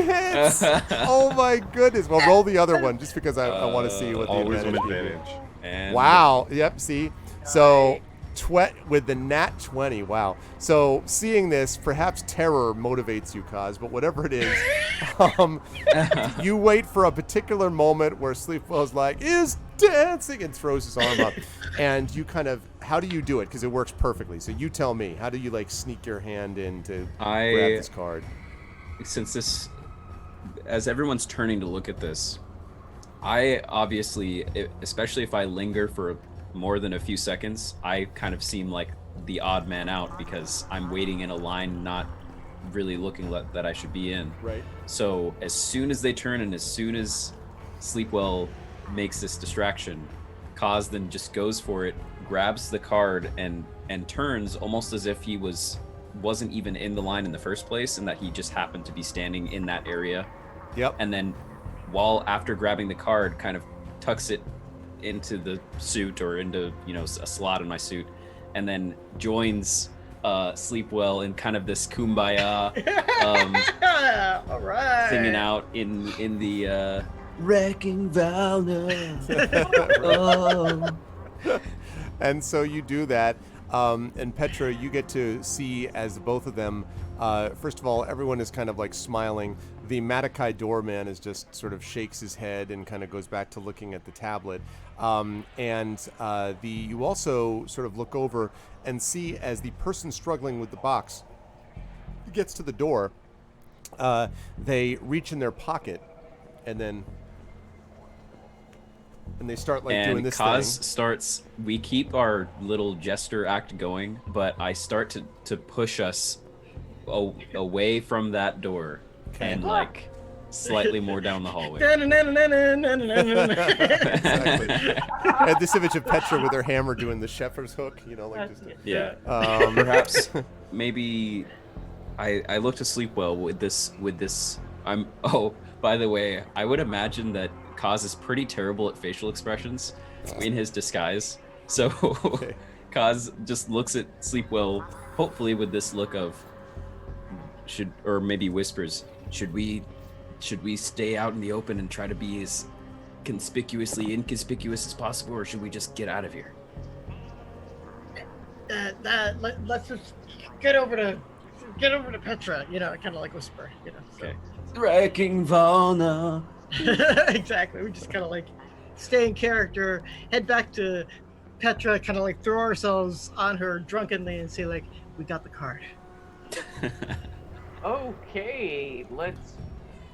Speaker 2: hits! Oh my goodness. Well, roll the other one just because I want to see what the
Speaker 6: always an
Speaker 2: advantage
Speaker 6: advantage.
Speaker 5: And
Speaker 2: wow. Yep, see? So with the nat 20, wow. So seeing this, perhaps terror motivates you, Kaz, but whatever it is, you wait for a particular moment where Sleepwell's like, is dancing, and throws his arm up. And you kind of, how do you do it? Because it works perfectly. So you tell me, how do you like sneak your hand in to grab this card?
Speaker 5: Since this, as everyone's turning to look at this, I obviously, especially if I linger for more than a few seconds, I kind of seem like the odd man out because I'm waiting in a line, not really looking that I should be in.
Speaker 2: Right.
Speaker 5: So as soon as they turn and as soon as Sleepwell makes this distraction, Kaz then just goes for it, grabs the card and turns almost as if he wasn't even in the line in the first place and that he just happened to be standing in that area.
Speaker 2: Yep.
Speaker 5: And then after grabbing the card, kind of tucks it into the suit or into a slot in my suit, and then joins Sleep Well in kind of this kumbaya,
Speaker 4: all right,
Speaker 5: singing out in the wrecking Valna. Oh.
Speaker 2: And so you do that, and Petra, you get to see as both of them. First of all, everyone is kind of like smiling. The Matakai doorman is just sort of shakes his head and kind of goes back to looking at the tablet. You also sort of look over and see as the person struggling with the box gets to the door, they reach in their pocket and they start like doing this
Speaker 5: Kaz
Speaker 2: thing.
Speaker 5: starts. We keep our little jester act going, but I start to push us away from that door and like slightly more down the hallway.
Speaker 2: Exactly. And this image of Petra with her hammer doing the shepherd's hook, like just
Speaker 5: yeah. Perhaps maybe I look to sleep well with this. By the way, I would imagine that Kaz is pretty terrible at facial expressions in his disguise. So
Speaker 2: Okay.
Speaker 5: Kaz just looks at Sleepwell, hopefully with this look of or maybe whispers, should we stay out in the open and try to be as conspicuously inconspicuous as possible, or should we just get out of here?
Speaker 4: Let's just get over to Petra, kind of like whisper, So.
Speaker 5: Okay. Wrecking Valna.
Speaker 4: Exactly. We just kind of like stay in character, head back to Petra, kind of like throw ourselves on her drunkenly and say like, we got the card.
Speaker 3: Okay, let's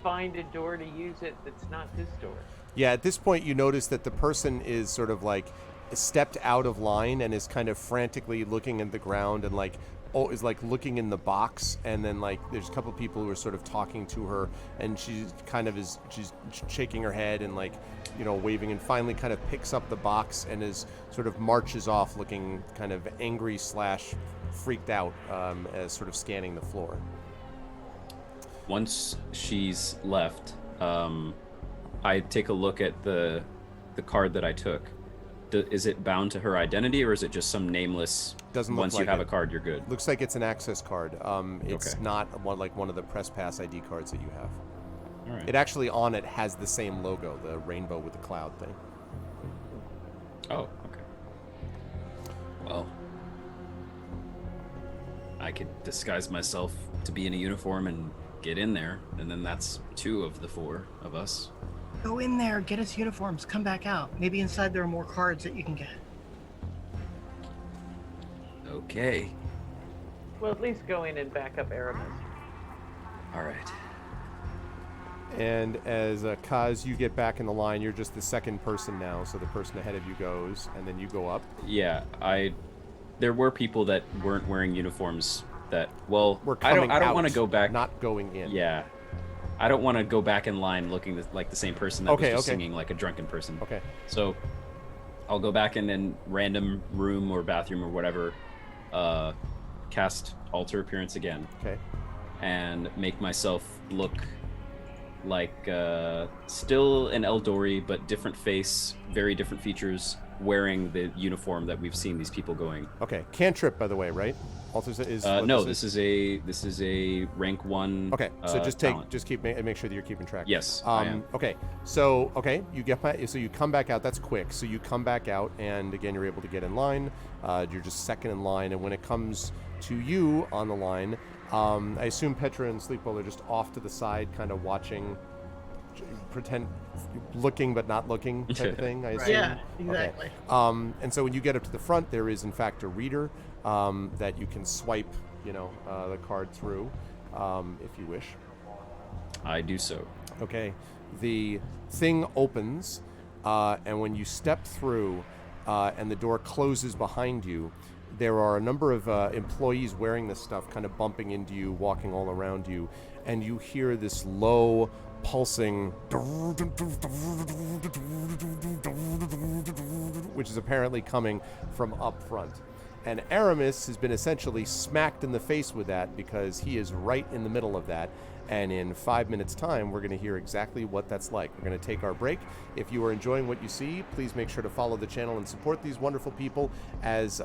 Speaker 3: find a door to use it that's not this door.
Speaker 2: Yeah, at this point you notice that the person is sort of like stepped out of line and is kind of frantically looking at the ground and is like looking in the box, and then like there's a couple of people who are sort of talking to her, and she's shaking her head and like waving, and finally kind of picks up the box and is sort of marches off looking kind of angry / freaked out, as sort of scanning the floor.
Speaker 5: Once she's left, I take a look at the card that I took. Is it bound to her identity, or is it just some nameless?
Speaker 2: Doesn't look
Speaker 5: once
Speaker 2: like
Speaker 5: you have
Speaker 2: it.
Speaker 5: a card, you're good.
Speaker 2: Looks like it's an access card. It's
Speaker 5: Okay.
Speaker 2: not one of the press pass ID cards that you have.
Speaker 5: All right.
Speaker 2: It actually on it has the same logo, the rainbow with the cloud thing.
Speaker 5: Oh, okay. Well, I could disguise myself to be in a uniform and get in there, and then that's 2 of the 4 of us.
Speaker 4: Go in there, get us uniforms, come back out. Maybe inside there are more cards that you can get.
Speaker 5: Okay.
Speaker 3: Well, at least go in and back up Aramis.
Speaker 5: All right.
Speaker 2: And as Kaz, you get back in the line, you're just the second person now, so the person ahead of you goes, and then you go up.
Speaker 5: Yeah, there were people that weren't wearing uniforms that, well,
Speaker 2: We're
Speaker 5: I
Speaker 2: coming
Speaker 5: don't want
Speaker 2: out,
Speaker 5: to go back.
Speaker 2: not going in.
Speaker 5: Yeah. I don't want to go back in line looking like the same person that was just singing like a drunken person.
Speaker 2: Okay.
Speaker 5: So I'll go back in a random room or bathroom or whatever, cast alter appearance again.
Speaker 2: Okay.
Speaker 5: And make myself look like still an Eldori, but different face, very different features, wearing the uniform that we've seen these people going.
Speaker 2: Okay. Cantrip, by the way, right? Alters is
Speaker 5: no, this is a rank 1.
Speaker 2: Okay, so
Speaker 5: talent.
Speaker 2: make sure that you're keeping track.
Speaker 5: Yes, I am.
Speaker 2: Okay, so you come back out. That's quick. So you come back out, and again, you're able to get in line. You're just second in line, and when it comes to you on the line, I assume Petra and Sleepwell are just off to the side, kind of watching, pretend looking but not looking type of thing. I assume.
Speaker 4: Yeah, exactly.
Speaker 2: Okay. And so when you get up to the front, there is in fact a reader that you can swipe, the card through, if you wish.
Speaker 5: I do so.
Speaker 2: Okay. The thing opens, and when you step through, and the door closes behind you, there are a number of employees wearing this stuff kind of bumping into you, walking all around you, and you hear this low pulsing, which is apparently coming from up front. And Aramis has been essentially smacked in the face with that because he is right in the middle of that. And in 5 minutes' time, we're going to hear exactly what that's like. We're going to take our break. If you are enjoying what you see, please make sure to follow the channel and support these wonderful people as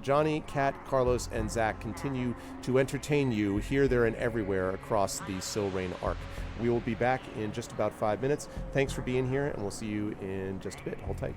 Speaker 2: Johnny, Kat, Carlos, and Zach continue to entertain you here, there, and everywhere across the Silrain arc. We will be back in just about 5 minutes. Thanks for being here, and we'll see you in just a bit. Hold tight.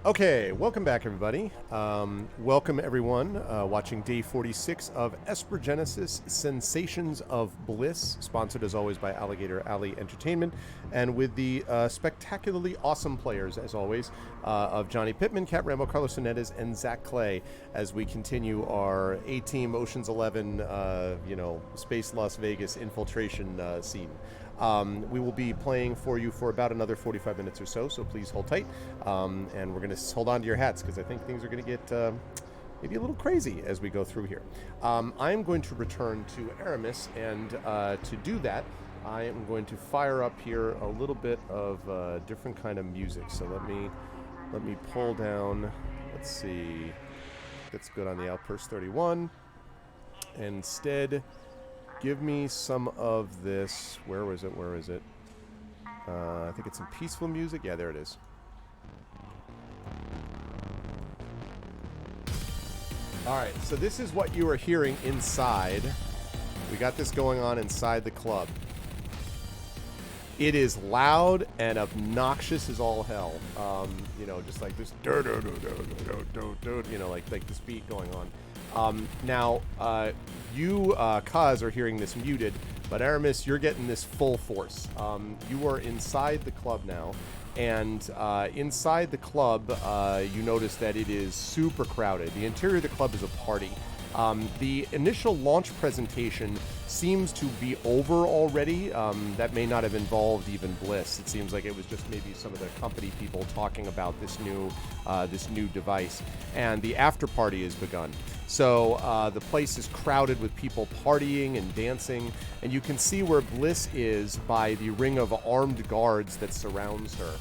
Speaker 2: Okay, welcome back, everybody. Welcome, everyone, watching day 46 of Esper Genesis Sensations of Bliss, sponsored as always by Alligator Alley Entertainment, and with the spectacularly awesome players, as always, of Johnny Pittman, Cat Rambo, Carlos Hernandez, and Zac Clay, as we continue our A-Team Ocean's 11, Space Las Vegas infiltration scene. We will be playing for you for about another 45 minutes or so please hold tight. And we're going to hold on to your hats because I think things are going to get maybe a little crazy as we go through here. I'm going to return to Aramis, and to do that, I am going to fire up here a little bit of different kind of music. So let me pull down, let's see, that's good on the Outburst 31. Instead, give me some of this. Where is it? I think it's some peaceful music. Yeah, there it is. All right, so this is what you are hearing inside. We got this going on inside the club. It is loud and obnoxious as all hell. Just like this, like this beat going on. Now, you, Kaz, are hearing this muted, but Aramis, you're getting this full force. You are inside the club now, and inside the club, you notice that it is super crowded. The interior of the club is a party. The initial launch presentation seems to be over already. That may not have involved even Bliss. It seems like it was just maybe some of the company people talking about this new device. And the after party has begun. So the place is crowded with people partying and dancing, and you can see where Bliss is by the ring of armed guards that surrounds her.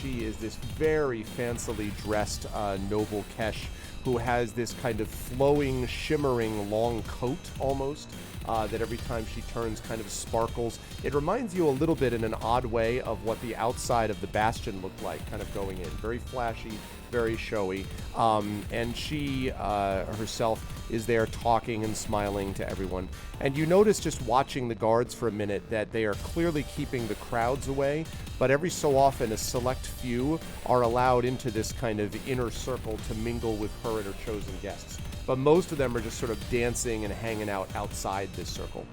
Speaker 2: She is this very fancily dressed noble Kesh, who has this kind of flowing, shimmering long coat almost, that every time she turns kind of sparkles. It reminds you a little bit in an odd way of what the outside of the Bastion looked like, kind of going in. Very flashy, very showy. And she herself is there talking and smiling to everyone. And you notice just watching the guards for a minute that they are clearly keeping the crowds away, but every so often a select few are allowed into this kind of inner circle to mingle with her and her chosen guests. But most of them are just sort of dancing and hanging out outside this circle.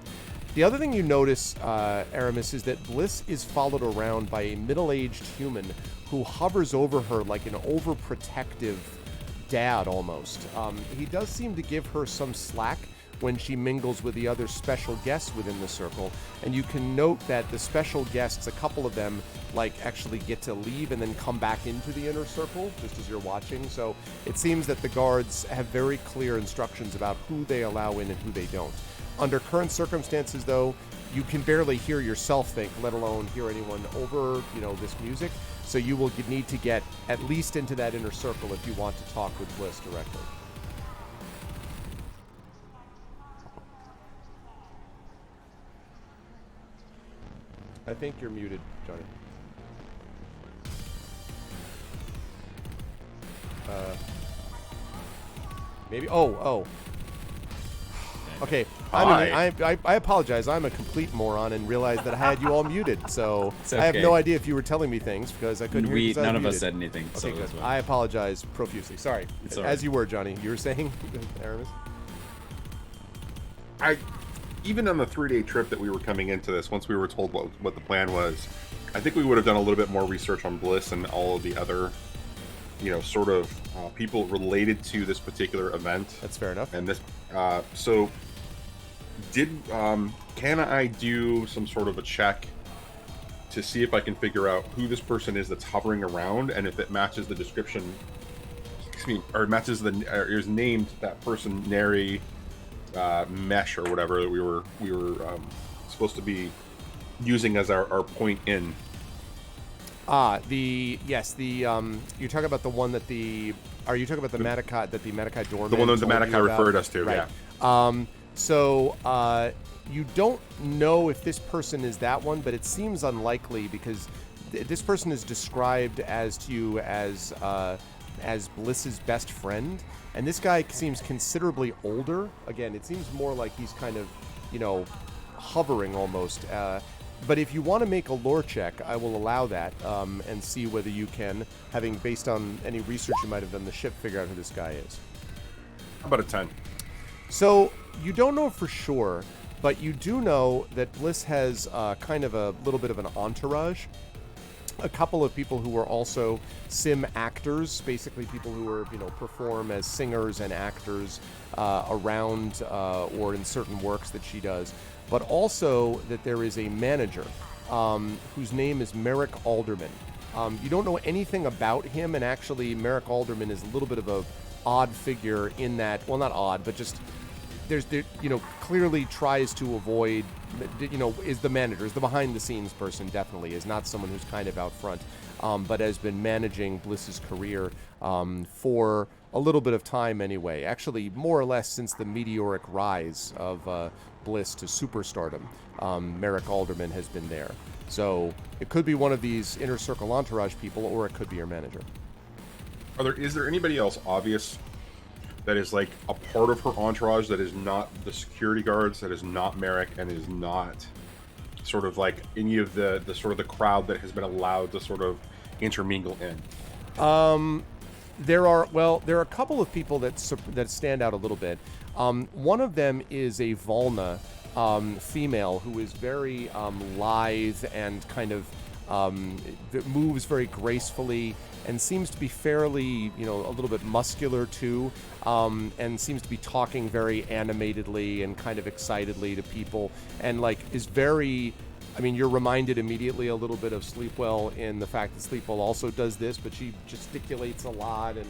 Speaker 2: The other thing you notice, Aramis, is that Bliss is followed around by a middle-aged human who hovers over her like an overprotective dad almost. He does seem to give her some slack when she mingles with the other special guests within the circle, and you can note that the special guests, a couple of them, actually get to leave and then come back into the inner circle just as you're watching. So it seems that the guards have very clear instructions about who they allow in and who they don't. Under current circumstances, though, you can barely hear yourself think, let alone hear anyone over, this music. So you will need to get at least into that inner circle if you want to talk with Bliss directly. I think you're muted, Johnny. Maybe. Oh. Okay. I apologize. I'm a complete moron and realized that I had you all muted. So okay. I have no idea if you were telling me things because I couldn't hear you.
Speaker 5: None of us said anything.
Speaker 2: Okay,
Speaker 5: so
Speaker 2: good. I apologize profusely. Sorry. As you were, Johnny. You were saying, Aramis?
Speaker 6: Even on the 3-day trip that we were coming into this, once we were told what the plan was, I think we would have done a little bit more research on Bliss and all of the other, people related to this particular event.
Speaker 2: That's fair enough.
Speaker 6: And this, can I do some sort of a check to see if I can figure out who this person is that's hovering around, and if it matches the description, or matches or is named that person, Neri Mesh or whatever that we were supposed to be using as our point in.
Speaker 2: You're talking about the one that are you talking about the Matakai that the Matakai doorman?
Speaker 6: The one that the Matakai referred us to,
Speaker 2: right.
Speaker 6: Yeah.
Speaker 2: You don't know if this person is that one, but it seems unlikely because this person is described as to you as Bliss's best friend, and this guy seems considerably older. Again, it seems more like he's kind of, hovering almost. But if you want to make a lore check, I will allow that and see whether you can, having based on any research you might have done, the ship, figure out who this guy is.
Speaker 6: How about a 10?
Speaker 2: So you don't know for sure, but you do know that Bliss has kind of a little bit of an entourage. A couple of people who are also sim actors, basically people who are, perform as singers and actors around or in certain works that she does. But also that there is a manager whose name is Merrick Alderman. You don't know anything about him, and actually Merrick Alderman is a little bit of a odd figure in that, well, not odd, but just clearly tries to avoid, is the manager, is the behind-the-scenes person, definitely, is not someone who's kind of out front, but has been managing Bliss's career for a little bit of time anyway. Actually, more or less since the meteoric rise of Bliss to superstardom, Merrick Alderman has been there. So it could be one of these inner circle entourage people, or it could be your manager.
Speaker 6: Is there anybody else obvious that is like a part of her entourage that is not the security guards, that is not Merrick, and is not sort of like any of the sort of the crowd that has been allowed to sort of intermingle in?
Speaker 2: There are a couple of people that stand out a little bit. One of them is a Volna female who is very lithe and kind of moves very gracefully and seems to be fairly, a little bit muscular too, and seems to be talking very animatedly and kind of excitedly to people, and is very, you're reminded immediately a little bit of Sleepwell in the fact that Sleepwell also does this, but she gesticulates a lot and,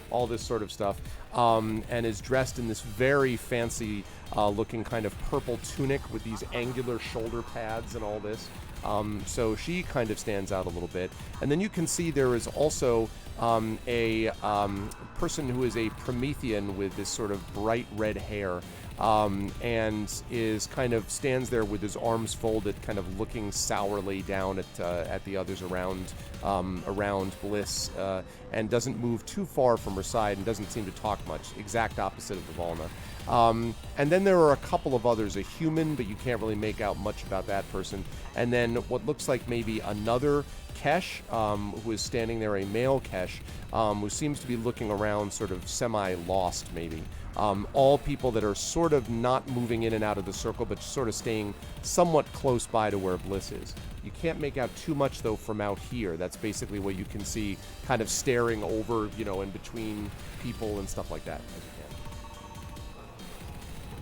Speaker 2: all this sort of stuff, and is dressed in this very fancy looking kind of purple tunic with these angular shoulder pads and all this. So she kind of stands out a little bit. And then you can see there is also a person who is a Promethean with this sort of bright red hair, and is kind of stands there with his arms folded, kind of looking sourly down at the others around Bliss, and doesn't move too far from her side and doesn't seem to talk much. Exact opposite of the Volna. And then there are a couple of others, a human, but you can't really make out much about that person. And then what looks like maybe another Kesh, who is standing there, a male Kesh, who seems to be looking around sort of semi-lost maybe. All people that are sort of not moving in and out of the circle, but sort of staying somewhat close by to where Bliss is. You can't make out too much, though, from out here. That's basically what you can see kind of staring over, in between people and stuff like that, as you can.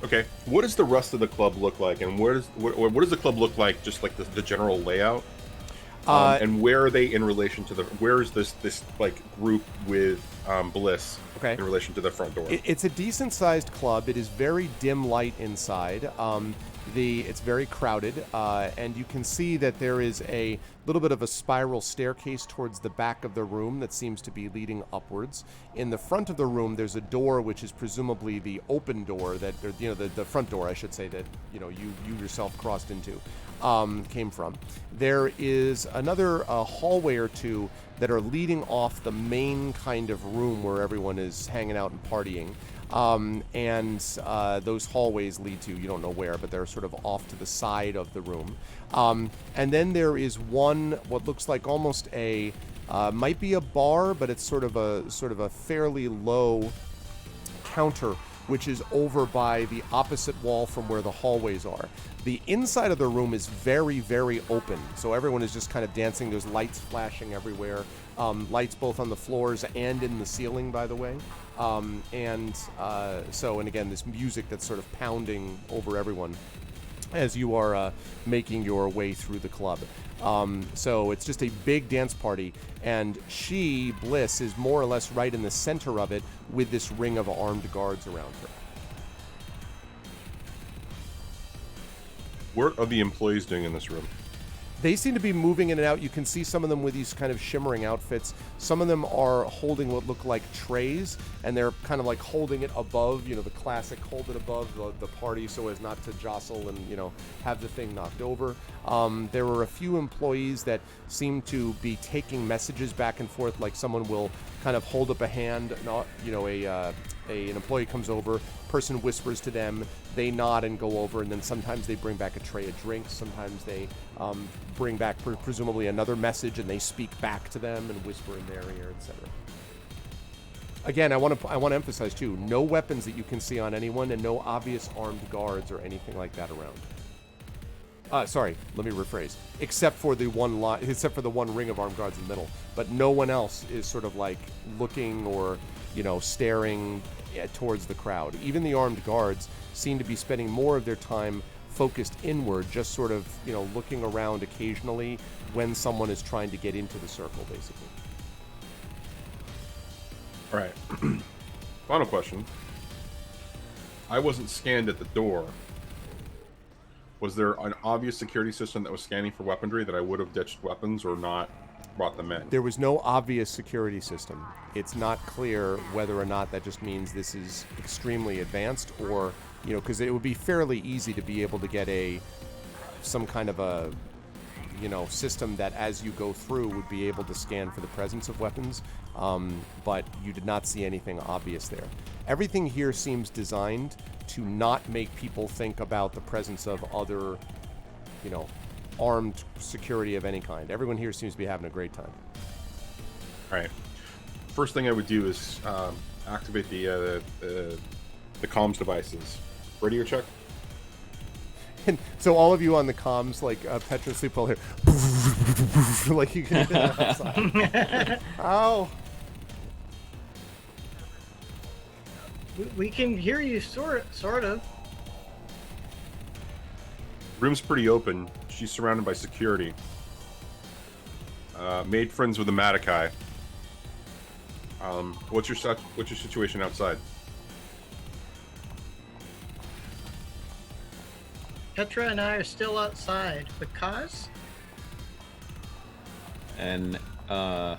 Speaker 6: Okay, what does the rest of the club look like, and what does the club look like, just like the general layout? And where are they in relation to where is this group with Bliss in relation to the front door?
Speaker 2: It's a decent sized club. It is very dim light inside. It's very crowded, and you can see that there is a little bit of a spiral staircase towards the back of the room that seems to be leading upwards. In the front of the room, there's a door which is presumably the open door the front door, I should say, that you yourself crossed into. Came from. There is another hallway or two that are leading off the main kind of room where everyone is hanging out and partying. And those hallways lead to, you don't know where, but they're sort of off to the side of the room. And then there is one, what looks like almost might be a bar, but it's sort of a fairly low counter, which is over by the opposite wall from where the hallways are. The inside of the room is very, very open, so everyone is just kind of dancing. There's lights flashing everywhere, lights both on the floors and in the ceiling, by the way. And again, this music that's sort of pounding over everyone as you are making your way through the club. So it's just a big dance party, and Bliss, is more or less right in the center of it with this ring of armed guards around her.
Speaker 6: What are the employees doing in this room?
Speaker 2: They seem to be moving in and out. You can see some of them with these kind of shimmering outfits. Some of them are holding what look like trays, and they're kind of like holding it above, the classic hold it above the party so as not to jostle and, have the thing knocked over. There were a few employees that seem to be taking messages back and forth, like someone will kind of hold up a hand, an employee comes over, person whispers to them, they nod and go over, and then sometimes they bring back a tray of drinks. Sometimes they bring back presumably another message, and they speak back to them and whisper in their ear, etc. Again, I want to emphasize too: no weapons that you can see on anyone, and no obvious armed guards or anything like that around. Sorry, let me rephrase. Except for the one ring of armed guards in the middle, but no one else is sort of like looking or staring towards the crowd. Even the armed guards seem to be spending more of their time focused inward, just sort of looking around occasionally when someone is trying to get into the circle, basically.
Speaker 6: All right. Final question. I wasn't scanned at the door. Was there an obvious security system that was scanning for weaponry that I would have ditched weapons or not brought them in?
Speaker 2: There was no obvious security system. It's not clear whether or not that just means this is extremely advanced, or because it would be fairly easy to be able to get some kind of a system that as you go through would be able to scan for the presence of weapons, but you did not see anything obvious there. Everything here seems designed to not make people think about the presence of other, armed security of any kind. Everyone here seems to be having a great time.
Speaker 6: All right. First thing I would do is activate the comms devices. Radio check.
Speaker 2: And so all of you on the comms, like Petra Sleepwell here, like you can hear that outside. Ow.
Speaker 4: We can hear you, sort of.
Speaker 6: Room's pretty open. She's surrounded by security. Made friends with the Madakai. What's your situation outside?
Speaker 4: Petra and I are still outside. Because?
Speaker 5: And I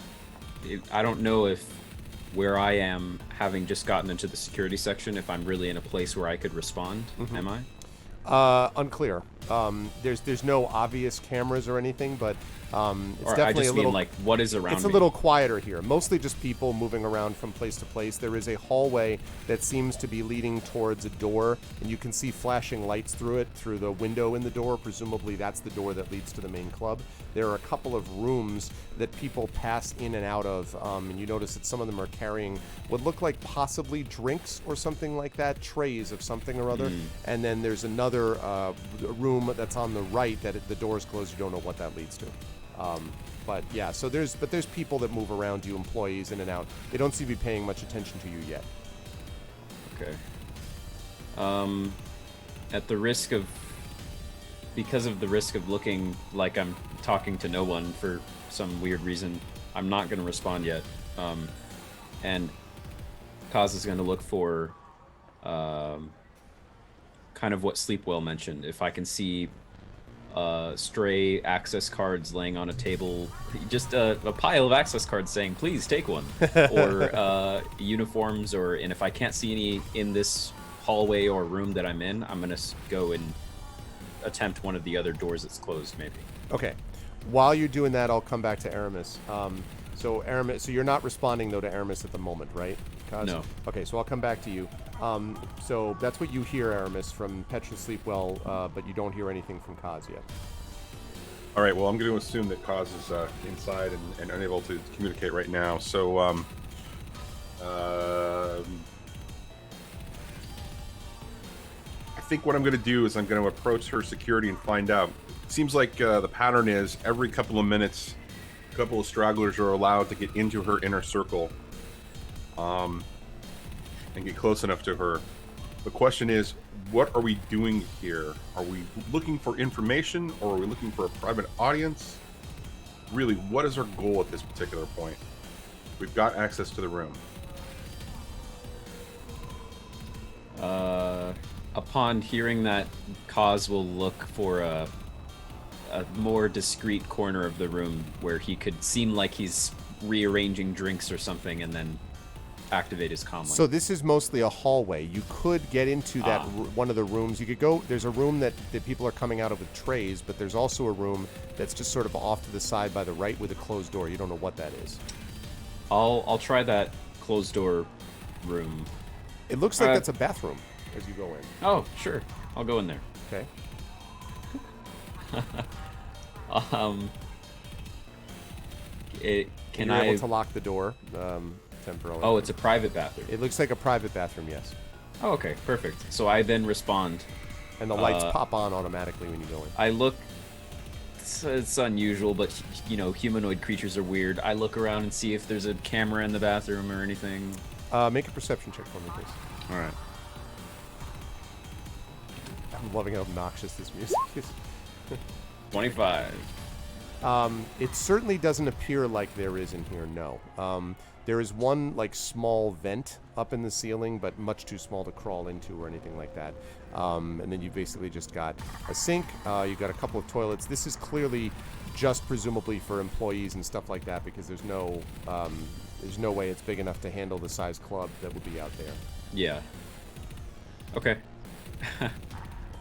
Speaker 5: don't know if where I am, having just gotten into the security section, if I'm really in a place where I could respond. Mm-hmm. Am I?
Speaker 2: Unclear. There's no obvious cameras or anything, but it's definitely
Speaker 5: I just
Speaker 2: a little.
Speaker 5: Mean, like, what is around?
Speaker 2: It's a little quieter here. Mostly just people moving around from place to place. There is a hallway that seems to be leading towards a door, and you can see flashing lights through it, through the window in the door. Presumably, that's the door that leads to the main club. There are a couple of rooms that people pass in and out of, and you notice that some of them are carrying what look like possibly drinks or something like that, trays of something or other. And then there's another room that's on the right that the door's closed. You don't know what that leads to. But yeah, so there's people that move around you, employees in and out. They don't seem to be paying much attention to you yet.
Speaker 5: Okay. Because of the risk of looking like I'm talking to no one for some weird reason, I'm not going to respond yet. And Kaz is going to look for kind of what Sleepwell mentioned. If I can see stray access cards laying on a table, just a pile of access cards saying, please take one, or uniforms, and if I can't see any in this hallway or room that I'm in, I'm going to go and attempt one of the other doors that's closed, maybe.
Speaker 2: Okay. While you're doing that, I'll come back to Aramis. So Aramis, so you're not responding though to Aramis at the moment, right? Kaz?
Speaker 5: No.
Speaker 2: Okay, so I'll come back to you. So that's what you hear, Aramis, from Petra Sleepwell, but you don't hear anything from Kaz yet.
Speaker 6: All right. Well, I'm going to assume that Kaz is inside and unable to communicate right now. So, I think what I'm going to do is I'm going to approach her security and find out. It seems like the pattern is every couple of minutes, a couple of stragglers are allowed to get into her inner circle, and get close enough to her. The question is, what are we doing here? Are we looking for information, or are we looking for a private audience? Really, what is our goal at this particular point? We've got access to the room.
Speaker 5: Upon hearing that, Kaz will look for a more discreet corner of the room where he could seem like he's rearranging drinks or something, and then activate his comm link.
Speaker 2: So this is mostly a hallway. You could get into that one of the rooms. You could go. There's a room that people are coming out of with trays, but there's also a room that's just sort of off to the side by the right with a closed door. You don't know what that is.
Speaker 5: I'll try that closed door room.
Speaker 2: It looks like that's a bathroom as you go in.
Speaker 5: Oh, sure. I'll go in there.
Speaker 2: Okay.
Speaker 5: Can
Speaker 2: You're
Speaker 5: I
Speaker 2: able to lock the door temporarily?
Speaker 5: Oh, it's a private bathroom.
Speaker 2: It looks like a private bathroom, yes.
Speaker 5: Oh, okay, perfect. So I then respond.
Speaker 2: And the lights pop on automatically when you go in.
Speaker 5: I look. It's unusual, but humanoid creatures are weird. I look around and see if there's a camera in the bathroom or anything.
Speaker 2: Make a perception check for me, please.
Speaker 5: All right.
Speaker 2: I'm loving how obnoxious this music is.
Speaker 5: 25.
Speaker 2: It certainly doesn't appear like there is in here, no. There is one, like, small vent up in the ceiling, but much too small to crawl into or anything like that. And then you basically just got a sink. You've got a couple of toilets. This is clearly just presumably for employees and stuff like that, because there's no way it's big enough to handle the size club that would be out there.
Speaker 5: Yeah. Okay.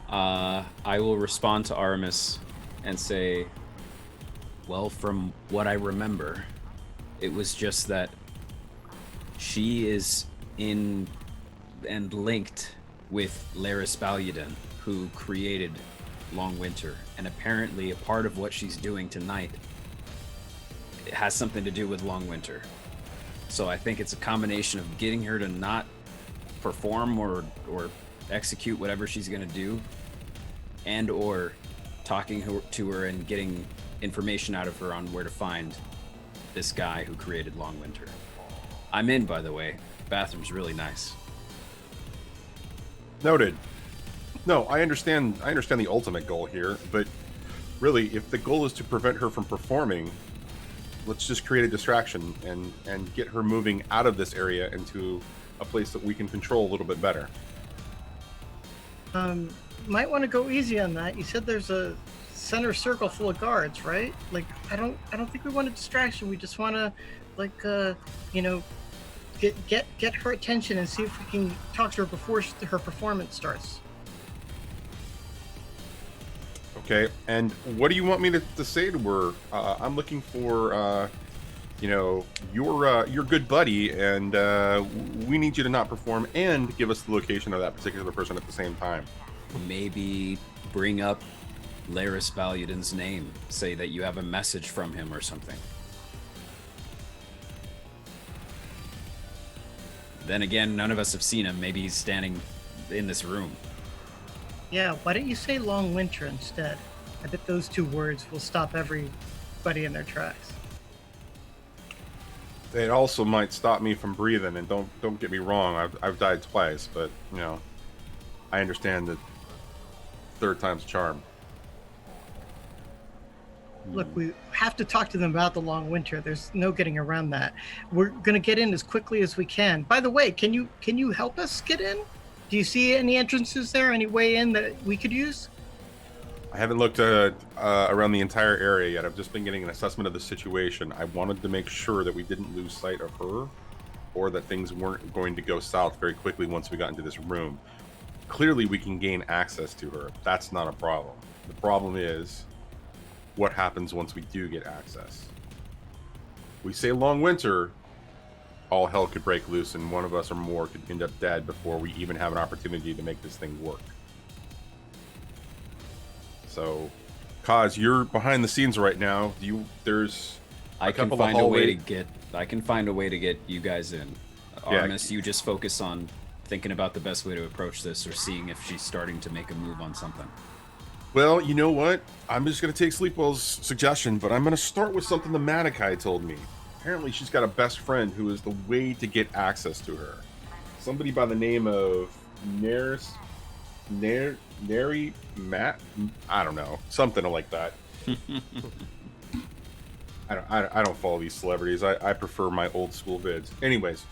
Speaker 5: I will respond to Aramis and say, well, from what I remember, it was just that she is in and linked with Laris Baludan, who created Long Winter, and apparently a part of what she's doing tonight has something to do with Long Winter. So I think it's a combination of getting her to not perform or execute whatever she's going to do, and or talking to her and getting information out of her on where to find this guy who created Long Winter. I'm in, by the way. Bathroom's really nice.
Speaker 6: Noted. No, I understand the ultimate goal here, but really, if the goal is to prevent her from performing, let's just create a distraction and get her moving out of this area into a place that we can control a little bit better.
Speaker 4: Might want to go easy on that. You said there's a center circle full of guards, right? Like, I don't think we want a distraction. We just want to, like, get her attention and see if we can talk to her before her performance starts.
Speaker 6: Okay, and what do you want me to say to her? I'm looking for, your good buddy, and we need you to not perform and give us the location of that particular person at the same time.
Speaker 5: Maybe bring up Laris Baludan's name. Say that you have a message from him or something. Then again, none of us have seen him. Maybe he's standing in this room.
Speaker 4: Yeah, why don't you say Long Winter instead? I bet those two words will stop everybody in their tracks.
Speaker 6: It also might stop me from breathing, and don't get me wrong, I've died twice, but I understand that third time's a charm.
Speaker 4: Look, we have to talk to them about the Long Winter. There's no getting around that. We're gonna get in as quickly as we can. By the way, can you help us get in? Do you see any entrances there? Any way in that we could use?
Speaker 6: I haven't looked around the entire area yet. I've just been getting an assessment of the situation. I wanted to make sure that we didn't lose sight of her, or that things weren't going to go south very quickly once we got into this room. Clearly, we can gain access to her. That's not a problem. The problem is what happens once we do get access. We say Long Winter, all hell could break loose, and one of us or more could end up dead before we even have an opportunity to make this thing work. So, Kaz, you're behind the scenes right now.
Speaker 5: I can find a way to get you guys in. Artemis, you just focus on thinking about the best way to approach this, or seeing if she's starting to make a move on something.
Speaker 6: Well, you know what? I'm just going to take Sleepwell's suggestion, but I'm going to start with something the Madakai told me. Apparently, she's got a best friend who is the way to get access to her. Somebody by the name of Neri Matt? I don't know. Something like that. I don't follow these celebrities. I prefer my old school vids. Anyways,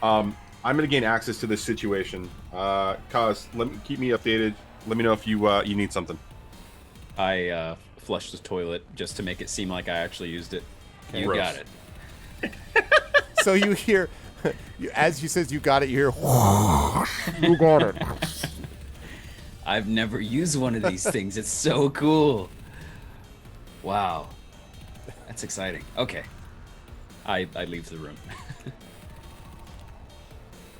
Speaker 6: I'm going to gain access to this situation. Kaz, keep me updated. Let me know if you need something.
Speaker 5: I flushed the toilet just to make it seem like I actually used it. You
Speaker 6: Gross.
Speaker 5: got it.
Speaker 2: So you hear, as he says you got it, you hear, you got it.
Speaker 5: I've never used one of these things. It's so cool. Wow. That's exciting. Okay. I leave the room.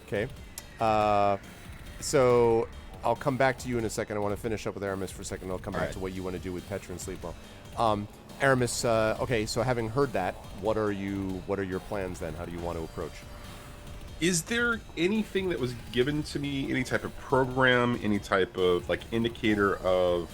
Speaker 2: Okay. So I'll come back to you in a second. I want to finish up with Aramis for a second. I'll come back
Speaker 5: right.
Speaker 2: to what you want to do with Petra and Sleepwell. Aramis, okay, so having heard that, what are your plans then? How do you want to approach?
Speaker 6: Is there anything that was given to me, any type of program, any type of like indicator of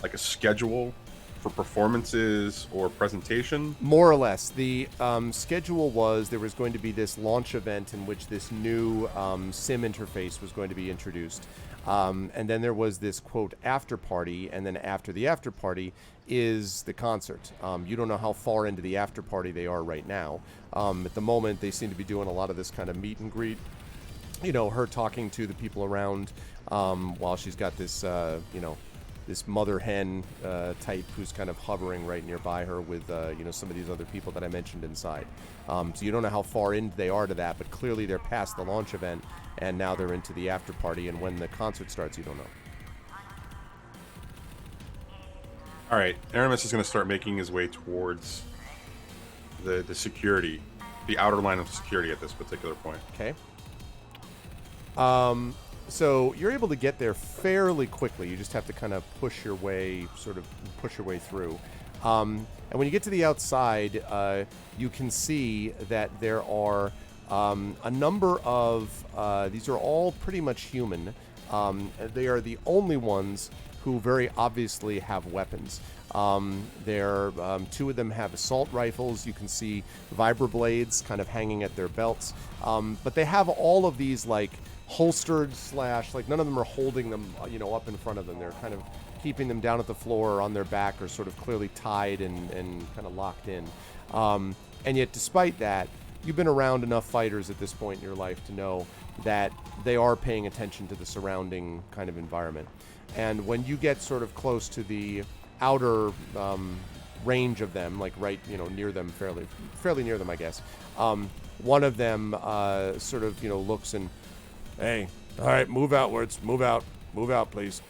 Speaker 6: like a schedule for performances or presentation?
Speaker 2: More or less. The schedule was there was going to be this launch event in which this new sim interface was going to be introduced. And then there was this, quote, after party, and then after the after party is the concert. You don't know how far into the after party they are right now. At the moment, they seem to be doing a lot of this kind of meet and greet. You know, her talking to the people around while she's got this, this mother hen type who's kind of hovering right nearby her with, some of these other people that I mentioned inside. So you don't know how far in they are to that, but clearly they're past the launch event, and now they're into the after party, and when the concert starts, you don't know.
Speaker 6: All right, Aramis is going to start making his way towards the security, the outer line of security at this particular point.
Speaker 2: Okay. So you're able to get there fairly quickly. You just have to kind of push your way through. And when you get to the outside, you can see that there are a number of, these are all pretty much human. They are the only ones who very obviously have weapons. Two of them have assault rifles. You can see vibroblades kind of hanging at their belts. But they have all of these like holstered / like none of them are holding them, up in front of them. They're kind of keeping them down at the floor or on their back or sort of clearly tied and kind of locked in. And yet despite that, you've been around enough fighters at this point in your life to know that they are paying attention to the surrounding kind of environment. And when you get sort of close to the outer range of them, like right, near them, fairly near them, I guess, one of them sort of, looks and, hey, all right, move outwards, move out, please.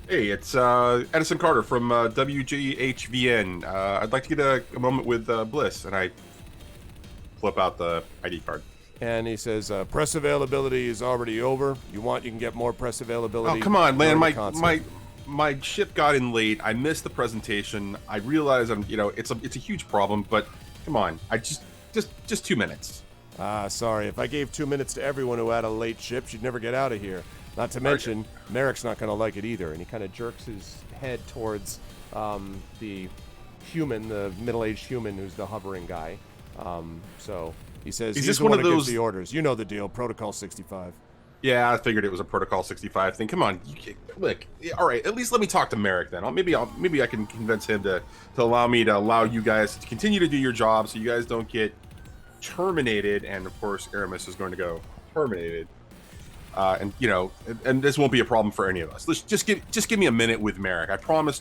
Speaker 6: Hey, it's Edison Carter from WGHVN. I'd like to get a moment with Bliss, and I flip out the ID card.
Speaker 2: And he says, press availability is already over. You can get more press availability.
Speaker 6: Oh, come on, man. My ship got in late. I missed the presentation. I realize it's a huge problem, but come on. I just 2 minutes.
Speaker 2: Sorry. If I gave 2 minutes to everyone who had a late ship, she'd never get out of here. Not to mention, Merrick's not going to like it either. And he kind of jerks his head towards the human, the middle-aged human who's the hovering guy. So he says,
Speaker 6: is
Speaker 2: he's
Speaker 6: this
Speaker 2: the
Speaker 6: one
Speaker 2: one
Speaker 6: of
Speaker 2: who
Speaker 6: those?
Speaker 2: gives the orders. You know the deal. Protocol 65.
Speaker 6: Yeah, I figured it was a Protocol 65 thing. Come on, look. All right, at least let me talk to Merrick then. Maybe I can convince him to allow you guys to continue to do your job, so you guys don't get terminated. And of course, Aramis is going to go terminated. And this won't be a problem for any of us. Let's just give me a minute with Merrick. I promise.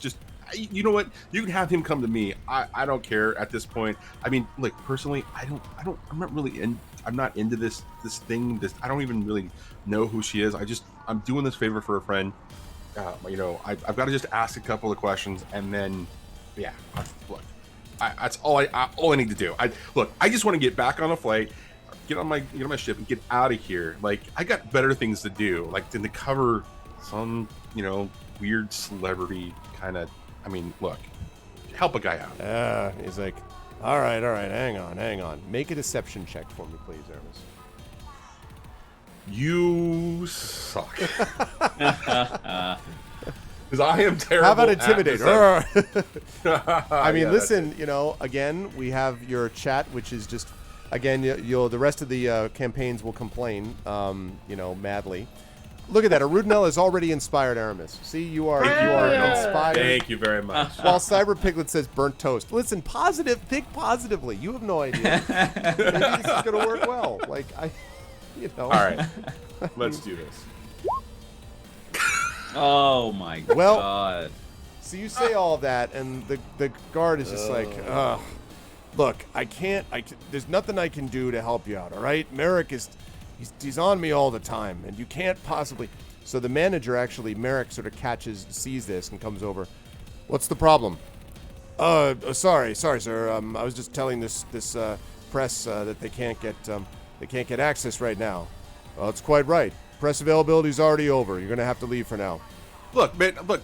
Speaker 6: You know what? You can have him come to me. I don't care at this point. I mean, like personally, I'm not really I'm not into this thing. I don't even really know who she is. I'm doing this favor for a friend. I've got to just ask a couple of questions, and then, yeah. Look, that's all I need to do. I just want to get back on a flight, get on my ship, and get out of here. Like, I got better things to do, like than to cover some weird celebrity kind of. I mean, look, help a guy out.
Speaker 2: He's like, all right, hang on. Make a deception check for me, please, Aramis.
Speaker 6: You suck. Because I am terrible.
Speaker 2: How about intimidate? I mean,
Speaker 6: yeah,
Speaker 2: listen, again, we have your chat, which is just, again, the rest of the campaigns will complain, madly. Look at that. Arudinel is already inspired Aramis. See, you are inspired.
Speaker 6: Thank you very much.
Speaker 2: While Cyber Piglet says burnt toast. Listen, think positively. You have no idea. Maybe this is going to work well. Like,
Speaker 6: All right. Let's do this.
Speaker 5: Oh, my God.
Speaker 2: So you say all of that, and the guard is just like, look, there's nothing I can do to help you out, all right? Merrick he's on me all the time, and you can't possibly. So the manager, actually, Merrick, sort of sees this and comes over. What's the problem? Sorry, sir. I was just telling this press that they can't get They can't get access right now. Well, it's quite right. Press availability is already over. You're going to have to leave for now.
Speaker 6: Look,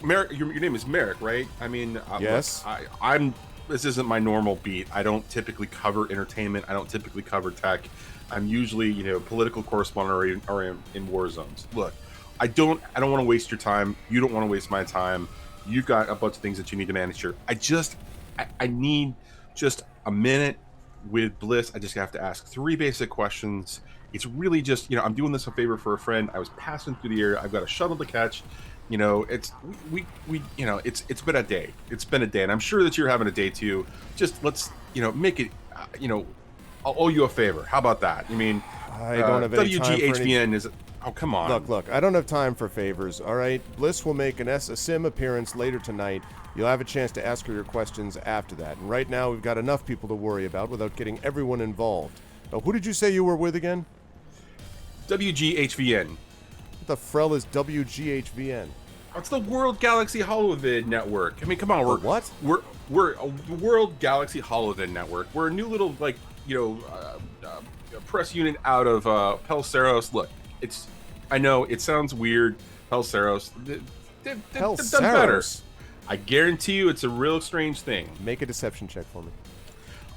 Speaker 6: Merrick, your name is Merrick, right? I mean,
Speaker 2: yes.
Speaker 6: Look, I'm. This isn't my normal beat. I don't typically cover entertainment. I don't typically cover tech. I'm usually, political correspondent or in war zones. Look, I don't want to waste your time. You don't want to waste my time. You've got a bunch of things that you need to manage here. I need just a minute with Bliss. I just have to ask 3 basic questions. It's really just, I'm doing this a favor for a friend. I was passing through the area. I've got a shuttle to catch. It's been a day. It's been a day, and I'm sure that you're having a day too. Just let's, make it, I'll owe you a favor. How about that? I mean,
Speaker 2: I don't have any time for
Speaker 6: WGHVN is. Oh, come on.
Speaker 2: Look, I don't have time for favors, all right? Bliss will make a sim appearance later tonight. You'll have a chance to ask her your questions after that. And right now, we've got enough people to worry about without getting everyone involved. Now, who did you say you were with again?
Speaker 6: WGHVN.
Speaker 2: What the frell is WGHVN?
Speaker 6: It's the World Galaxy Holovid Network. I mean, come on. We're a World Galaxy Holovid Network. We're a new little, press unit out of Pelseros. Look, I know it sounds weird. Pelseros. They've done better. I guarantee you it's a real strange thing.
Speaker 2: Make a deception check for me.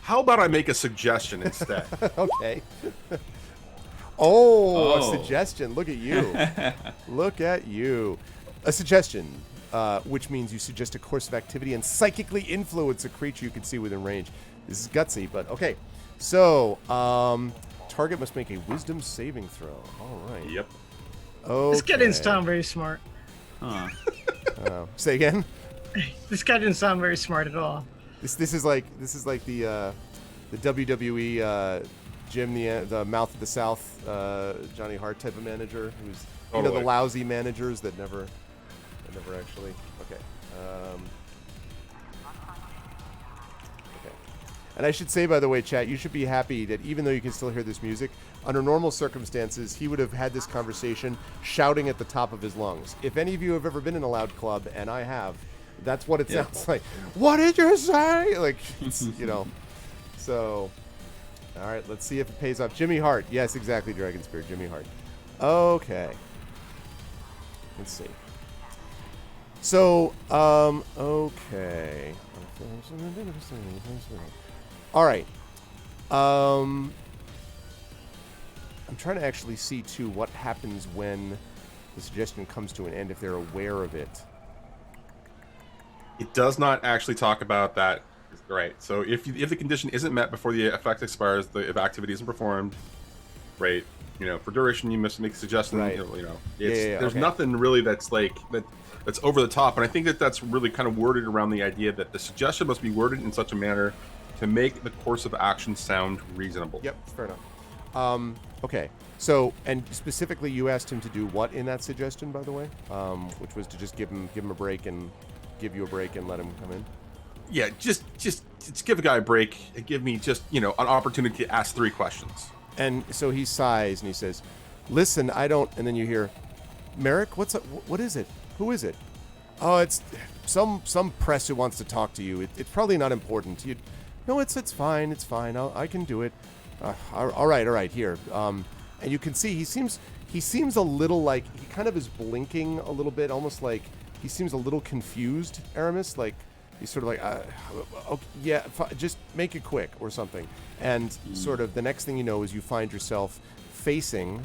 Speaker 6: How about I make a suggestion instead?
Speaker 2: Okay. A suggestion. Look at you. Look at you. A suggestion, which means you suggest a course of activity and psychically influence a creature you can see within range. This is gutsy, but okay. So, target must make a wisdom saving throw. All right.
Speaker 6: Yep.
Speaker 2: Okay.
Speaker 4: This guy didn't sound very smart.
Speaker 5: Huh.
Speaker 2: Say again?
Speaker 4: This guy didn't sound very smart at all.
Speaker 2: This is like the WWE Jim the Mouth of the South Johnny Hart type of manager who's the lousy managers that never actually okay. And I should say, by the way, chat, you should be happy that even though you can still hear this music, under normal circumstances, he would have had this conversation shouting at the top of his lungs. If any of you have ever been in a loud club, and I have, that's what it sounds like. What did you say? Like, So, all right, let's see if it pays off. Jimmy Hart. Yes, exactly, Dragon Spirit. Jimmy Hart. Okay. Let's see. So, okay. All right. I'm trying to actually see, too, what happens when the suggestion comes to an end, if they're aware of it.
Speaker 6: It does not actually talk about that. Right. So if the condition isn't met before the effect expires, if activity isn't performed, right, for duration, you must make a suggestion.
Speaker 2: Right.
Speaker 6: There's nothing really that's that's over the top. And I think that's really kind of worded around the idea that the suggestion must be worded in such a manner to make the course of action sound reasonable.
Speaker 2: Yep, fair enough. Okay, so, and specifically you asked him to do what in that suggestion, by the way? Which was to just give him a break and give you a break and let him come in?
Speaker 6: Yeah, just give a guy a break and give me just, an opportunity to ask 3 questions.
Speaker 2: And so he sighs and he says, listen, I don't, and then you hear, Merrick, what's up? What is it? Who is it? Oh, it's some press who wants to talk to you. It's probably not important. No, it's fine. It's fine. I can do it. All right. Here. And you can see he seems a little like he kind of is blinking a little bit, almost like he seems a little confused. Aramis, like he's sort of like, okay, yeah, just make it quick or something. And sort of the next thing you know is you find yourself facing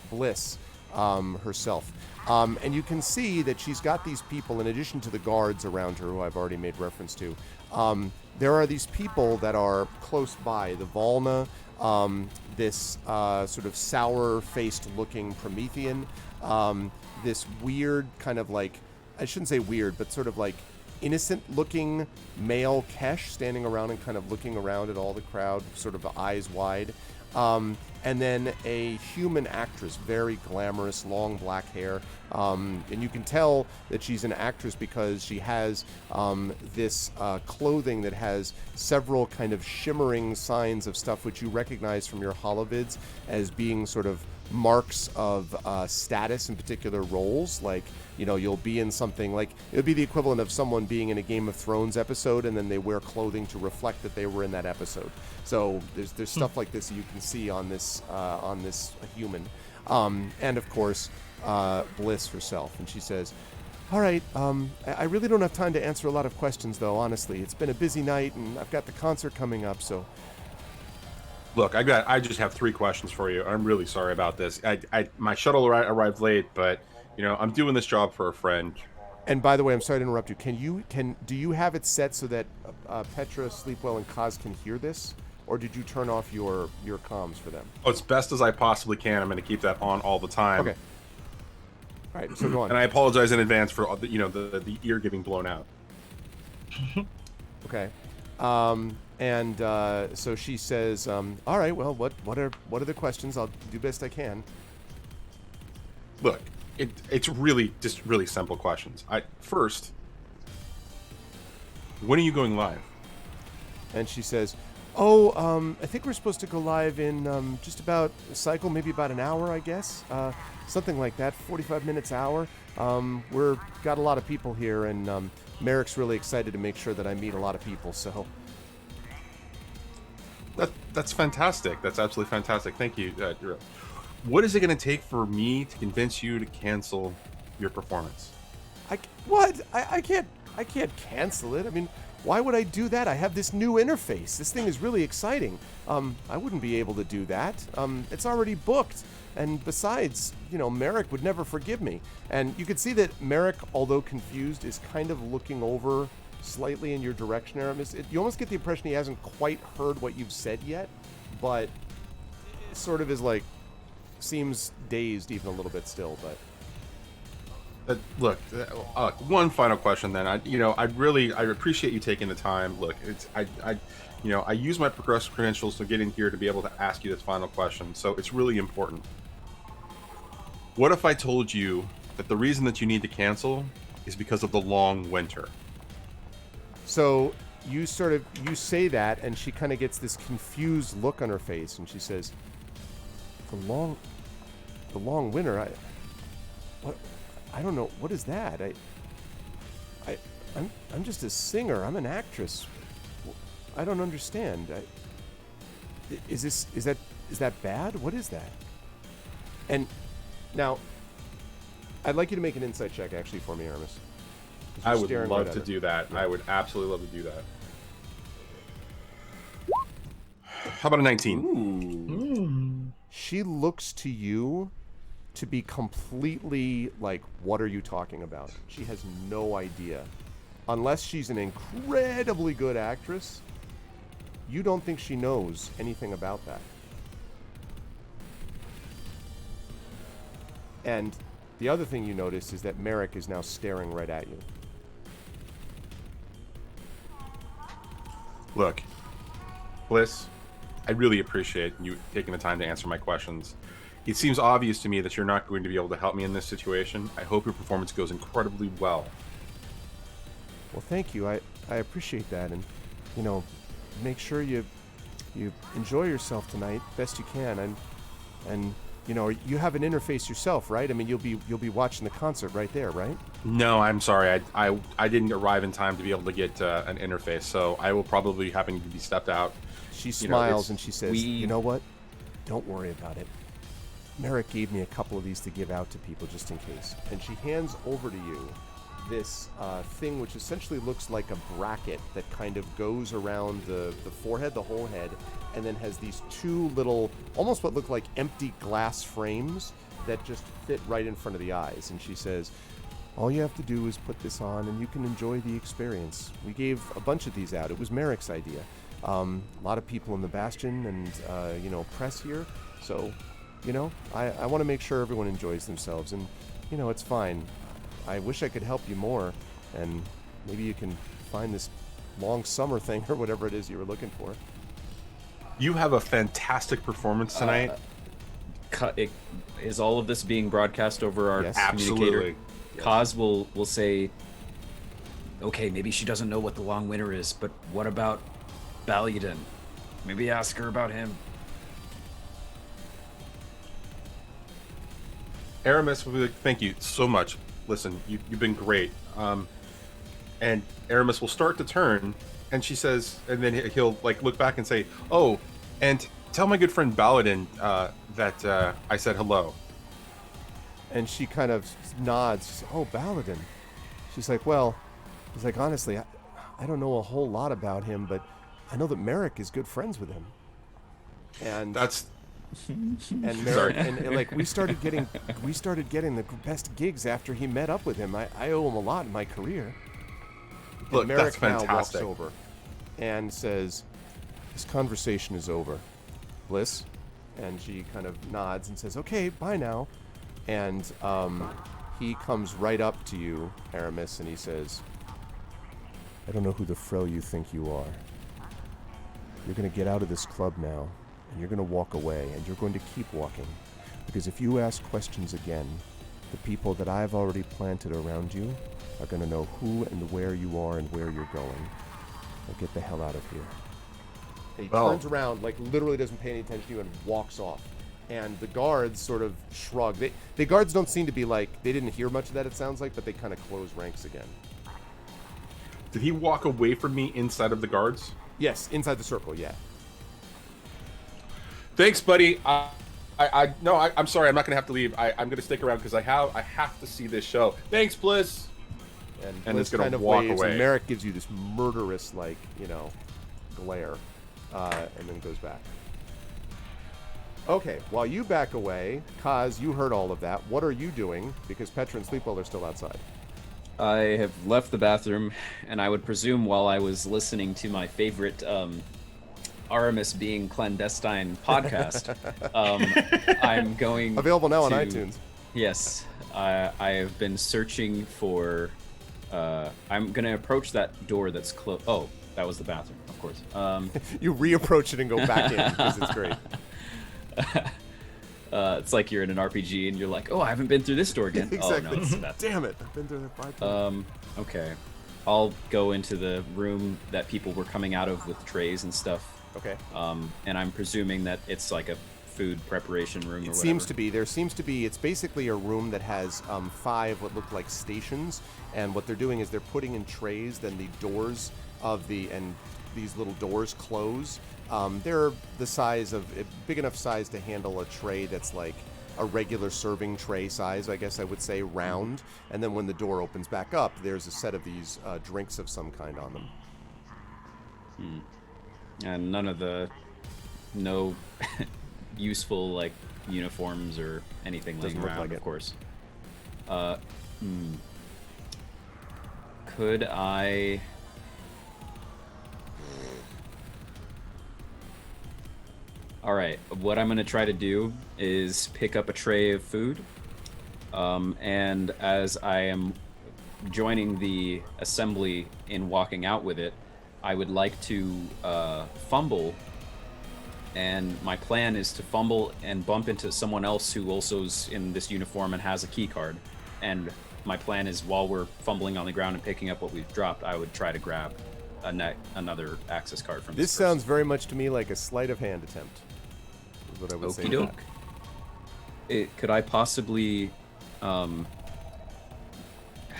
Speaker 2: Bliss herself. And you can see that she's got these people, in addition to the guards around her, who I've already made reference to. There are these people that are close by. The Volna, this sort of sour-faced looking Promethean, this weird kind of like, I shouldn't say weird, but sort of like innocent-looking male Kesh standing around and kind of looking around at all the crowd, sort of eyes wide. And then a human actress, very glamorous, long black hair. And you can tell that she's an actress because she has this clothing that has several kind of shimmering signs of stuff which you recognize from your holovids as being sort of marks of status in particular roles. Like, you know, you'll be in something like, it would be the equivalent of someone being in a Game of Thrones episode and then they wear clothing to reflect that they were in that episode. So there's stuff like this you can see on this human. And of course, Bliss herself. And she says, all right, I really don't have time to answer a lot of questions, though, honestly. It's been a busy night, and I've got the concert coming up, so...
Speaker 6: Look, I just have 3 questions for you. I'm really sorry about this. My shuttle arrived late, but, you know, I'm doing this job for a friend.
Speaker 2: And by the way, I'm sorry to interrupt you. Do you have it set so that Petra, Sleepwell, and Kaz can hear this? Or did you turn off your comms for them?
Speaker 6: Oh, as best as I possibly can. I'm going to keep that on all the time.
Speaker 2: Okay. All right, so go on.
Speaker 6: And I apologize in advance for the ear getting blown out.
Speaker 2: Okay. So she says, all right, well, what are the questions? I'll do best I can.
Speaker 6: Look, it's really just really simple questions. First, when are you going live?
Speaker 2: And she says, I think we're supposed to go live in just about a cycle, maybe about an hour, I guess. Something like that, 45 minutes, hour. We're got a lot of people here, and Merrick's really excited to make sure that I meet a lot of people, so...
Speaker 6: That's fantastic. That's absolutely fantastic. Thank you. What is it going to take for me to convince you to cancel your performance?
Speaker 2: I can't cancel it. I mean, why would I do that? I have this new interface. This thing is really exciting. I wouldn't be able to do that. It's already booked. And besides, you know, Merrick would never forgive me. And you can see that Merrick, although confused, is kind of looking over slightly in your direction, Aramis. You almost get the impression he hasn't quite heard what you've said yet, but it sort of is like, seems dazed even a little bit still, but...
Speaker 6: Look, one final question then. I appreciate you taking the time. Look, I use my progressive credentials to get in here to be able to ask you this final question, so it's really important. What if I told you that the reason that you need to cancel is because of the long winter?
Speaker 2: So you say that, and she kind of gets this confused look on her face, and she says, the long winter, I don't know, what is that? I'm just a singer. I'm an actress. I don't understand. Is that bad? What is that? And now, I'd like you to make an insight check actually for me, Aramis.
Speaker 6: I would love to do that. Yeah. I would absolutely love to do that. How about a 19?
Speaker 2: Ooh. She looks to you to be completely like, what are you talking about? She has no idea. Unless she's an incredibly good actress, you don't think she knows anything about that. And the other thing you notice is that Merrick is now staring right at you.
Speaker 6: Look, Bliss, I really appreciate you taking the time to answer my questions. It seems obvious to me that you're not going to be able to help me in this situation. I hope your performance goes incredibly well.
Speaker 2: Well, thank you. I appreciate that, and you know, make sure you enjoy yourself tonight best you can, and you know, you have an interface yourself, right? I mean, you'll be watching the concert right there, right?
Speaker 6: No, I'm sorry. I didn't arrive in time to be able to get an interface, so I will probably be having to be stepped out.
Speaker 2: She smiles and she says, you know what? Don't worry about it. Merrick gave me a couple of these to give out to people just in case. And she hands over to you this thing which essentially looks like a bracket that kind of goes around the forehead, the whole head, and then has these two little, almost what look like empty glass frames that just fit right in front of the eyes. And she says, all you have to do is put this on and you can enjoy the experience. We gave a bunch of these out. It was Merrick's idea. A lot of people in the Bastion and, you know, press here. So, you know, I want to make sure everyone enjoys themselves. And, you know, it's fine. I wish I could help you more. And maybe you can find this long summer thing or whatever it is you were looking for.
Speaker 6: You have a fantastic performance tonight.
Speaker 5: Is all of this being broadcast over our communicator?
Speaker 6: Absolutely.
Speaker 5: Kaz will say, okay, maybe she doesn't know what the long winter is, but what about Baludan? Maybe ask her about him.
Speaker 6: Aramis will be like, thank you so much. Listen, you've been great. And Aramis will start to turn, and she says, and then he'll like look back and say, oh, and tell my good friend Baladin that I said hello.
Speaker 2: And she kind of nods. She says, oh, Baladin. She's like, well, he's like, honestly, I don't know a whole lot about him, but I know that Merrick is good friends with him. And
Speaker 6: that's
Speaker 2: and Merrick, and like we started getting the best gigs after he met up with him. I owe him a lot in my career.
Speaker 6: Look,
Speaker 2: and Merrick
Speaker 6: that's fantastic.
Speaker 2: now walks over and says, this conversation is over, Bliss. And she kind of nods and says, okay, bye now. And he comes right up to you, Aramis, and he says, I don't know who the fro you think you are. You're going to get out of this club now, and you're going to walk away, and you're going to keep walking. Because if you ask questions again, the people that I've already planted around you are going to know who and where you are and where you're going. Now get the hell out of here. And he turns around, like literally doesn't pay any attention to you, and walks off. And the guards sort of shrug. The guards don't seem to be like, they didn't hear much of that, it sounds like, but they kind of close ranks again.
Speaker 6: Did he walk away from me inside of the guards?
Speaker 2: Yes, inside the circle, yeah.
Speaker 6: Thanks, buddy. I'm sorry. I'm not gonna have to leave. I'm gonna stick around because I have to see this show. Thanks, Bliss. And it's gonna
Speaker 2: kind of
Speaker 6: walk
Speaker 2: waves,
Speaker 6: away.
Speaker 2: And Merrick gives you this murderous, like, glare, and then goes back. Okay, while you back away, Kaz, you heard all of that. What are you doing? Because Petra and Sleepwell are still outside.
Speaker 5: I have left the bathroom, and I would presume while I was listening to my favorite Aramis being clandestine podcast, I'm going
Speaker 2: available now on iTunes.
Speaker 5: Yes, I have been searching for. I'm gonna approach that door that's closed. Oh, that was the bathroom, of course.
Speaker 2: You reapproach it and go back in because it's great.
Speaker 5: It's like you're in an RPG and you're like, oh, I haven't been through this door again.
Speaker 2: Exactly.
Speaker 5: Oh, no, it's the bathroom.
Speaker 2: Damn it, I've been through that 5 times.
Speaker 5: Okay. I'll go into the room that people were coming out of with trays and stuff.
Speaker 2: Okay.
Speaker 5: And I'm presuming that it's like a food preparation room or whatever.
Speaker 2: It seems to be. There seems to be, it's basically a room that has 5 what look like stations, and what they're doing is they're putting in trays, then the doors of these little doors close. They're the size of, big enough size to handle a tray that's like a regular serving tray size, I guess I would say, round. And then when the door opens back up, there's a set of these drinks of some kind on them.
Speaker 5: And no useful like uniforms or anything laying around, like of course. Could I? All right, what I'm going to try to do is pick up a tray of food, and as I am joining the assembly in walking out with it, I would like to fumble, and my plan is to fumble and bump into someone else who also's in this uniform and has a key card, and my plan is while we're fumbling on the ground and picking up what we've dropped, I would try to grab another access card from this
Speaker 2: sounds very much to me like a sleight of hand attempt. Is what I would say.
Speaker 5: Okey doke. Could I possibly, could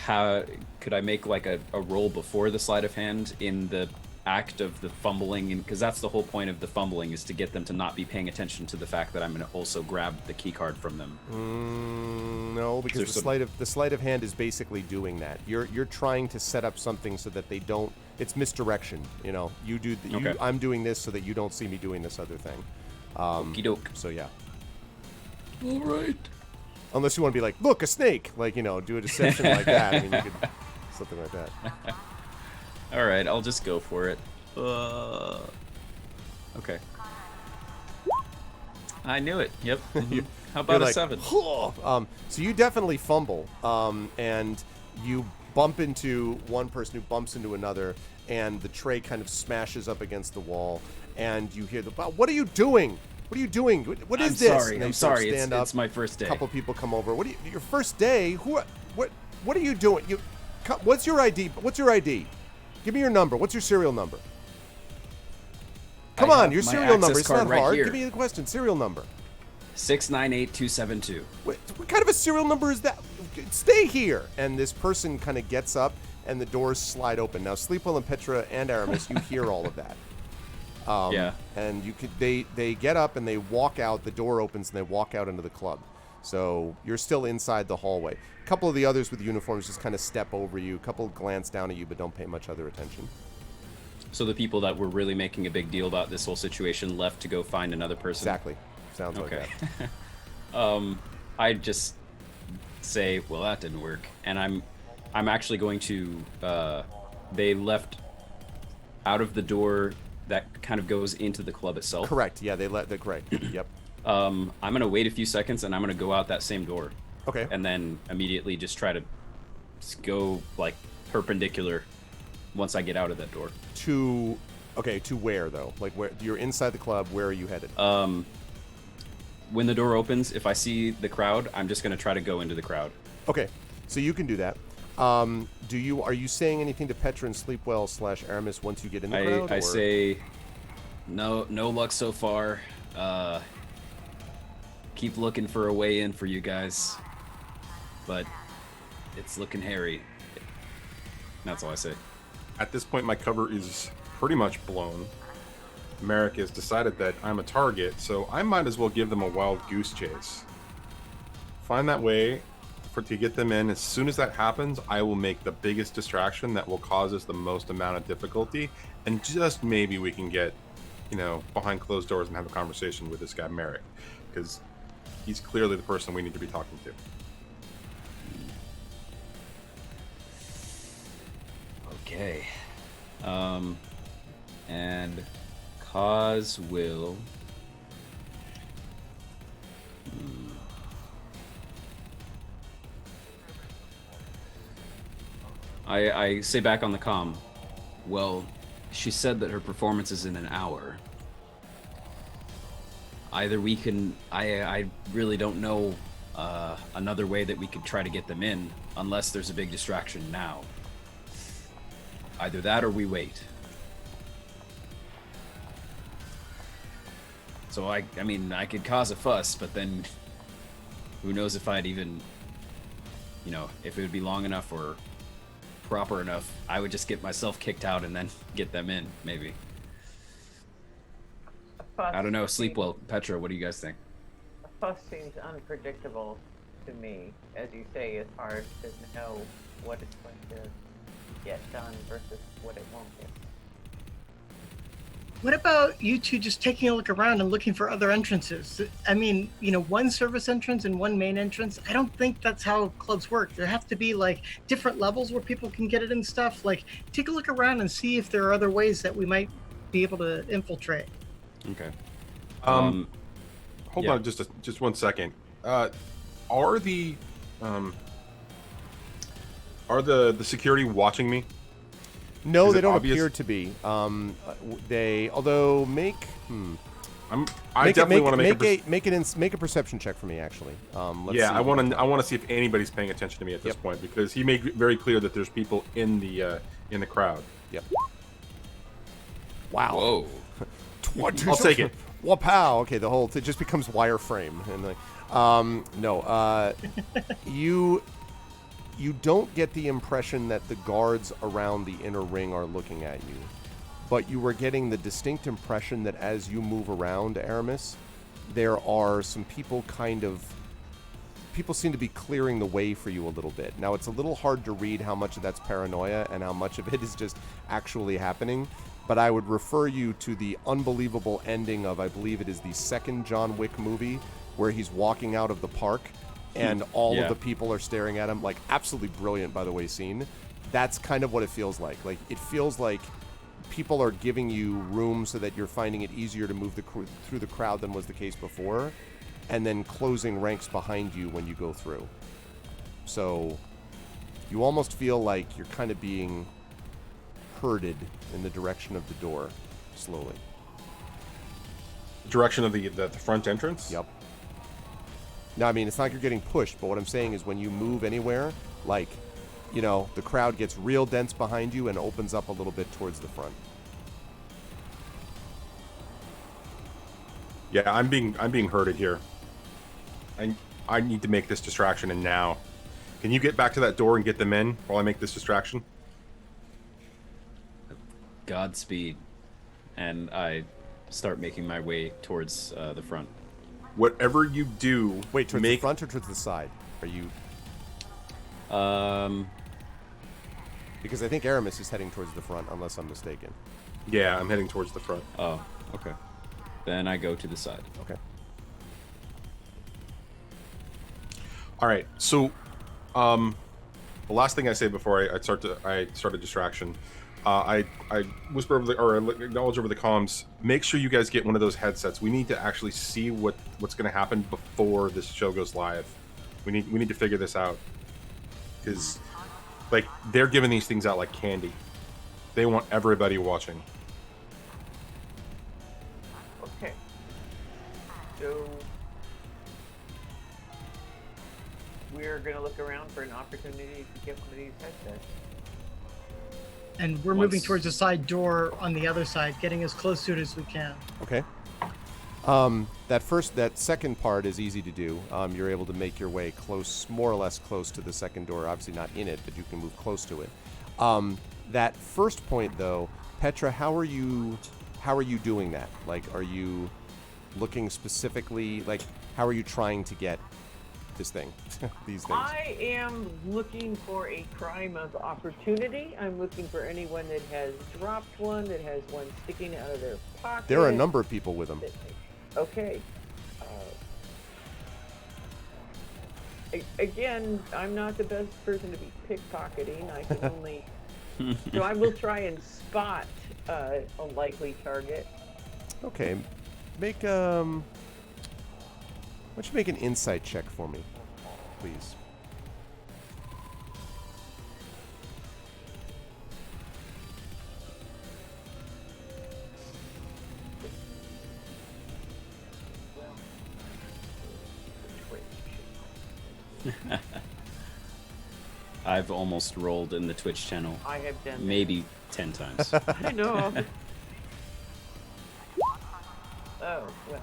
Speaker 5: I make like a roll before the sleight of hand in the act of the fumbling? Because that's the whole point of the fumbling, is to get them to not be paying attention to the fact that I'm going to also grab the key card from them.
Speaker 2: No, because the sleight of hand is basically doing that. You're trying to set up something so that they don't. It's misdirection. You do.
Speaker 5: Okay.
Speaker 2: I'm doing this so that you don't see me doing this other thing.
Speaker 5: Okey doke.
Speaker 2: So yeah.
Speaker 5: All right.
Speaker 2: Unless you want to be like, look, a snake, like, do a deception like that. I mean, you could something like that.
Speaker 5: All right, I'll just go for it. Okay. I knew it. Yep. How about a 7?
Speaker 2: So you definitely fumble, and you bump into one person who bumps into another, and the tray kind of smashes up against the wall, and you hear what are you doing? What are you doing? What is this?
Speaker 5: I'm sorry. It's my first day.
Speaker 2: A couple people come over. Your first day? What are you doing? What's your ID? What's your ID? Give me your number. What's your serial number? Come on, your serial number. It's not hard. Give me the question. Serial number.
Speaker 5: 698272.
Speaker 2: What kind of a serial number is that? Stay here. And this person kind of gets up, and the doors slide open. Now, Sleepwell and Petra and Aramis, you hear all of that.
Speaker 5: Yeah.
Speaker 2: And they get up and they walk out. The door opens and they walk out into the club. So you're still inside the hallway. A couple of the others with uniforms just kind of step over you. A couple glance down at you, but don't pay much other attention.
Speaker 5: So the people that were really making a big deal about this whole situation left to go find another person.
Speaker 2: Exactly. Sounds
Speaker 5: okay.
Speaker 2: like that.
Speaker 5: I just say, well, that didn't work, and I'm actually going to. They left out of the door that kind of goes into the club itself.
Speaker 2: Correct. Yeah, they let the correct. Yep.
Speaker 5: I'm gonna wait a few seconds, and I'm gonna go out that same door.
Speaker 2: Okay.
Speaker 5: And then immediately just try to go like perpendicular once I get out of that door.
Speaker 2: To where though? Like where you're inside the club? Where are you headed?
Speaker 5: When the door opens, if I see the crowd, I'm just gonna try to go into the crowd.
Speaker 2: Okay, so you can do that. Are you saying anything to Petra and Sleepwell / Aramis once you get in the crowd?
Speaker 5: I say, no luck so far. Keep looking for a way in for you guys, but it's looking hairy. That's all I say.
Speaker 6: At this point, my cover is pretty much blown. Merrick has decided that I'm a target, so I might as well give them a wild goose chase. Find that way to get them in. As soon as that happens, I will make the biggest distraction that will cause us the most amount of difficulty, and just maybe we can get, behind closed doors and have a conversation with this guy Merrick, because he's clearly the person we need to be talking to.
Speaker 5: Okay. And Cause will... I say back on the comm, well, she said that her performance is in an hour. Either we can... I really don't know another way that we could try to get them in, unless there's a big distraction now. Either that or we wait. So I mean, I could cause a fuss, but then who knows if I'd even, if it would be long enough or proper enough. I would just get myself kicked out and then get them in, maybe. I don't know. Sleepwell, Petra, what do you guys think?
Speaker 3: A fuss seems unpredictable to me. As you say, it's hard to know what it's going to get done versus what it won't get.
Speaker 4: What about you two just taking a look around and looking for other entrances? I mean, one service entrance and one main entrance. I don't think that's how clubs work. There have to be like different levels where people can get it and stuff. Like, take a look around and see if there are other ways that we might be able to infiltrate.
Speaker 6: Okay. Hold on just 1 second. Are the security watching me?
Speaker 2: No, they don't appear to be. Although make.
Speaker 6: I definitely want to
Speaker 2: make a perception check for me. Actually,
Speaker 6: I want to see if anybody's paying attention to me at this point, because he made it very clear that there's people in the crowd.
Speaker 2: Yep. Wow.
Speaker 5: Whoa.
Speaker 6: I'll take it.
Speaker 2: Wapow. Okay, it just becomes wireframe, and you don't get the impression that the guards around the inner ring are looking at you, but you were getting the distinct impression that as you move around, Aramis, there are some people seem to be clearing the way for you a little bit. Now, it's a little hard to read how much of that's paranoia and how much of it is just actually happening, but I would refer you to the unbelievable ending of, I believe it is the second John Wick movie, where he's walking out of the park and all of the people are staring at him. Like, absolutely brilliant, by the way, scene. That's kind of what it feels like. Like, it feels like people are giving you room so that you're finding it easier to move through the crowd than was the case before, and then closing ranks behind you when you go through. So you almost feel like you're kind of being herded in the direction of the door, slowly.
Speaker 6: Direction of the front entrance?
Speaker 2: Yep. No, I mean, it's not like you're getting pushed, but what I'm saying is when you move anywhere, like, the crowd gets real dense behind you and opens up a little bit towards the front.
Speaker 6: Yeah, I'm being herded here. I need to make this distraction, and now. Can you get back to that door and get them in while I make this distraction?
Speaker 5: Godspeed. And I start making my way towards the front.
Speaker 6: Whatever you do...
Speaker 2: Wait, towards the front or towards the side? Are you... Because I think Aramis is heading towards the front, unless I'm mistaken.
Speaker 6: Yeah, I'm heading towards the front.
Speaker 5: Oh, okay. Then I go to the side.
Speaker 2: Okay.
Speaker 6: All right, so... the last thing I say before I start a distraction, I whisper over or acknowledge over the comms. Make sure you guys get one of those headsets. We need to actually see what's going to happen before this show goes live. We need to figure this out, because like they're giving these things out like candy. They want everybody watching.
Speaker 3: Okay. So we're going to look around for an opportunity to get one of these headsets.
Speaker 4: And we're moving towards the side door on the other side, getting as close to it as we can.
Speaker 2: Okay. That second part is easy to do. You're able to make your way close, more or less close to the second door. Obviously not in it, but you can move close to it. That first point, though, Petra, how are you doing that? Like, are you looking specifically? Like, how are you trying to get this thing, these things?
Speaker 3: I am looking for a crime of opportunity. I'm looking for anyone that has dropped one, that has one sticking out of their pocket.
Speaker 2: There are a number of people with them.
Speaker 3: Okay. Again, I'm not the best person to be pickpocketing. I can only... So I will try and spot a likely target.
Speaker 2: Okay. Make why don't you make an insight check for me, please?
Speaker 5: I've almost rolled in the Twitch channel.
Speaker 3: I have done
Speaker 5: maybe 10 times.
Speaker 3: I know. Oh, well.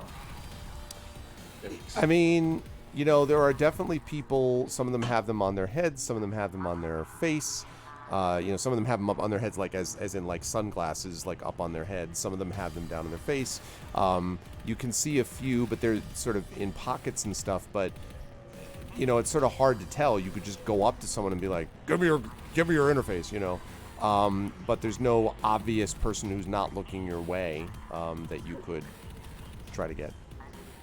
Speaker 2: I mean, you know, there are definitely people, some of them have them on their heads, some of them have them on their face. You know, some of them have them up on their heads, like as in like sunglasses, like up on their heads. Some of them have them down on their face. You can see a few, but they're sort of in pockets and stuff. But you know, it's sort of hard to tell. You could just go up to someone and be like, "Give me your interface," you know. But there's no obvious person who's not looking your way that you could try to get.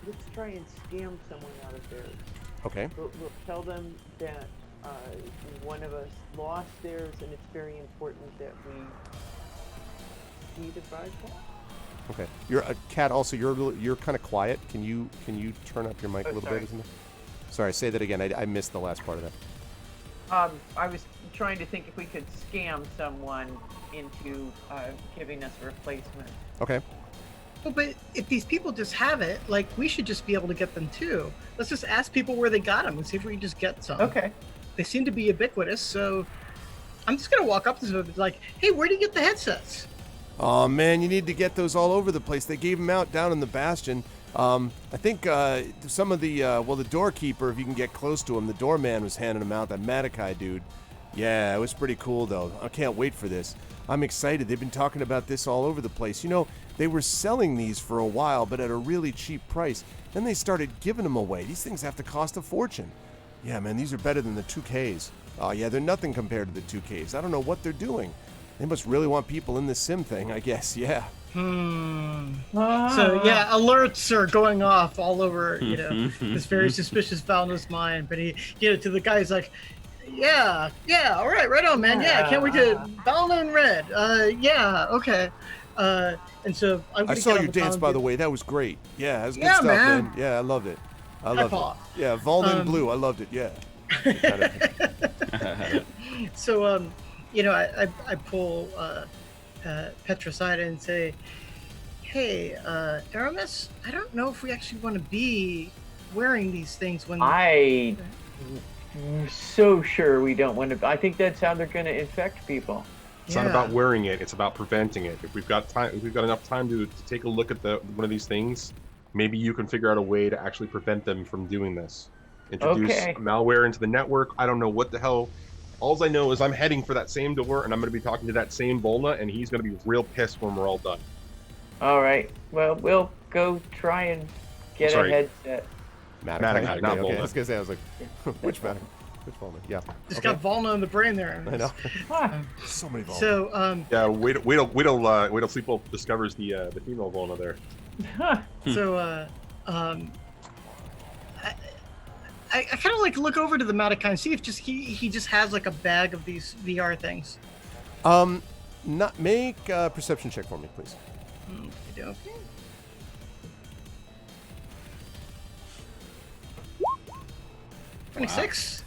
Speaker 3: Let's try and scam someone out of theirs.
Speaker 2: Okay.
Speaker 3: We'll tell them that one of us lost theirs, and it's very important that we advise that.
Speaker 2: Okay. You're a cat. Also, you're kind of quiet. Can you turn up your mic a little bit? Isn't it? Sorry. Say that again. I missed the last part of that.
Speaker 3: I was trying to think if we could scam someone into giving us a replacement.
Speaker 2: Okay.
Speaker 4: Well, but if these people just have it, like, we should just be able to get them too. Let's just ask people where they got them and see if we can just get some.
Speaker 3: Okay.
Speaker 4: They seem to be ubiquitous, so I'm just gonna walk up to them and be like, "Hey, where do you get the headsets?"
Speaker 2: Oh man, you need to get those all over the place. They gave them out down in the Bastion. I think some of the the doorkeeper, if you can get close to him, the doorman was handing them out. That Madakai dude. Yeah, it was pretty cool though. I can't wait for this. I'm excited. They've been talking about this all over the place. You know, they were selling these for a while, but at a really cheap price. Then they started giving them away. These things have to cost a fortune. Yeah, man, these are better than the 2Ks. Oh, yeah, they're nothing compared to the 2Ks. I don't know what they're doing. They must really want people in this sim thing, I guess. Yeah.
Speaker 4: So, yeah, alerts are going off all over, you know, this very suspicious foundless mind. But he, you know, to the guy, he's like, yeah, all right on, man. Yeah, I can't wait to Balloon Red. Yeah, okay. And so I
Speaker 2: saw your dance, by the way. That was great. Yeah, that was good stuff, man. Yeah, I loved it. I loved it. Yeah, Valden Blue. I loved it. Yeah.
Speaker 4: So, you know, I pull Petra aside and say, "Hey, Aramis, I don't know if we actually want to be wearing these things when
Speaker 3: I'm so sure we don't want to. I think that's how they're going to infect people.
Speaker 6: It's not about wearing it; it's about preventing it. If we've got time, if we've got enough time to take a look at one of these things, maybe you can figure out a way to actually prevent them from doing this. Introduce
Speaker 3: Okay.
Speaker 6: malware into the network. I don't know what the hell. All I know is I'm heading for that same door, and I'm going to be talking to that same Volna, and he's going to be real pissed when we're all done.
Speaker 3: All right. Well, we'll go try and get a headset.
Speaker 6: Matacai, not Volna.
Speaker 2: I was going to say, I was like, which Matacai? Which Volna? Yeah.
Speaker 4: Just got Volna in the brain there.
Speaker 2: I know. So many Volna.
Speaker 4: So,
Speaker 6: yeah, wait till Sleeple discovers the female Volna there.
Speaker 4: So, I kind of like look over to the Matacai and see if he just has like a bag of these VR things.
Speaker 2: Not make a perception check for me, please.
Speaker 4: Okay. 26.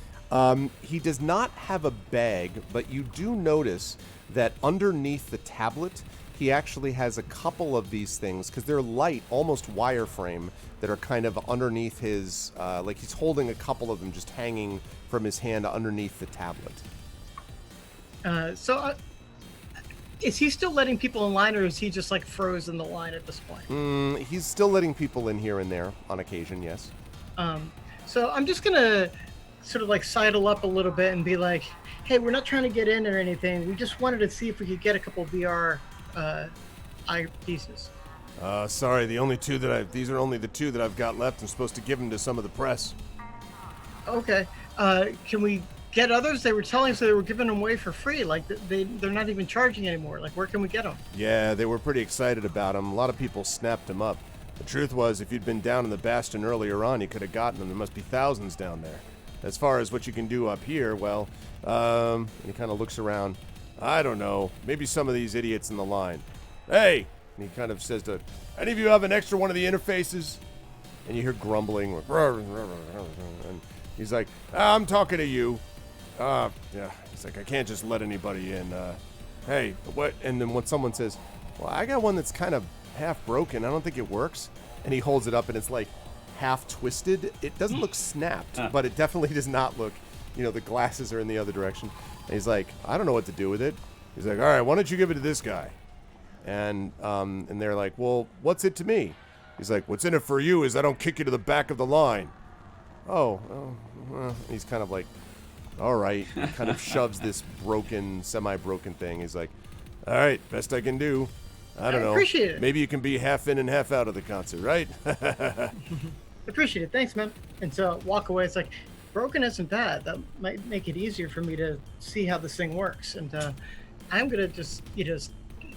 Speaker 2: He does not have a bag, but you do notice that underneath the tablet, he actually has a couple of these things, because they're light, almost wireframe, that are kind of underneath his, like he's holding a couple of them just hanging from his hand underneath the tablet.
Speaker 4: Is he still letting people in line, or is he just like frozen the line at this point?
Speaker 2: He's still letting people in here and there on occasion, yes.
Speaker 4: So I'm just going to sort of like sidle up a little bit and be like, hey, we're not trying to get in or anything. We just wanted to see if we could get a couple VR eyepieces.
Speaker 2: Sorry, these are only the two that I've got left. I'm supposed to give them to some of the press.
Speaker 4: Okay. Can we get others? They were telling us they were giving them away for free. Like they're not even charging anymore. Like, where can we get them?
Speaker 2: Yeah, they were pretty excited about them. A lot of people snapped them up. The truth was, if you'd been down in the Bastion earlier on, you could have gotten them. There must be thousands down there. As far as what you can do up here, well, and he kind of looks around. I don't know. Maybe some of these idiots in the line. Hey! And he kind of says to, any of you have an extra one of the interfaces? And you hear grumbling. And he's like, I'm talking to you. Yeah. He's like, I can't just let anybody in. Hey, what? And then when someone says, well, I got one that's kind of half broken. I don't think it works. And he holds it up, and it's like half twisted. It doesn't look snapped, but it definitely does not look, the glasses are in the other direction. And he's like, I don't know what to do with it. He's like, all right, why don't you give it to this guy? And they're like, well, what's it to me? He's like, what's in it for you is I don't kick you to the back of the line. Well, he's kind of like, all right. He kind of shoves this semi-broken thing. He's like, all right, best I can do. I don't know.
Speaker 4: Appreciate it.
Speaker 2: Maybe you can be half in and half out of the concert, right?
Speaker 4: Appreciate it. Thanks, man. And so walk away. It's like, broken isn't bad. That might make it easier for me to see how this thing works. And I'm going to just,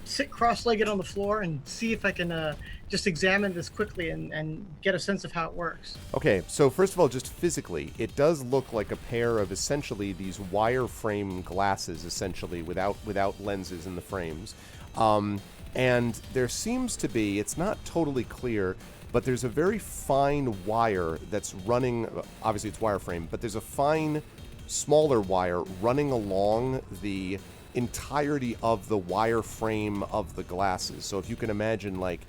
Speaker 4: sit cross-legged on the floor and see if I can just examine this quickly and get a sense of how it works.
Speaker 2: Okay, so first of all, just physically, it does look like a pair of essentially these wireframe glasses, essentially, without lenses in the frames. And there seems to be, it's not totally clear, but there's a very fine wire that's running, obviously it's wireframe, but there's a fine, smaller wire running along the entirety of the wireframe of the glasses. So if you can imagine like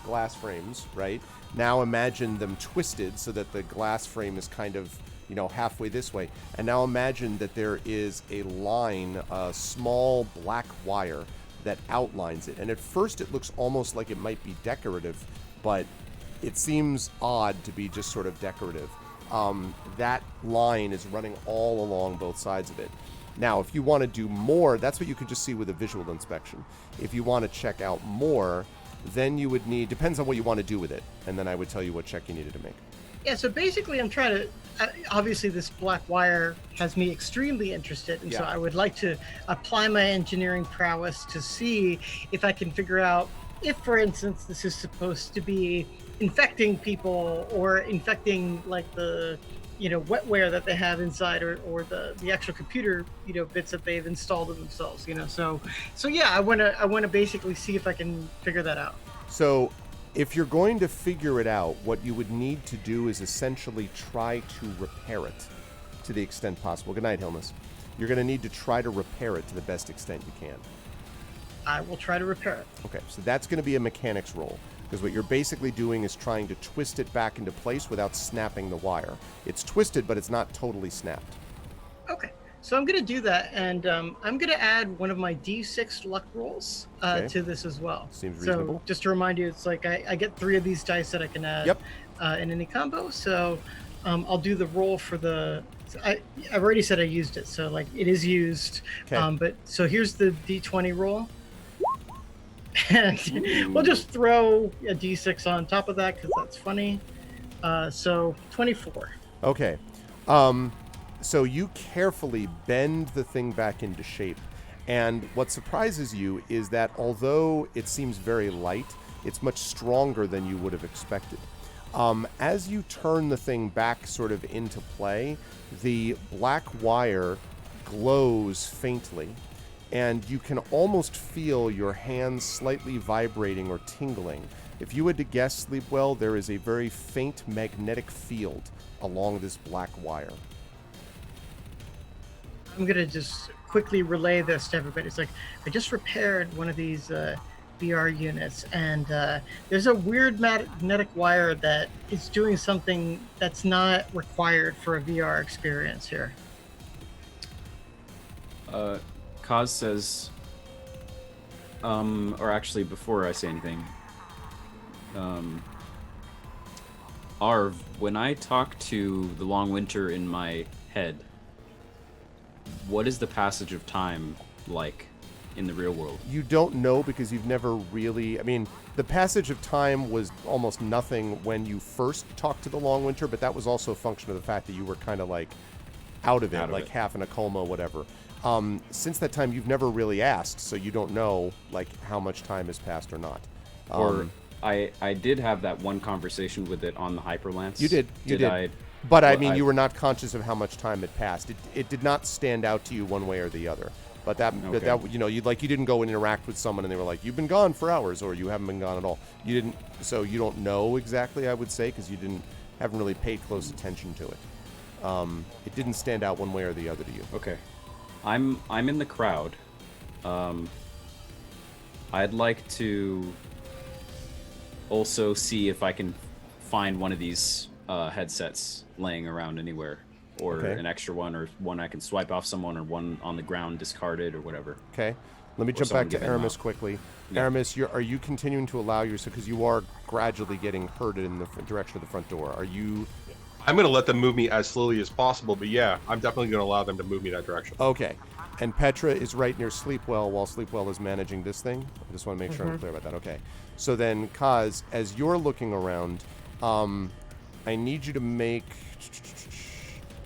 Speaker 2: glass frames, right? Now imagine them twisted so that the glass frame is kind of, halfway this way. And now imagine that there is a line, a small black wire that outlines it. And at first it looks almost like it might be decorative, but it seems odd to be just sort of decorative. That line is running all along both sides of it. Now, if you want to do more, that's what you could just see with a visual inspection. If you want to check out more, then you would need, depends on what you want to do with it, and then I would tell you what check you needed to make.
Speaker 4: Yeah, so basically I'm trying to, obviously this black wire has me extremely interested, and so I would like to apply my engineering prowess to see if I can figure out if, for instance, this is supposed to be infecting people or infecting like the wetware that they have inside or the actual computer, bits that they've installed in themselves, So yeah, I want to basically see if I can figure that out.
Speaker 2: So if you're going to figure it out, what you would need to do is essentially try to repair it to the extent possible. Good night, Hilmas. You're going to need to try to repair it to the best extent you can.
Speaker 4: I will try to repair it.
Speaker 2: Okay, so that's going to be a mechanics roll. Because what you're basically doing is trying to twist it back into place without snapping the wire. It's twisted, but it's not totally snapped.
Speaker 4: Okay. So I'm going to do that, and I'm going to add one of my D6 luck rolls to this as well.
Speaker 2: Seems reasonable.
Speaker 4: So just to remind you, it's like I get 3 of these dice that I can add in any combo. So I'll do the roll for the. I've already said I used it, so like it is used. But so here's the D20 roll. And we'll just throw a D6 on top of that because that's funny. So 24.
Speaker 2: Okay. So you carefully bend the thing back into shape. And what surprises you is that although it seems very light, it's much stronger than you would have expected. As you turn the thing back sort of into play, the black wire glows faintly. And you can almost feel your hands slightly vibrating or tingling. If you had to guess, Sleepwell, there is a very faint magnetic field along this black wire.
Speaker 4: I'm going to just quickly relay this to everybody. It's like, I just repaired one of these VR units, and there's a weird magnetic wire that is doing something that's not required for a VR experience here.
Speaker 5: Kaz says, or actually before I say anything, Arv, when I talk to the Long Winter in my head, what is the passage of time like in the real world?
Speaker 2: You don't know because you've never really... I mean, the passage of time was almost nothing when you first talked to the Long Winter, but that was also a function of the fact that you were kind of like out of it, half in a coma, whatever. Since that time, you've never really asked, so you don't know like how much time has passed or not.
Speaker 5: Or I did have that one conversation with it on the Hyperlance.
Speaker 2: You did. But I mean, you were not conscious of how much time had passed. It did not stand out to you one way or the other. But that you know, you didn't go and interact with someone and they were like, you've been gone for hours, or you haven't been gone at all. You didn't, so you don't know exactly, I would say, because you haven't really paid close attention to it. It didn't stand out one way or the other to you.
Speaker 5: Okay. I'm in the crowd. I'd like to also see if I can find one of these headsets laying around anywhere, or an extra one, or one I can swipe off someone, or one on the ground discarded, or whatever.
Speaker 2: Okay. Let me jump back to Aramis quickly. Yeah. Aramis, are you continuing to allow yourself, because you are gradually getting herded in the direction of the front door. Are you...
Speaker 6: I'm going to let them move me as slowly as possible, but yeah, I'm definitely going to allow them to move me that direction.
Speaker 2: Okay. And Petra is right near Sleepwell while Sleepwell is managing this thing? I just want to make sure I'm clear about that. Okay. So then, Kaz, as you're looking around, I need you to make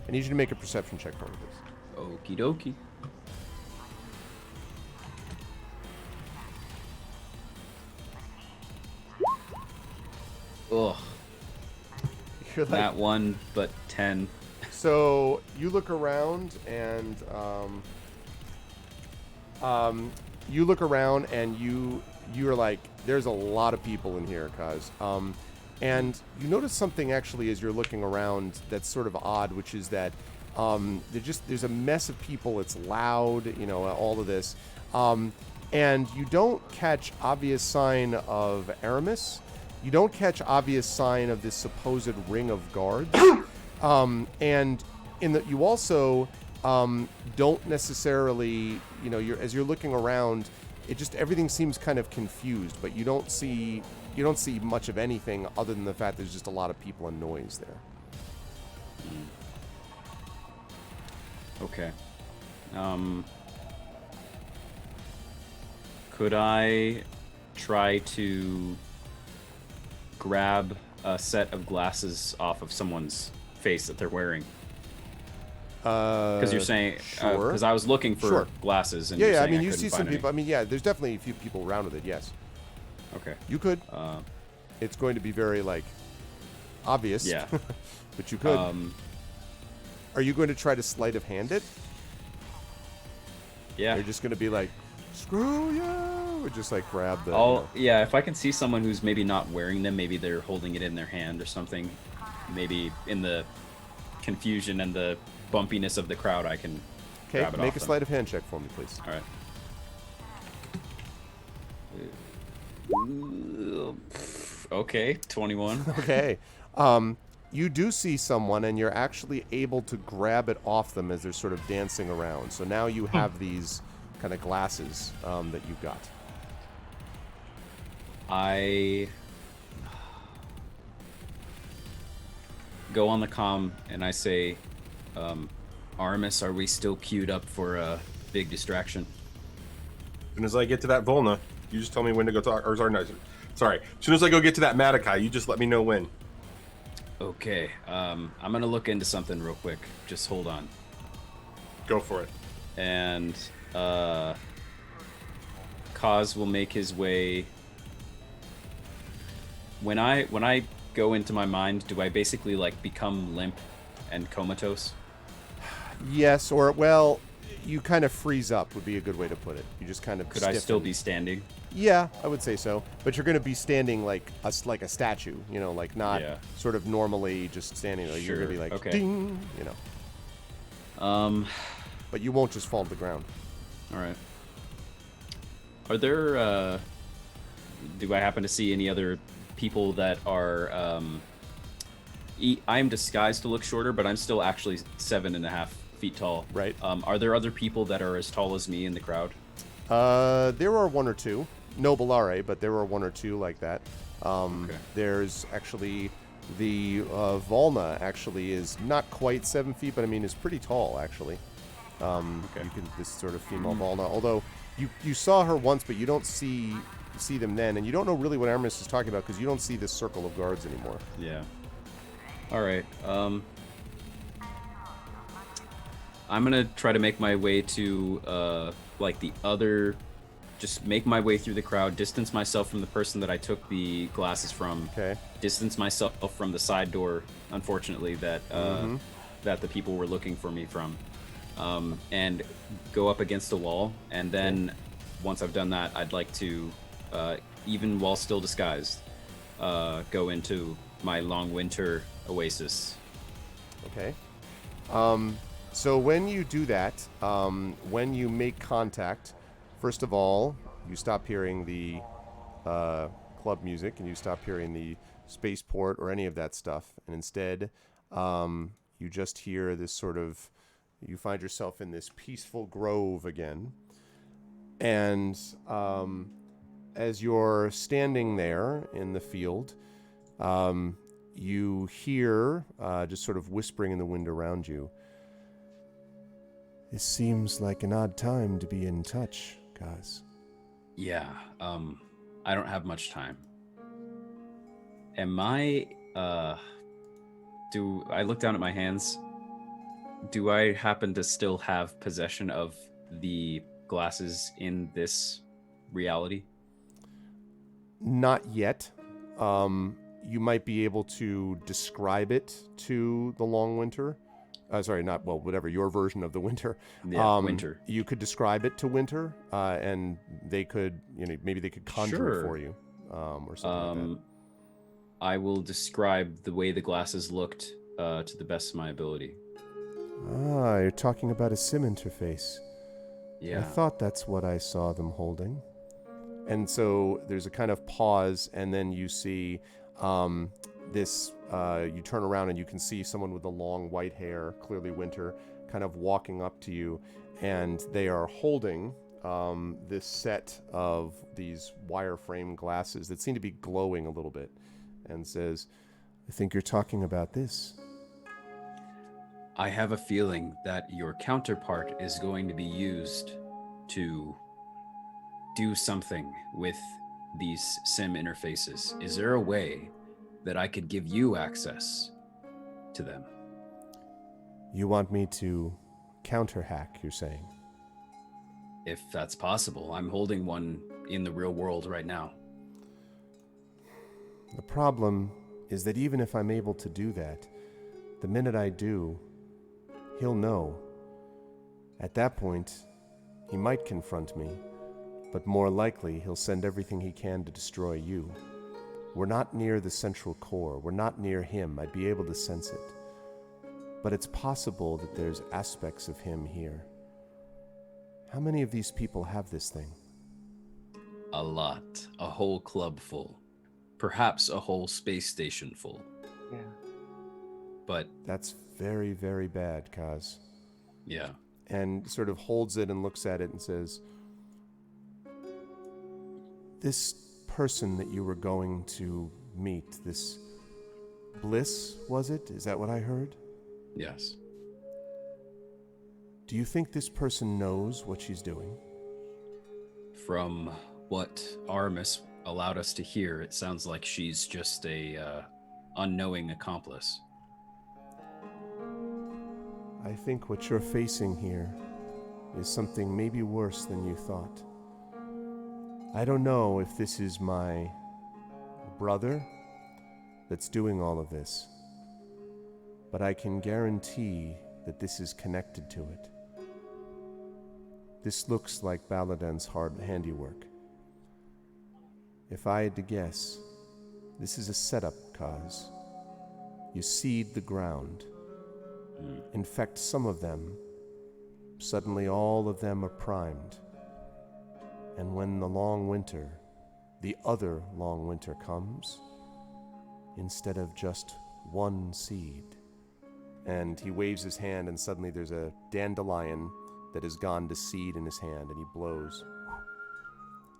Speaker 2: a perception check for me, please.
Speaker 5: Okie dokie. Ugh.
Speaker 2: You're like,
Speaker 5: that one, but 10.
Speaker 2: So you look around and you're like, there's a lot of people in here, Kaz. And you notice something actually as you're looking around that's sort of odd, which is that there's a mess of people. It's loud, all of this. And you don't catch obvious sign of Aramis. You don't catch obvious sign of this supposed ring of guards. And you also don't necessarily, as you're looking around, everything seems kind of confused, but you don't see much of anything other than the fact there's just a lot of people and noise there.
Speaker 5: Okay. Could I try to grab a set of glasses off of someone's face that they're wearing? Because you're saying,
Speaker 2: sure.
Speaker 5: Because I was looking for glasses, and
Speaker 2: I mean, you see some people. I mean, there's definitely a few people around with it. Yes.
Speaker 5: Okay.
Speaker 2: You could. It's going to be very obvious.
Speaker 5: Yeah.
Speaker 2: But you could. Are you going to try to sleight of hand it?
Speaker 5: Yeah.
Speaker 2: You're just going to be like, screw you, or just grab the.
Speaker 5: Yeah. If I can see someone who's maybe not wearing them, maybe they're holding it in their hand or something. Maybe in the confusion and the bumpiness of the crowd, I can grab it off
Speaker 2: make a
Speaker 5: them.
Speaker 2: sleight of hand check for me, please.
Speaker 5: All right. Okay, 21.
Speaker 2: Okay. You do see someone, and you're actually able to grab it off them as they're sort of dancing around. So now you have these kind of glasses that you've got.
Speaker 5: I go on the comm and I say, Armis, are we still queued up for a big distraction?
Speaker 6: As soon as I get to that Volna, you just tell me when to go talk. Or sorry. As soon as I go get to that Madakai, you just let me know when.
Speaker 5: Okay. I'm gonna look into something real quick. Just hold on.
Speaker 6: Go for it.
Speaker 5: And Kaz will make his way. When I go into my mind, do I basically like become limp and comatose?
Speaker 2: Yes, or well, you kind of freeze up would be a good way to put it. You just kind of
Speaker 5: Could I still be standing?
Speaker 2: Yeah, I would say so. But you're going to be standing like a statue, like not sort of normally just standing. Like
Speaker 5: Sure.
Speaker 2: You're going to be like,
Speaker 5: okay.
Speaker 2: ding, But you won't just fall to the ground.
Speaker 5: All right. Are there, do I happen to see any other people that are, I'm disguised to look shorter, but I'm still actually 7.5 feet tall.
Speaker 2: Right.
Speaker 5: Are there other people that are as tall as me in the crowd?
Speaker 2: There are one or two. No Bellare, but there are one or two like that.
Speaker 5: Okay.
Speaker 2: There's actually the Volna actually is not quite 7 feet, but I mean is pretty tall actually.
Speaker 5: Okay.
Speaker 2: This sort of female Volna, although you saw her once, but you don't see them then, and you don't know really what Aramis is talking about because you don't see this circle of guards anymore.
Speaker 5: Yeah. All right. I'm gonna try to make my way to just make my way through the crowd, distance myself from the person that I took the glasses from.
Speaker 2: Okay.
Speaker 5: Distance myself from the side door, unfortunately, that the people were looking for me from, and go up against a wall. And then once I've done that, I'd like to, even while still disguised, go into my long winter oasis.
Speaker 2: Okay. So when you do that, when you make contact, first of all, you stop hearing the club music and you stop hearing the spaceport or any of that stuff. And instead, you just hear this sort of, you find yourself in this peaceful grove again. And as you're standing there in the field, you hear just sort of whispering in the wind around you. It seems like an odd time to be in touch, guys.
Speaker 5: Yeah, I don't have much time. Am I, do I look down at my hands? Do I happen to still have possession of the glasses in this reality?
Speaker 2: Not yet. You might be able to describe it to the Long Winter. Whatever, your version of the Winter.
Speaker 5: Yeah, Winter.
Speaker 2: You could describe it to Winter, and they could, maybe they could conjure it for you, or something like that.
Speaker 5: I will describe the way the glasses looked to the best of my ability.
Speaker 2: Ah, you're talking about a SIM interface.
Speaker 5: Yeah.
Speaker 2: I thought that's what I saw them holding. And so there's a kind of pause, and then you see this, you turn around and you can see someone with the long white hair, clearly Winter, kind of walking up to you, and they are holding this set of these wireframe glasses that seem to be glowing a little bit, and says, I think you're talking about this.
Speaker 5: I have a feeling that your counterpart is going to be used to do something with these SIM interfaces. Is there a way that I could give you access to them?
Speaker 2: You want me to counter-hack, you're saying?
Speaker 5: If that's possible. I'm holding one in the real world right now.
Speaker 2: The problem is that even if I'm able to do that, the minute I do, he'll know. At that point, he might confront me, but more likely he'll send everything he can to destroy you. We're not near the central core. We're not near him. I'd be able to sense it. But it's possible that there's aspects of him here. How many of these people have this thing?
Speaker 5: A lot. A whole club full. Perhaps a whole space station full.
Speaker 3: Yeah.
Speaker 5: but
Speaker 2: that's very, very bad, Kaz.
Speaker 5: Yeah.
Speaker 2: And sort of holds it and looks at it and says, this person that you were going to meet, this Bliss, was it? Is that what I heard?
Speaker 5: Yes.
Speaker 2: Do you think this person knows what she's doing?
Speaker 5: From what Aramis allowed us to hear, it sounds like she's just a unknowing accomplice.
Speaker 2: I think what you're facing here is something maybe worse than you thought. I don't know if this is my brother that's doing all of this, but I can guarantee that this is connected to it. This looks like Baladan's hard handiwork. If I had to guess, this is a setup, Kaz. You seed the ground, infect some of them, suddenly all of them are primed. And when the long winter, the other long winter comes, instead of just one seed. And he waves his hand, and suddenly there's a dandelion that has gone to seed in his hand, and he blows.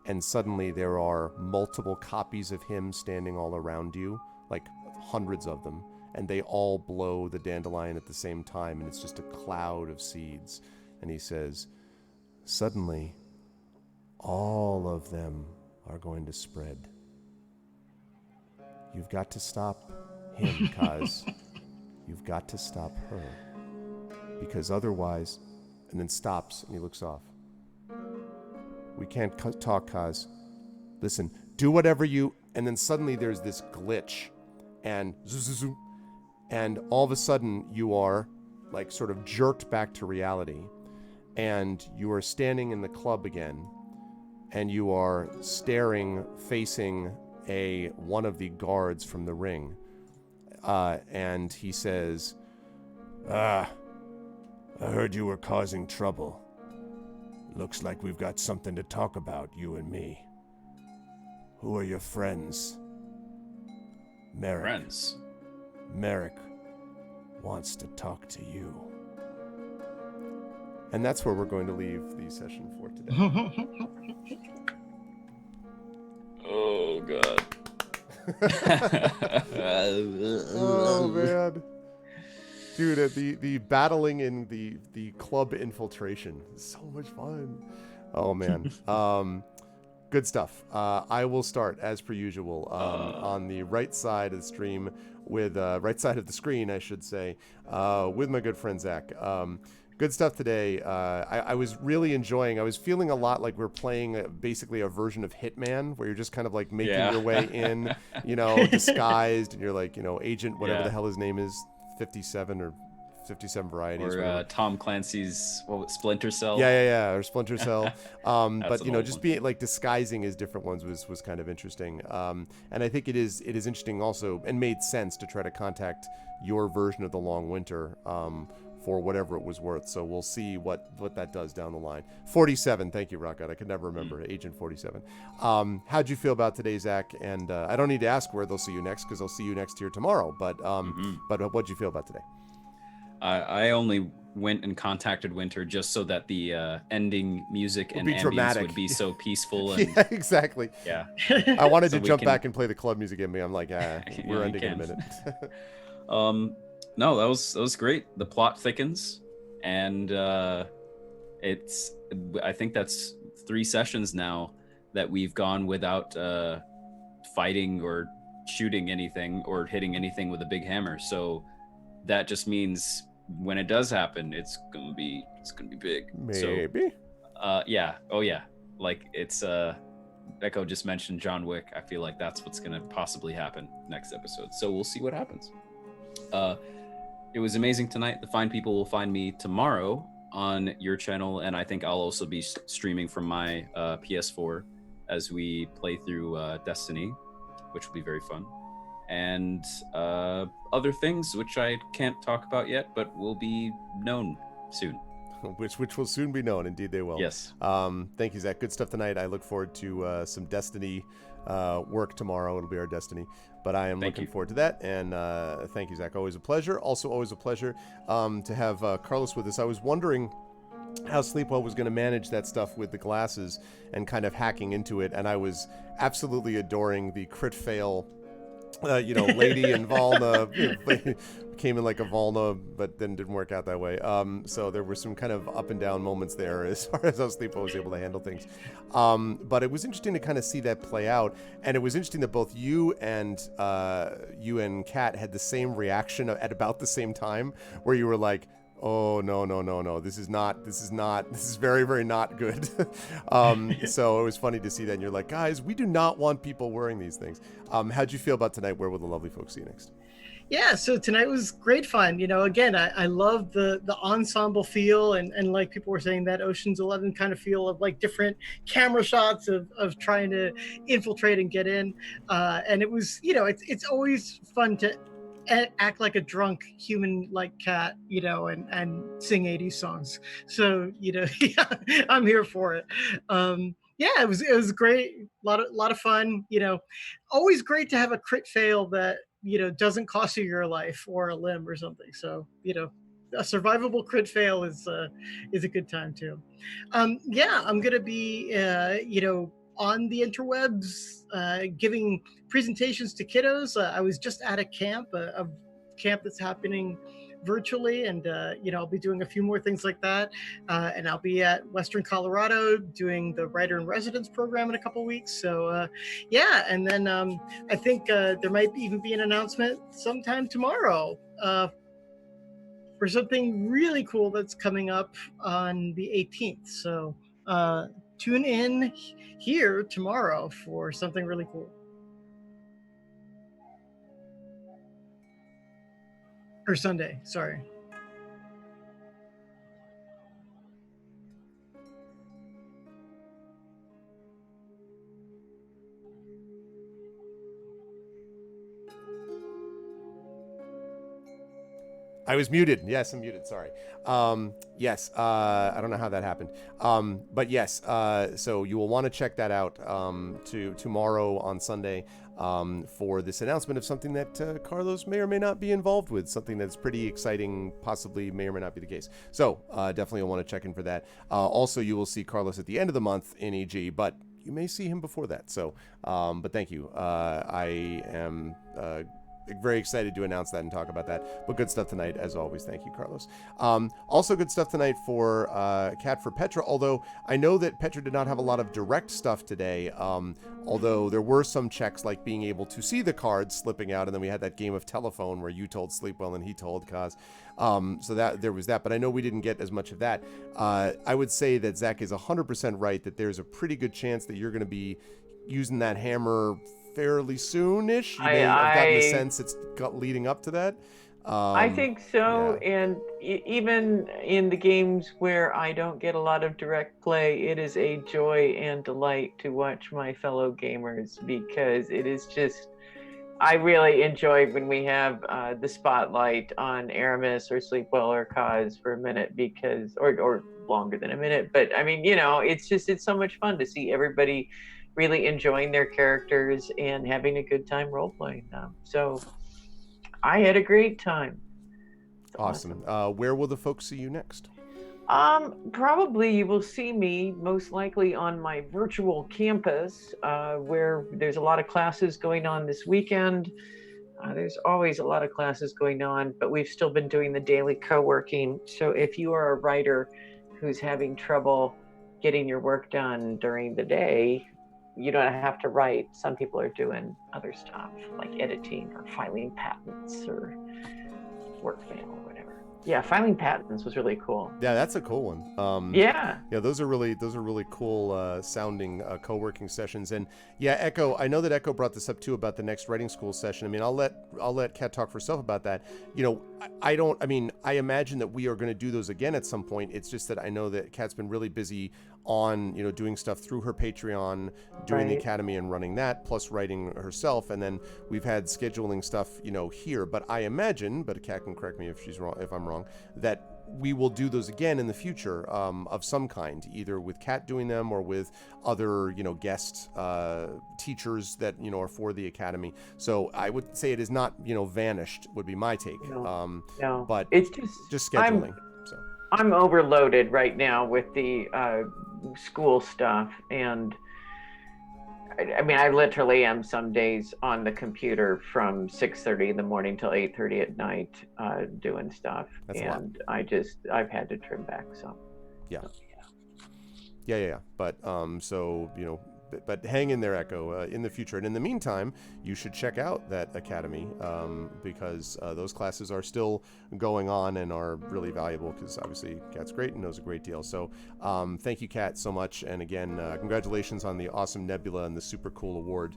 Speaker 2: And suddenly there are multiple copies of him standing all around you, like hundreds of them, and they all blow the dandelion at the same time, and it's just a cloud of seeds. And he says, suddenly, all of them are going to spread. You've got to stop him, Kaz. You've got to stop her. Because otherwise... And then stops, and he looks off. We can't talk, Kaz. Listen, do whatever you... And then suddenly there's this glitch, and and all of a sudden you are, like, sort of jerked back to reality, and you are standing in the club again, and you are staring, facing one of the guards from the ring, and he says, I heard you were causing trouble. Looks like we've got something to talk about, you and me. Who are your friends? Merrick.
Speaker 5: Friends?
Speaker 2: Merrick wants to talk to you. And that's where we're going to leave the session for today.
Speaker 5: Oh, God.
Speaker 2: Oh, man. Dude, the battling in the club infiltration is so much fun. Oh, man. Good stuff. I will start, as per usual, on the right side of the stream with, right side of the screen, I should say, with my good friend, Zac. Good stuff today. I was really enjoying, I was feeling a lot like we're playing basically a version of Hitman, where you're just kind of like making your way in, disguised, and you're like, agent, whatever the hell his name is, 57 or 57 varieties.
Speaker 5: Or Tom Clancy's Splinter Cell.
Speaker 2: Yeah, or Splinter Cell. But just being like disguising as different ones was kind of interesting. And I think it is interesting also, and made sense to try to contact your version of the Long Winter for whatever it was worth. So we'll see what that does down the line. 47, thank you, Rocket. I could never remember. Agent 47. How'd you feel about today, Zac? And I don't need to ask where they'll see you next, because they'll see you next here tomorrow. But what'd you feel about today?
Speaker 5: I only went and contacted Winter just so that the ending music and ambience
Speaker 2: dramatic.
Speaker 5: Would be so peaceful. And,
Speaker 2: yeah, exactly.
Speaker 5: Yeah.
Speaker 2: I wanted to jump back and play the club music in me. I'm like, we're ending in a minute.
Speaker 5: No, that was great. The plot thickens, and I think that's 3 sessions now that we've gone without fighting or shooting anything or hitting anything with a big hammer. So that just means when it does happen, it's gonna be big.
Speaker 2: Maybe.
Speaker 5: So, yeah. Oh yeah. Like it's Echo just mentioned John Wick. I feel like that's what's gonna possibly happen next episode. So we'll see what happens. It was amazing tonight. The fine people will find me tomorrow on your channel, and I think I'll also be streaming from my PS4 as we play through Destiny, which will be very fun. And other things which I can't talk about yet, but will be known soon.
Speaker 2: which will soon be known. Indeed, they will.
Speaker 5: Yes.
Speaker 2: Thank you, Zach. Good stuff tonight. I look forward to some Destiny work tomorrow. It'll be our Destiny, but I am looking forward to that. And thank you, Zach. Always a pleasure. Also, always a pleasure to have Carlos with us. I was wondering how Sleepwell was going to manage that stuff with the glasses and kind of hacking into it, and I was absolutely adoring the crit fail. Lady and Valna came in like a Valna, but then didn't work out that way. So there were some kind of up and down moments there as far as how Sleepo was able to handle things. But it was interesting to kind of see that play out, and it was interesting that both you and Kat had the same reaction at about the same time, where you were like, oh, no. This is very, very not good. So it was funny to see that. And you're like, guys, we do not want people wearing these things. How'd you feel about tonight? Where will the lovely folks see you next?
Speaker 4: Yeah, so tonight was great fun. Again, I love the ensemble feel and like people were saying, that Ocean's 11 kind of feel of like different camera shots of trying to infiltrate and get in. And it was, it's always fun to act like a drunk human like Kat, and sing 80s songs. So, yeah, I'm here for it. It was great. A lot of fun, always great to have a crit fail that, doesn't cost you your life or a limb or something. So, a survivable crit fail is a good time too. I'm going to be, on the interwebs, giving presentations to kiddos. I was just at a camp that's happening virtually, and I'll be doing a few more things like that. And I'll be at Western Colorado doing the Writer in Residence program in a couple weeks. So and then I think there might even be an announcement sometime tomorrow for something really cool that's coming up on the 18th. So tune in here tomorrow for something really cool. Or Sunday, sorry.
Speaker 2: I was muted. Yes, I'm muted. Sorry. Yes, I don't know how that happened. But yes, so you will want to check that out to tomorrow on Sunday for this announcement of something that Carlos may or may not be involved with, something that's pretty exciting, possibly may or may not be the case. So definitely you'll want to check in for that. Also, you will see Carlos at the end of the month in EG, but you may see him before that. So, but thank you. I am very excited to announce that and talk about that. But good stuff tonight, as always. Thank you, Carlos. Also good stuff tonight for Kat, for Petra, although I know that Petra did not have a lot of direct stuff today, although there were some checks like being able to see the cards slipping out, and then we had that game of telephone where you told Sleepwell and he told Kaz. So that there was that, but I know we didn't get as much of that. I would say that Zach is 100% right that there's a pretty good chance that you're going to be using that hammer fairly soon-ish. You may have gotten the sense it's leading up to that.
Speaker 3: I think so, yeah. And even in the games where I don't get a lot of direct play, it is a joy and delight to watch my fellow gamers, because it is just, I really enjoy when we have the spotlight on Aramis or Sleepwell or Kaz for a minute, because, or longer than a minute, but I mean, it's so much fun to see everybody really enjoying their characters and having a good time role-playing them. So I had a great time.
Speaker 2: Awesome. Where will the folks see you next?
Speaker 3: Probably you will see me most likely on my virtual campus, where there's a lot of classes going on this weekend. There's always a lot of classes going on, but we've still been doing the daily co-working. So if you are a writer who's having trouble getting your work done during the day, you don't have to write. Some people are doing other stuff like editing or filing patents or workflow or whatever. Yeah, filing patents was really cool.
Speaker 2: Yeah, that's a cool one. Yeah, those are really cool sounding co-working sessions. And yeah, Echo, I know that Echo brought this up too about the next writing school session. I mean, I'll let Kat talk for herself about that. I imagine that we are going to do those again at some point. It's just that I know that Kat's been really busy on doing stuff through her Patreon, doing the Academy and running that, plus writing herself, and then we've had scheduling stuff here. But I imagine, but Kat can correct me if she's wrong, if I'm wrong, that we will do those again in the future, of some kind, either with Kat doing them or with other, guest teachers that, are for the Academy. So I would say it is not, vanished, would be my take.
Speaker 3: No.
Speaker 2: But
Speaker 3: it's
Speaker 2: just scheduling.
Speaker 3: I'm overloaded right now with the school stuff, and I mean, I literally am some days on the computer from 6:30 in the morning till 8:30 at night doing stuff.
Speaker 2: That's
Speaker 3: and I've had to trim back some.
Speaker 2: Yeah. But but hang in there, Echo, in the future. And in the meantime, you should check out that Academy, because those classes are still going on and are really valuable, because obviously Kat's great and knows a great deal. So thank you, Kat, so much. And again, congratulations on the awesome Nebula and the super cool award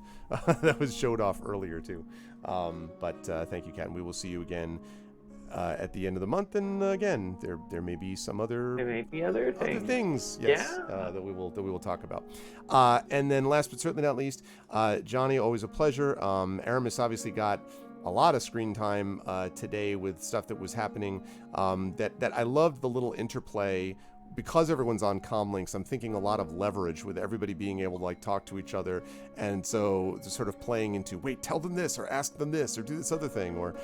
Speaker 2: that was showed off earlier, too. But thank you, Kat. And we will see you again at the end of the month, and again, there may be some other
Speaker 3: other things,
Speaker 2: yes, that we will talk about. And then last but certainly not least, Johnny, always a pleasure. Aramis obviously got a lot of screen time today with stuff that was happening. That I loved the little interplay. Because everyone's on comm links, I'm thinking a lot of leverage with everybody being able to talk to each other, and so sort of playing into, wait, tell them this, or ask them this, or do this other thing, or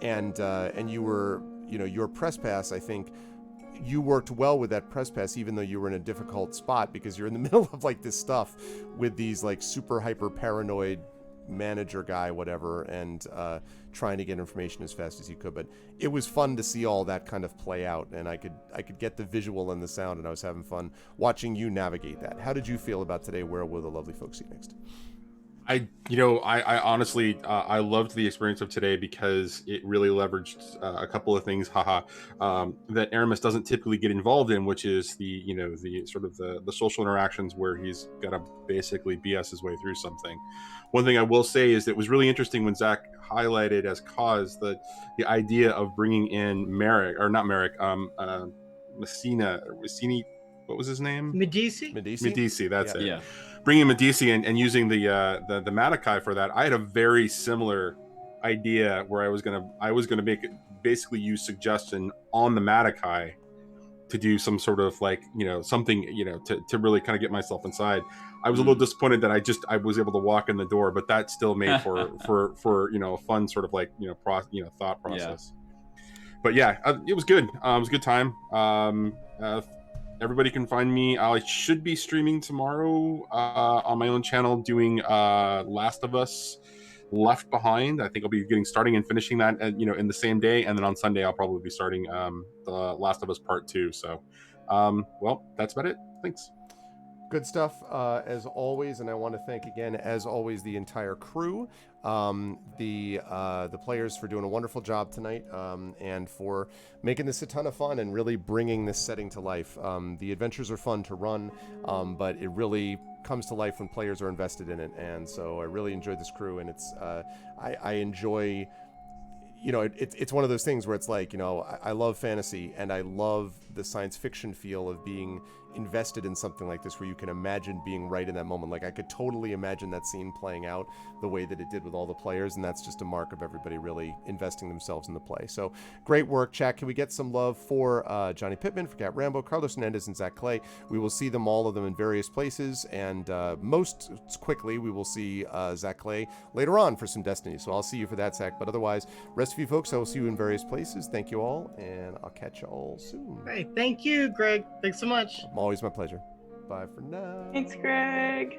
Speaker 2: and you were, your press pass, I think you worked well with that press pass, even though you were in a difficult spot, because you're in the middle of this stuff with these super hyper paranoid manager guy, whatever, and trying to get information as fast as you could. But it was fun to see all that kind of play out, and I could get the visual and the sound, and I was having fun watching you navigate that. How did you feel about today? Where will the lovely folks see you next?
Speaker 6: I honestly, I loved the experience of today, because it really leveraged a couple of things, that Aramis doesn't typically get involved in, which is the sort of the social interactions where he's got to basically BS his way through something. One thing I will say is that it was really interesting when Zac highlighted as cause the idea of bringing in Messina, what was his name? Medici, that's it.
Speaker 5: Yeah.
Speaker 6: Bringing Medici and using the Matakai for that. I had a very similar idea where I was gonna make it basically use suggestion on the Matakai to do some sort of something to really kind of get myself inside. I was a little disappointed that I was able to walk in the door, but that still made for a fun sort of thought process. Yeah. But yeah, it was good. It was a good time. Everybody can find me. I should be streaming tomorrow on my own channel, doing Last of Us Left Behind. I think I'll be starting and finishing that in the same day, and then on Sunday I'll probably be starting the Last of Us Part 2. So well, that's about it. Thanks.
Speaker 2: Good stuff, as always, and I want to thank again, as always, the entire crew, the players for doing a wonderful job tonight, and for making this a ton of fun and really bringing this setting to life. The adventures are fun to run, but it really comes to life when players are invested in it, and so I really enjoyed this crew, and it's I enjoy. It's one of those things where it's I love fantasy, and I love the science fiction feel of being invested in something like this, where you can imagine being right in that moment. I could totally imagine that scene playing out the way that it did with all the players, and that's just a mark of everybody really investing themselves in the play. So great work, chat. Can we get some love for Johnny Pittman, for Cat Rambo, Carlos Hernandez, and Zac Clay? We will see all of them in various places, and most quickly we will see Zac Clay later on for some Destiny. So I'll see you for that, Zac. But otherwise, rest of you folks, I will see you in various places. Thank you all, and I'll catch you all soon.
Speaker 4: Hey, thank you, Greg. Thanks so much.
Speaker 2: Always my pleasure. Bye for now.
Speaker 3: Thanks, Greg.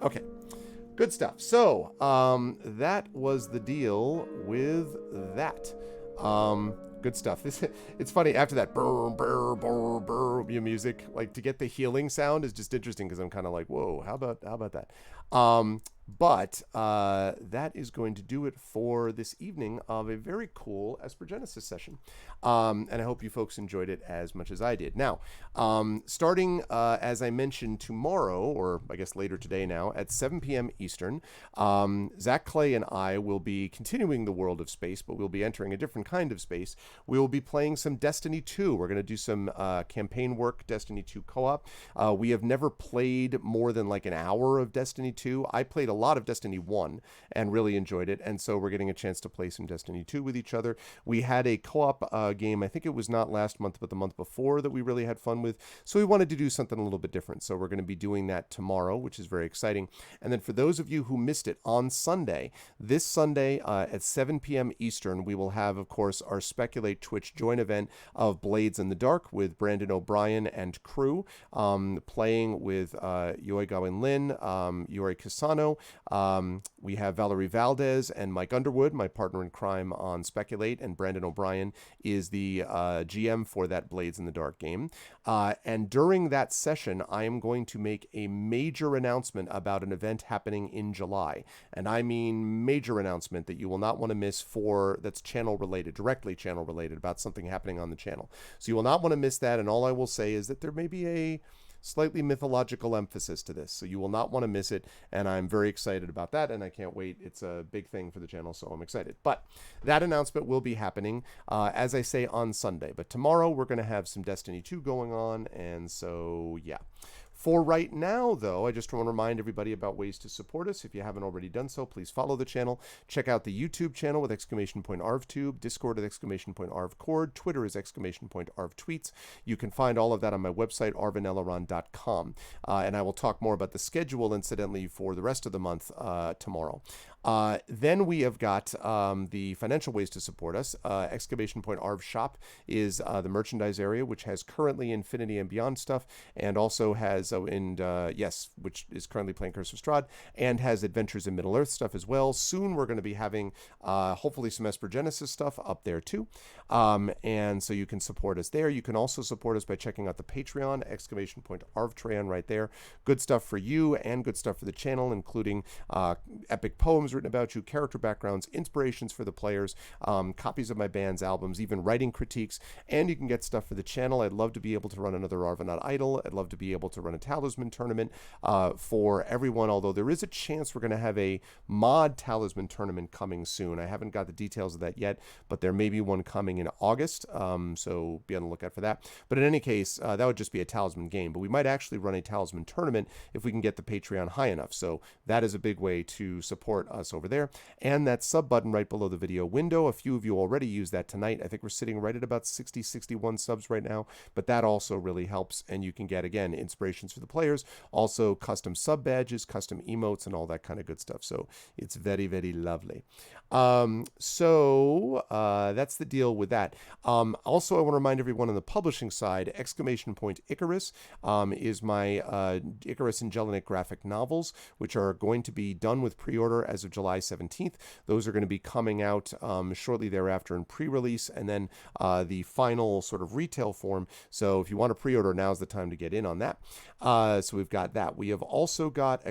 Speaker 2: Okay, good stuff. So that was the deal with that. Good stuff. It's funny, after that burr, burr, burr, burr, music, to get the healing sound is just interesting, because I'm kind of whoa, how about that? But that is going to do it for this evening of a very cool Esper Genesis session. And I hope you folks enjoyed it as much as I did. Now, starting, as I mentioned, tomorrow, or I guess later today now, at 7 p.m. Eastern, Zac Clay and I will be continuing the world of space, but we'll be entering a different kind of space. We will be playing some Destiny 2. We're going to do some campaign work, Destiny 2 co-op. We have never played more than an hour of Destiny 2. I played a lot of Destiny 1 and really enjoyed it, and so we're getting a chance to play some Destiny 2 with each other. We had a co-op game, I think it was not last month, but the month before, that we really had fun with, so we wanted to do something a little bit different. So we're going to be doing that tomorrow, which is very exciting. And then for those of you who missed it, on Sunday, this Sunday at 7 p.m. Eastern, we will have, of course, our Speculate Twitch joint event of Blades in the Dark with Brandon O'Brien and crew, playing with Yoi Gawin Lin, Yuri Kisano. We have Valerie Valdez and Mike Underwood, my partner in crime on Speculate, and Brandon O'Brien is the GM for that Blades in the Dark game. And during that session, I am going to make a major announcement about an event happening in July. And I mean major announcement that you will not want to miss, that's channel related, directly channel related, about something happening on the channel. So you will not want to miss that. And all I will say is that there may be a slightly mythological emphasis to this, so you will not want to miss it, and I'm very excited about that, and I can't wait. It's a big thing for the channel, so I'm excited. But that announcement will be happening, as I say, on Sunday. But tomorrow we're going to have some Destiny 2 going on, and so yeah. For right now, though, I just want to remind everybody about ways to support us. If you haven't already done so, please follow the channel. Check out the YouTube channel with !ArvTube, Discord with !ArvCord, Twitter is !ArvTweets. You can find all of that on my website, arvaneleron.com. And I will talk more about the schedule, incidentally, for the rest of the month tomorrow. Then we have got the financial ways to support us. !Arv Shop is the merchandise area, which has currently Infinity and Beyond stuff, and also has, which is currently playing Curse of Strahd, and has Adventures in Middle-earth stuff as well. Soon we're going to be having, hopefully, some Esper Genesis stuff up there too. And so you can support us there. You can also support us by checking out the Patreon, !Arvtreon right there. Good stuff for you and good stuff for the channel, including epic poems written about you, character backgrounds, inspirations for the players, copies of my band's albums, even writing critiques, and you can get stuff for the channel. I'd love to be able to run another Arvanaut Idol. I'd love to be able to run a Talisman tournament for everyone, although there is a chance we're going to have a mod Talisman tournament coming soon. I haven't got the details of that yet, but there may be one coming in August, so be on the lookout for that. But in any case, that would just be a Talisman game, but we might actually run a Talisman tournament if we can get the Patreon high enough. So that is a big way to support us over there. And that sub button right below the video window, a few of you already use that tonight. I think we're sitting right at about 60, 61 subs right now, but that also really helps, and you can get, again, inspirations for the players, also custom sub badges, custom emotes, and all that kind of good stuff. So it's very, very lovely. That's the deal with that. Also, I want to remind everyone on the publishing side, Icarus is my Icarus and Jelinek graphic novels, which are going to be done with pre-order as of July 17th. Those are going to be coming out shortly thereafter in pre-release, and then the final sort of retail form. So if you want to pre-order, now's the time to get in on that. So we've got that. We have also got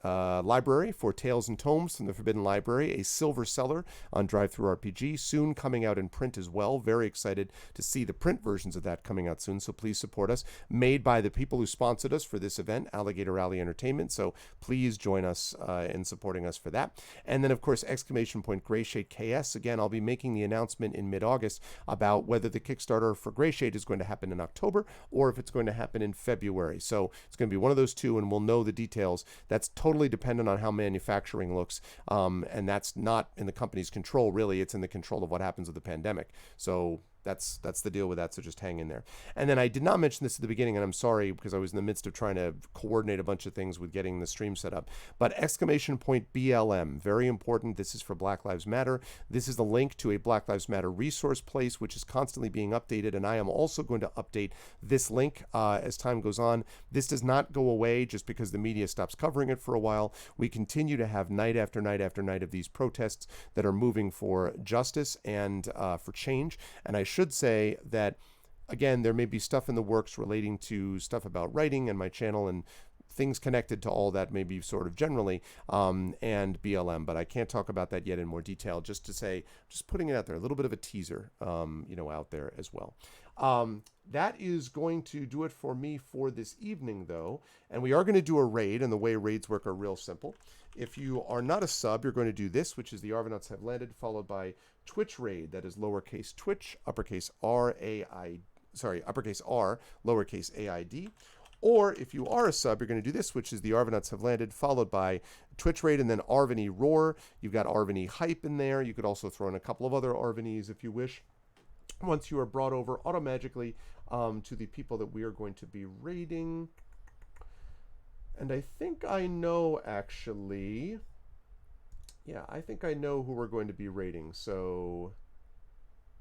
Speaker 2: library for Tales and Tomes from the Forbidden Library, a silver seller on DriveThruRPG, soon coming out in print as well. Very excited to see the print versions of that coming out soon, so please support us. Made by the people who sponsored us for this event, Alligator Alley Entertainment, so please join us in supporting us for that. And then, of course, Greyshade KS. Again, I'll be making the announcement in mid-August about whether the Kickstarter for Greyshade is going to happen in October or if it's going to happen in February. So it's going to be one of those two, and we'll know the details. That's totally dependent on how manufacturing looks, and that's not in the company's control, really. It's in the control of what happens with the pandemic. So that's the deal with that, so just hang in there. And then I did not mention this at the beginning, and I'm sorry because I was in the midst of trying to coordinate a bunch of things with getting the stream set up, but BLM, very important. This is for Black Lives Matter. This is the link to a Black Lives Matter resource place, which is constantly being updated, and I am also going to update this link as time goes on. This does not go away just because the media stops covering it for a while. We continue to have night after night after night of these protests that are moving for justice and for change, and I should say that, again, there may be stuff in the works relating to stuff about writing and my channel and things connected to all that, maybe sort of generally, and BLM, but I can't talk about that yet in more detail. Just to say, just putting it out there, a little bit of a teaser, out there as well. That is going to do it for me for this evening, though, and we are going to do a raid, and the way raids work are real simple. If you are not a sub, you're going to do this, which is the Arvanauts Have Landed, followed by Twitch raid. That is lowercase Twitch, uppercase R, lowercase AID. Or if you are a sub, you're going to do this, which is the Arvanauts have landed, followed by Twitch Raid and then Arvany Roar. You've got Arvany Hype in there. You could also throw in a couple of other Arvanys if you wish. Once you are brought over automatically to the people that we are going to be raiding. And I think I know, actually... Yeah, I think I know who we're going to be raiding. So,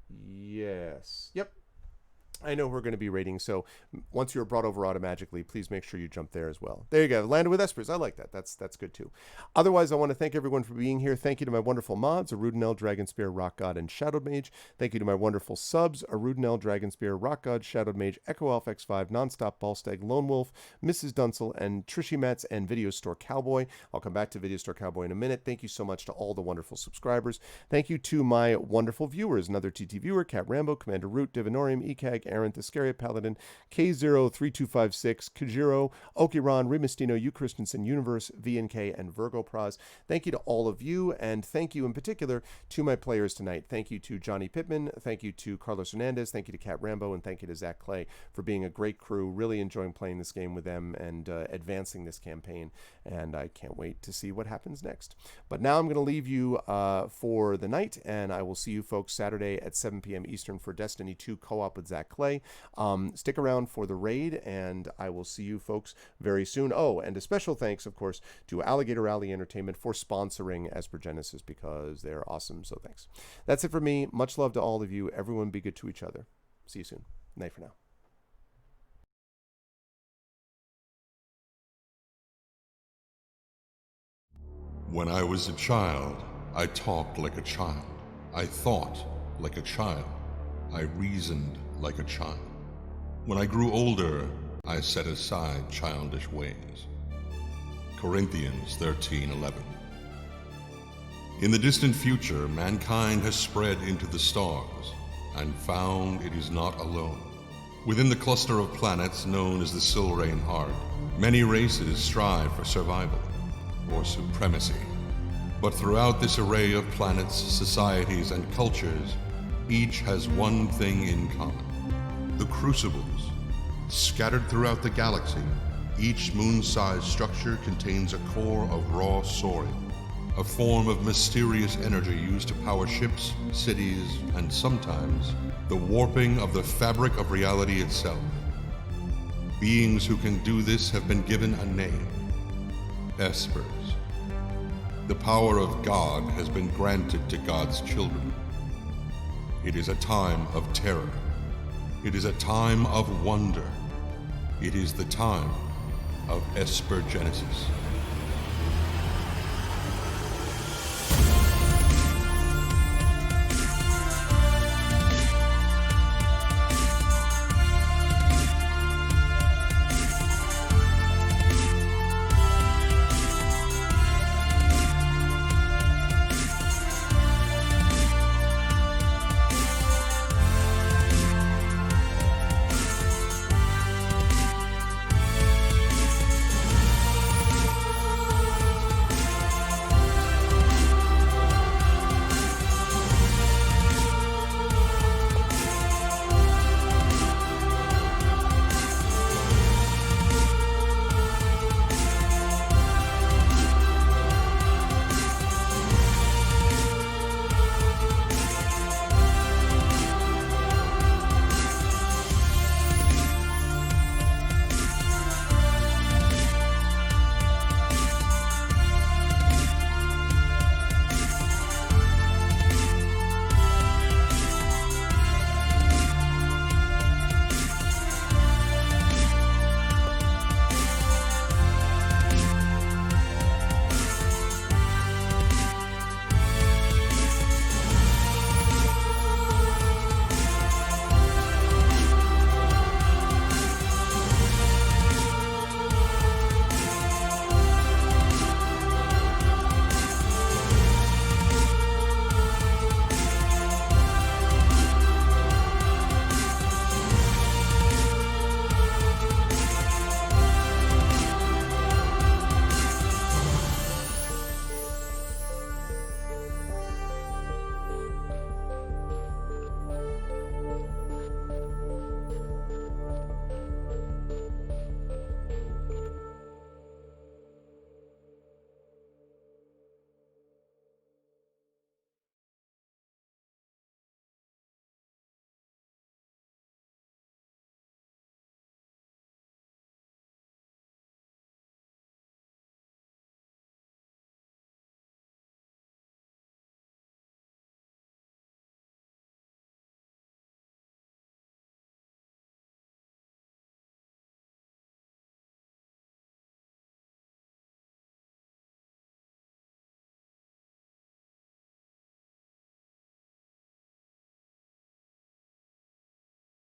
Speaker 2: yes. Yep. I know we're going to be raiding, so once you're brought over automatically, please make sure you jump there as well. There you go. Landed with Espers. I like that. That's good too. Otherwise, I want to thank everyone for being here. Thank you to my wonderful mods, Arudinel, Dragonspear, Rock God, and Shadowed Mage. Thank you to my wonderful subs, Arudinel, Dragonspear, Rock God, Shadowed Mage, Echo Elf X5, Nonstop Ballstag, Lone Wolf, Mrs. Dunsel, and Trishy Metz, and Video Store Cowboy. I'll come back to Video Store Cowboy in a minute. Thank you so much to all the wonderful subscribers. Thank you to my wonderful viewers, another TT viewer, Cat Rambo, Commander Root, Divinorium, ECAG, Aaron, Thescaria, Paladin, K03256, Kajiro, Okiran, Remistino, U Christensen, Universe, VNK, and Virgo Praz. Thank you to all of you, and thank you in particular to my players tonight. Thank you to Johnny Pittman, thank you to Carlos Hernandez, thank you to Cat Rambo, and thank you to Zac Clay for being a great crew. Really enjoying playing this game with them and advancing this campaign, and I can't wait to see what happens next. But now I'm going to leave you for the night, and I will see you folks Saturday at 7 p.m. Eastern for Destiny 2 co-op with Zac Clay. Stick around for the raid, and I will see you folks very soon. Oh, and a special thanks, of course, to Alligator Alley Entertainment for sponsoring Esper Genesis, because they're awesome, so thanks. That's it for me. Much love to all of you. Everyone be good to each other. See you soon. Night for now.
Speaker 1: When I was a child, I talked like a child. I thought like a child. I reasoned like a child. When I grew older, I set aside childish ways. Corinthians 13:11. In the distant future, mankind has spread into the stars and found it is not alone. Within the cluster of planets known as the Silrain Heart, many races strive for survival or supremacy. But throughout this array of planets, societies, and cultures, each has one thing in common: the Crucibles. Scattered throughout the galaxy, each moon-sized structure contains a core of raw sorin, a form of mysterious energy used to power ships, cities, and sometimes the warping of the fabric of reality itself. Beings who can do this have been given a name: Espers. The power of God has been granted to God's children. It is a time of terror. It is a time of wonder. It is the time of Esper Genesis.